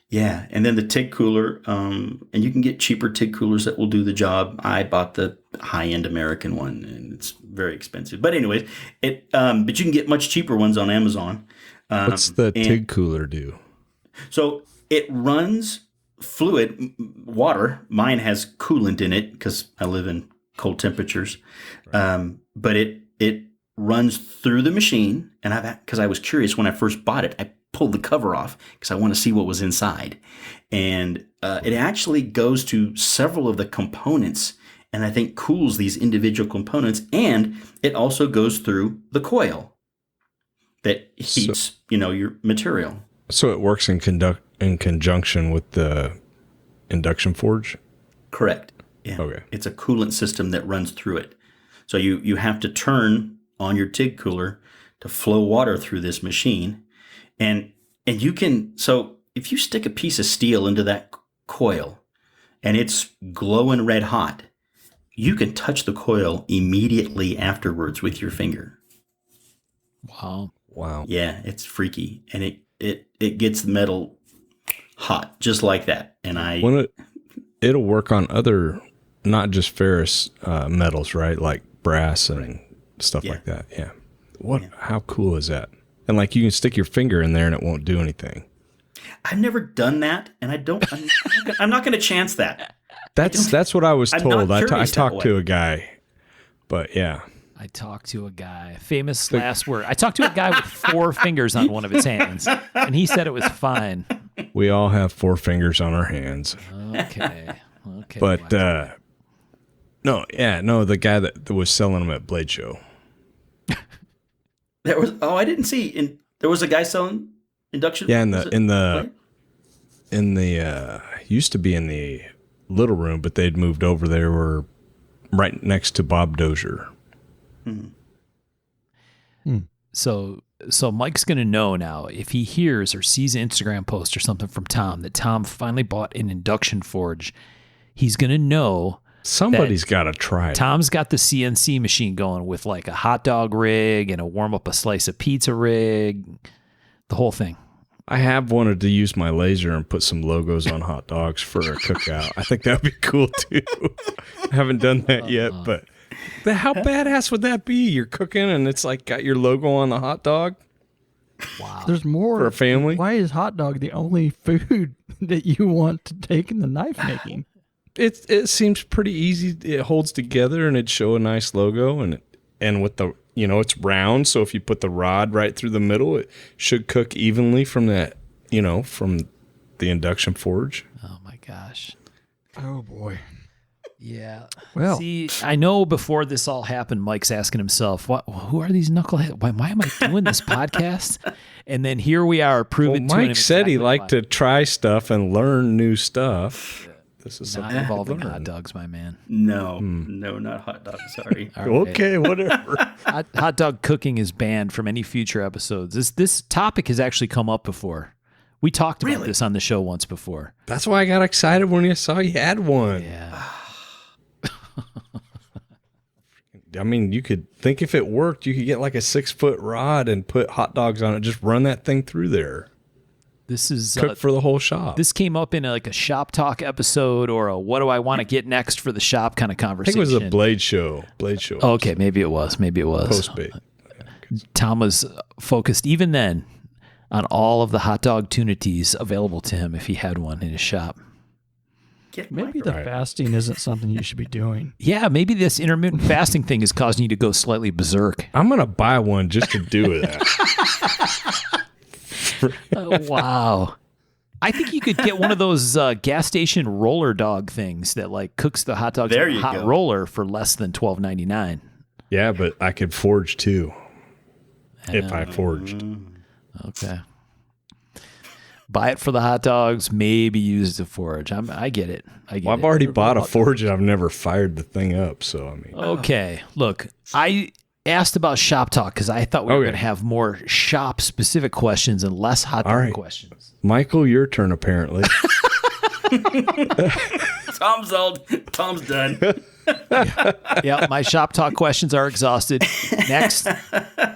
Yeah, and then the TIG cooler, and you can get cheaper TIG coolers that will do the job. I bought the high-end American one, and it's very expensive. But anyways, but you can get much cheaper ones on Amazon. What's the TIG cooler do? So it runs fluid water. Mine has coolant in it because I live in cold temperatures. Right. But it runs through the machine, and because I was curious when I first bought it, I pulled the cover off because I want to see what was inside. And it actually goes to several of the components and I think cools these individual components. And it also goes through the coil that heats, your material. So it works in conjunction with the induction forge? Correct. Yeah. Okay. It's a coolant system that runs through it. So you have to turn on your TIG cooler to flow water through this machine. And you can, so if you stick a piece of steel into that coil and it's glowing red hot, you can touch the coil immediately afterwards with your finger. Wow. Yeah, it's freaky. And it gets the metal hot just like that. And it'll work on other not just ferrous metals, right? Like brass and stuff like that. Yeah. How cool is that? And like you can stick your finger in there and it won't do anything. I've never done that, and I'm not going to chance that. That's what I was told. I talked to a guy, but yeah. I talked to a guy, famous last word. I talked to a guy with 4 fingers on one of his hands, and he said it was fine. We all have 4 fingers on our hands. Okay. But the guy that was selling them at Blade Show. I didn't see. There was a guy selling induction. Yeah, in the used to be in the little room, but they'd moved over. They were right next to Bob Dozier. So Mike's going to know now if he hears or sees an Instagram post or something from Tom that Tom finally bought an induction forge. He's going to know somebody's got to try it. Tom's got the CNC machine going with like a hot dog rig and a warm up a slice of pizza rig, the whole thing. I have wanted to use my laser and put some logos on hot dogs for a cookout. I think that'd be cool too. I haven't done that yet, but how badass would that be? You're cooking and it's like got your logo on the hot dog. Wow. There's more for a family. Why is hot dog the only food that you want to take in the knife making? It seems pretty easy. It holds together and it'd show a nice logo and with the it's round, so if you put the rod right through the middle, it should cook evenly from that from the induction forge. Oh my gosh. Oh boy. Yeah. Well, see, I know before this all happened, Mike's asking himself, who are these knuckleheads? Why am I doing this podcast? And then here we are proving to him. Mike said he liked to try stuff and learn new stuff. This is not involving hot dogs, my man. No, not hot dogs. Sorry. Right. Okay, whatever. Hot dog cooking is banned from any future episodes. This topic has actually come up before. We talked about this on the show once before. That's why I got excited when I saw you had one. Yeah. I mean, you could think if it worked, you could get like a 6-foot rod and put hot dogs on it. Just run that thing through there. This is cook for the whole shop. This came up in a shop talk episode or a what do I want to get next for the shop kind of conversation. I think it was a Blade Show. Oh, okay, maybe it was. Post-bait. Tom was focused even then on all of the hot dog tunities available to him if he had one in his shop. Maybe the fasting isn't something you should be doing. Yeah, maybe this intermittent fasting thing is causing you to go slightly berserk. I'm going to buy one just to do that. Oh, wow. I think you could get one of those gas station roller dog things that cooks the hot dogs in a hot roller for less than $12.99. Yeah, but I could forge too. If I forged. Okay. Buy it for the hot dogs, maybe use it to forge. I get it. I've already bought a forge and I've never fired the thing up. So, I mean. Okay. Look, I asked about shop talk because I thought we were going to have more shop-specific questions and less hot dog questions. Michael, your turn, apparently. Tom's done. Yeah, my shop talk questions are exhausted. Next. I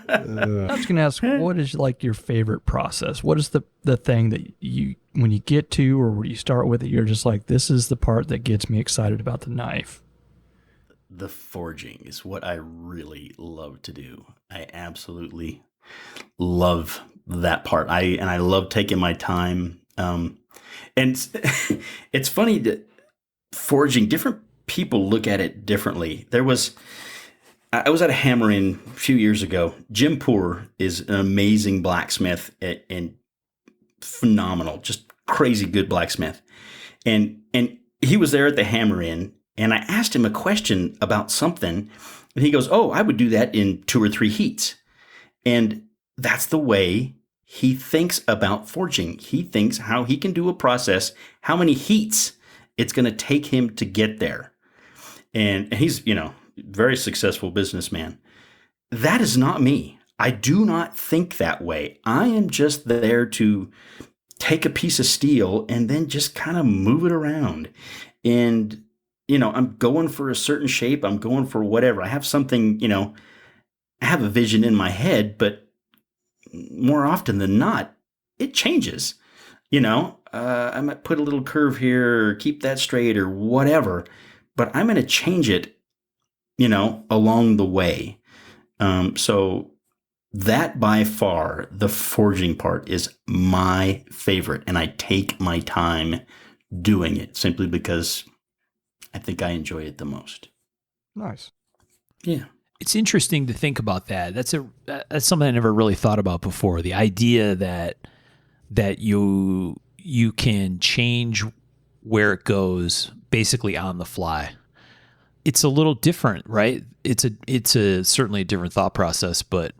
was going to ask, what is your favorite process? What is the thing that you, when you get to or when you start with it, you're just like, this is the part that gets me excited about the knife? The forging is what I really love to do. I absolutely love that part. I love taking my time. And it's funny that forging, different people look at it differently. I was at a hammering a few years ago. Jim Poor is an amazing blacksmith and phenomenal, just crazy good blacksmith. And he was there at the hammer-in, and I asked him a question about something, and he goes, "Oh, I would do that in 2 or 3 heats." And that's the way he thinks about forging. He thinks how he can do a process, how many heats it's going to take him to get there. And he's, very successful businessman. That is not me. I do not think that way. I am just there to take a piece of steel and then just kind of move it around. And, I'm going for a certain shape. I'm going for whatever. I have something, I have a vision in my head, but more often than not, it changes. I might put a little curve here or keep that straight or whatever. but I'm going to change it, along the way. So that by far, the forging part is my favorite. And I take my time doing it simply because I think I enjoy it the most. Nice. Yeah. It's interesting to think about that. That's something I never really thought about before. The idea that you can change where it goes basically on the fly. It's a little different, right? It's a certainly a different thought process, but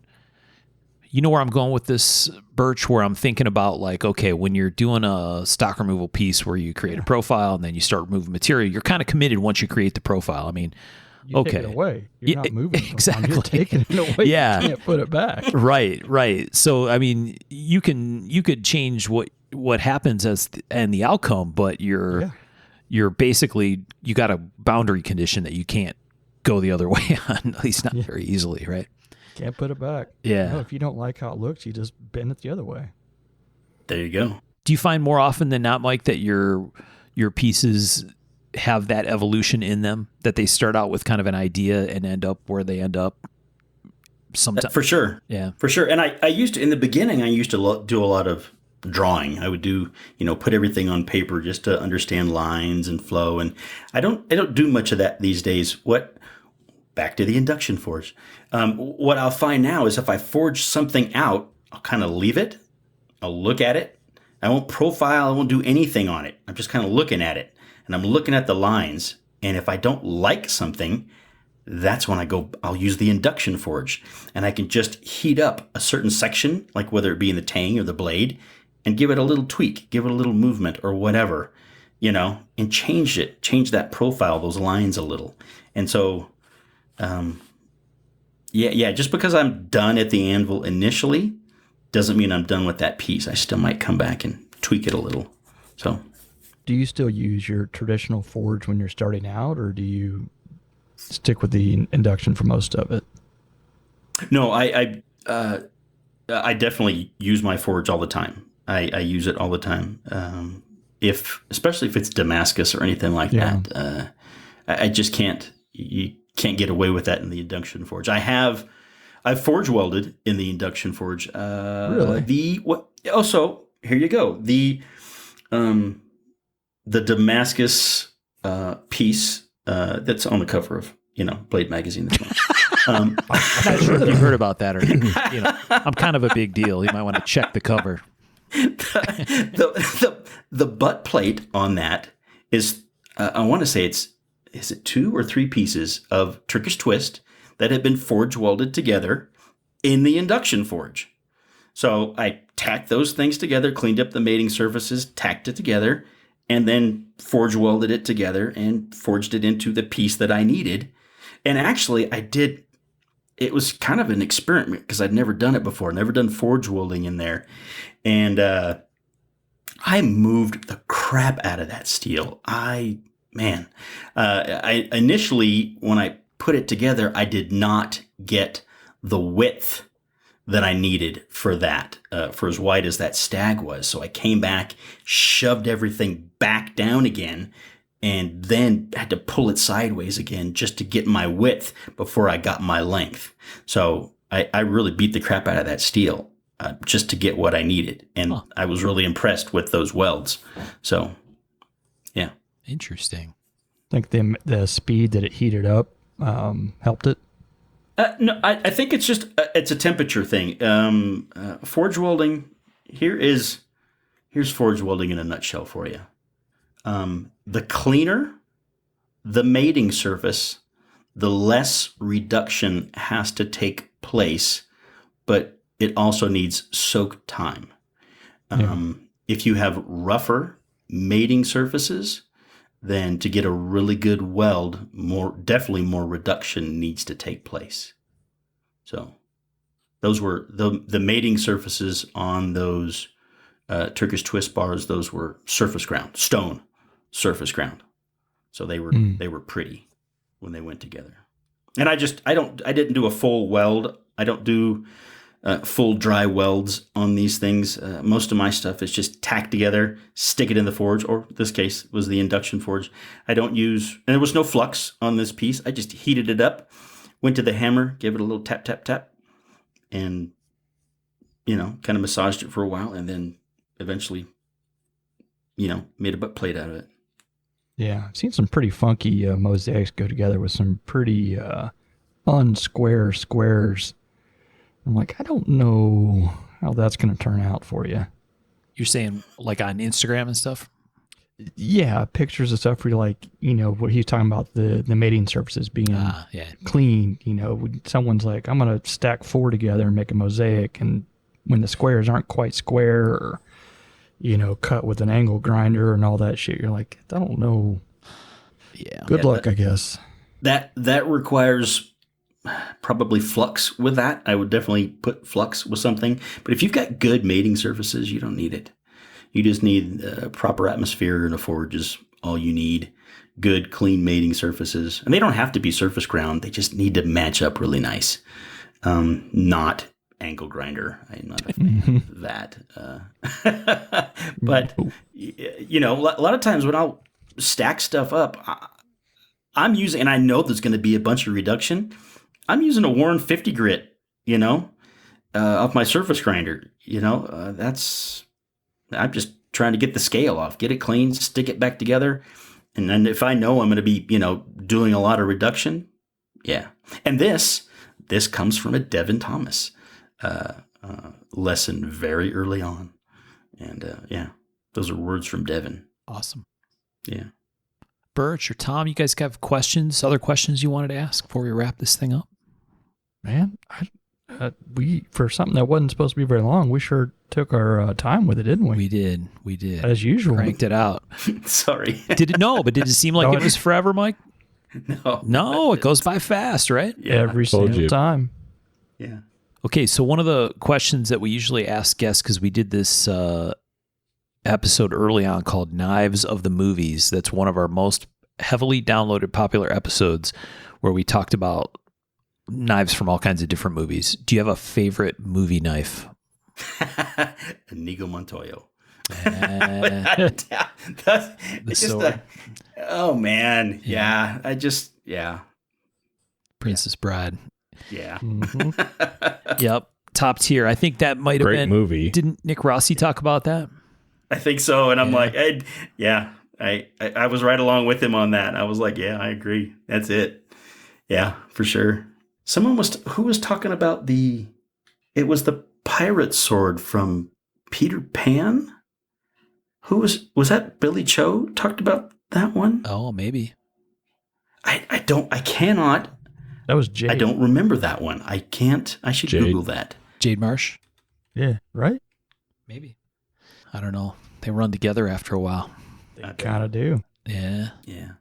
you know where I'm going with this, Birch, where I'm thinking about like, okay, when you're doing a stock removal piece where you create a profile and then you start removing material, you're kind of committed once you create the profile. I mean, you take it away. You're not moving it. Exactly. You're taking it away. Yeah. You can't put it back. Right. So, I mean, you could change what happens and the outcome, but you're basically, you got a boundary condition that you can't go the other way on, at least not very easily, right? Can't put it back. Yeah. No, if you don't like how it looks, you just bend it the other way. There you go. Do you find more often than not, Mike, that your pieces have that evolution in them, that they start out with kind of an idea and end up where they end up sometimes? For sure. Yeah. For sure. And I used to, in the beginning, I used to do a lot of drawing. I would do, put everything on paper just to understand lines and flow. And I don't do much of that these days. Back to the induction forge. What I'll find now is if I forge something out, I'll kind of leave it. I'll look at it. I won't profile. I won't do anything on it. I'm just kind of looking at it. And I'm looking at the lines. And if I don't like something, that's when I'll use the induction forge. And I can just heat up a certain section, like whether it be in the tang or the blade, and give it a little tweak, give it a little movement or whatever, and change that profile, those lines a little. And so, just because I'm done at the anvil initially doesn't mean I'm done with that piece. I still might come back and tweak it a little. So, do you still use your traditional forge when you're starting out, or do you stick with the induction for most of it? No, I definitely use my forge all the time. I use it all the time. Especially if it's Damascus or anything like that, I just can't. You can't get away with that in the induction forge. I've forge welded in the induction forge. Really? So here you go. The Damascus piece that's on the cover of Blade magazine this month. I'm not sure if you heard about that or I'm kind of a big deal. You might want to check the cover. The butt plate on that is I want to say is it 2 or 3 pieces of Turkish twist that had been forge welded together in the induction forge. So I tacked those things together, cleaned up the mating surfaces, tacked it together, and then forge welded it together and forged it into the piece that I needed. And actually it was kind of an experiment because I'd never done it before, never done forge welding in there. And I moved the crap out of that steel. I initially, when I put it together, I did not get the width that I needed for that, for as wide as that stag was. So I came back, shoved everything back down again, and then had to pull it sideways again just to get my width before I got my length. So I really beat the crap out of that steel just to get what I needed. And I was really impressed with those welds. So, yeah. Interesting. I think the speed that it heated up helped it. No, I think it's just it's a temperature thing. Forge welding, here's forge welding in a nutshell for you. The cleaner the mating surface, the less reduction has to take place, but it also needs soak time. If you have rougher mating surfaces, then to get a really good weld, definitely more reduction needs to take place. So those were the mating surfaces on those Turkish twist bars. Those were surface ground, stone surface ground. So they were pretty when they went together. And I didn't do a full weld. I don't do full dry welds on these things. Most of my stuff is just tacked together, stick it in the forge, or this case was the induction forge. I don't use, and there was no flux on this piece. I just heated it up, went to the hammer, gave it a little tap, tap, tap, and, kind of massaged it for a while, and then eventually, made a butt plate out of it. Yeah, I've seen some pretty funky mosaics go together with some pretty unsquare squares. I'm like, I don't know how that's going to turn out for you. You're saying like on Instagram and stuff? Yeah, pictures of stuff where you're like, what he's talking about, the mating surfaces being clean. When someone's like, I'm going to stack 4 together and make a mosaic, and when the squares aren't quite square or, cut with an angle grinder and all that shit, you're like, I don't know. Yeah. Good luck, I guess. That requires probably flux with that. I would definitely put flux with something. But if you've got good mating surfaces, you don't need it. You just need proper atmosphere, and a forge is all you need. Good, clean mating surfaces. And they don't have to be surface ground. They just need to match up really nice. Not angle grinder. I'm not a fan of that. But, a lot of times when I'll stack stuff up, I'm using, and I know there's going to be a bunch of reduction, I'm using a Warren 50 grit, off my surface grinder. I'm just trying to get the scale off, get it clean, stick it back together. And then if I know I'm going to be, doing a lot of reduction, yeah. And this comes from a Devin Thomas lesson very early on. And those are words from Devin. Awesome. Yeah. Birch or Tom, you guys have questions, other questions you wanted to ask before we wrap this thing up? Man, we for something that wasn't supposed to be very long, we sure took our time with it, didn't we? We did. As usual. Cranked it out. Sorry. Did it seem like it was forever, Mike? No, it goes by fast, right? Yeah. Every single time. Yeah. Okay, so one of the questions that we usually ask guests, because we did this episode early on called Knives of the Movies. That's one of our most heavily downloaded popular episodes, where we talked about knives from all kinds of different movies. Do you have a favorite movie knife? Inigo Montoya. Oh man. Yeah. Princess Bride. Yeah. Mm-hmm. Yep. Top tier. I think that might have been. Great movie. Didn't Nick Rossi talk about that? I think so. And I'm like, I was right along with him on that. I was like, yeah, I agree. That's it. Yeah, for sure. Who was talking about it was the pirate sword from Peter Pan? Was that Billy Cho talked about that one? Oh, maybe. I cannot. That was Jade. I don't remember that one. I can't. I should Jade. Google that. Jade Marsh? Yeah, right? Maybe. I don't know. They run together after a while. They kind of do. Yeah. Yeah.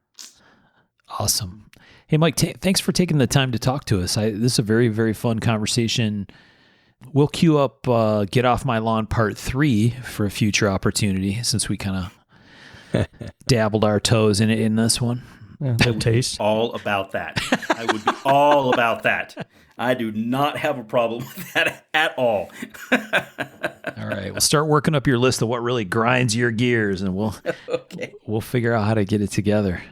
Awesome. Hey, Mike, thanks for taking the time to talk to us. This is a very, very fun conversation. We'll queue up Get Off My Lawn Part 3 for a future opportunity, since we kind of dabbled our toes in this one. Yeah, the taste. All about that. I would be all about that. I do not have a problem with that at all. All right. We'll start working up your list of what really grinds your gears, and we'll figure out how to get it together.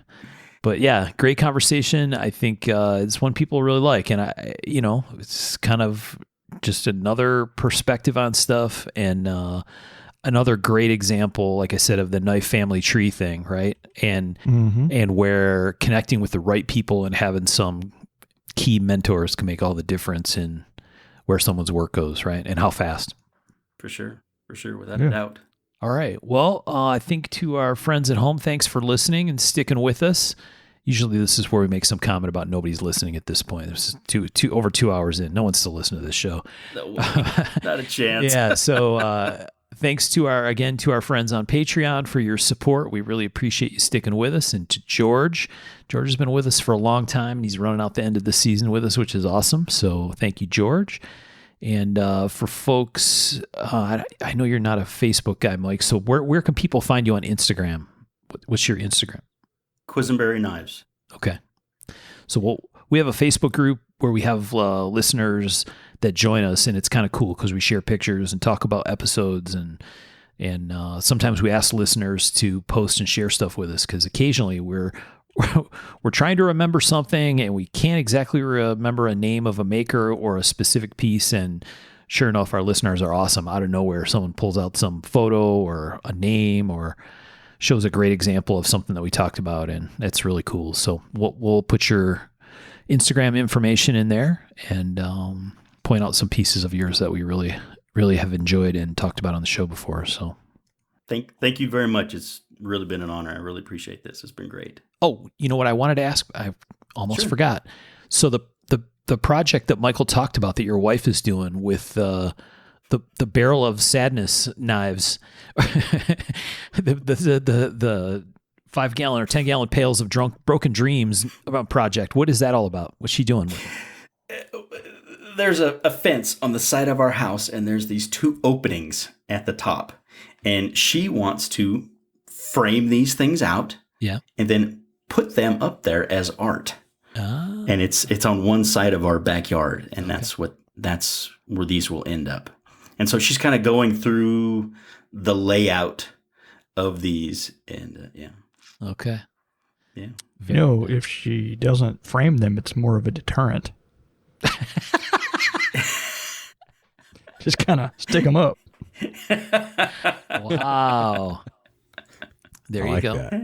But yeah, great conversation. I think it's one people really like, and it's kind of just another perspective on stuff, and another great example, like I said, of the knife family tree thing, right? And where connecting with the right people and having some key mentors can make all the difference in where someone's work goes, right? And how fast. For sure, without a doubt. All right. Well, I think to our friends at home, thanks for listening and sticking with us. Usually this is where we make some comment about nobody's listening at this point. There's over 2 hours in. No one's still listening to this show. No way. Not a chance. Yeah. So thanks to our friends on Patreon for your support. We really appreciate you sticking with us. And to George has been with us for a long time, and he's running out the end of the season with us, which is awesome. So thank you, George. And for folks, I know you're not a Facebook guy, Mike. So where can people find you on Instagram? What's your Instagram? Quesenberry Knives. Okay. So we have a Facebook group where we have listeners that join us, and it's kind of cool because we share pictures and talk about episodes, and sometimes we ask listeners to post and share stuff with us because occasionally we're trying to remember something and we can't exactly remember a name of a maker or a specific piece, and sure enough, our listeners are awesome. Out of nowhere, someone pulls out some photo or a name or shows a great example of something that we talked about, and that's really cool. So we'll put your Instagram information in there and point out some pieces of yours that we really, really have enjoyed and talked about on the show before. So thank you very much. It's really been an honor. I really appreciate this. It's been great. Oh, you know what I wanted to ask? I almost forgot. So the project that Michael talked about that your wife is doing with the barrel of sadness knives, the 5-gallon or 10-gallon pails of broken dreams project. What is that all about? What's she doing with it? There's a fence on the side of our house, and there's these 2 openings at the top. And she wants to frame these things out, and then put them up there as art. Ah. And it's on one side of our backyard, and that's where these will end up. And so she's kind of going through the layout of these, and Okay. Yeah. If she doesn't frame them, it's more of a deterrent. Just kind of stick them up. Wow. There you go. That.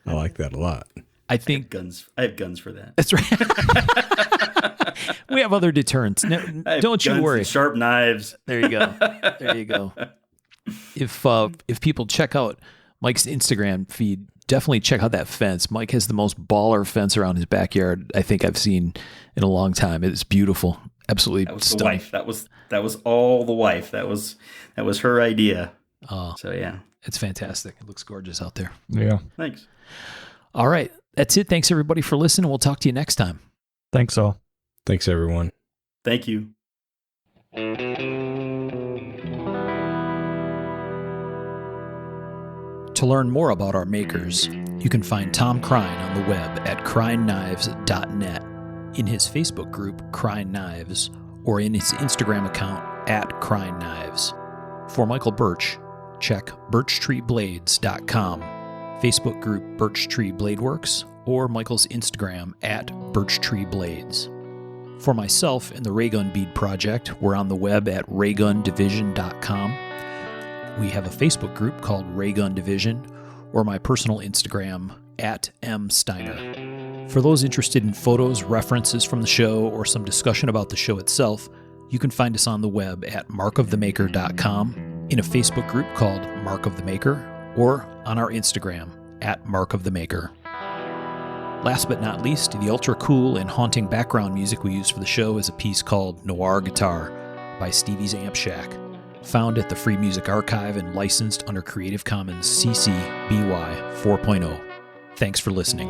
I like that a lot. I think I have guns for that. That's right. We have other deterrents. No, don't you worry. Sharp knives. There you go. There you go. If people check out Mike's Instagram feed, definitely check out that fence. Mike has the most baller fence around his backyard I think I've seen in a long time. It's beautiful. Absolutely stunning. The wife. That was all the wife. That was her idea. So yeah. It's fantastic. It looks gorgeous out there. Yeah. Thanks. All right. That's it. Thanks everybody for listening. We'll talk to you next time. Thanks all. Thanks everyone. Thank you. To learn more about our makers, you can find Tom Crine on the web at crineknives.net, in his Facebook group, Crine Knives, or in his Instagram account, @CrineKnives. For Michael Birch, check birchtreeblades.com, Facebook group Birch Tree Blade Works, or Michael's Instagram @BirchTreeBlades. For myself and the Raygun Bead Project, we're on the web at raygundivision.com. We have a Facebook group called Raygun Division, or my personal Instagram @msteiner. For those interested in photos, references from the show, or some discussion about the show itself, you can find us on the web at markofthemaker.com, in a Facebook group called Mark of the Maker, or on our Instagram @markofthemaker. Last but not least, the ultra cool and haunting background music we use for the show is a piece called Noir Guitar by Stevie's Amp Shack, found at the Free Music Archive and licensed under Creative Commons CC BY 4.0. Thanks for listening.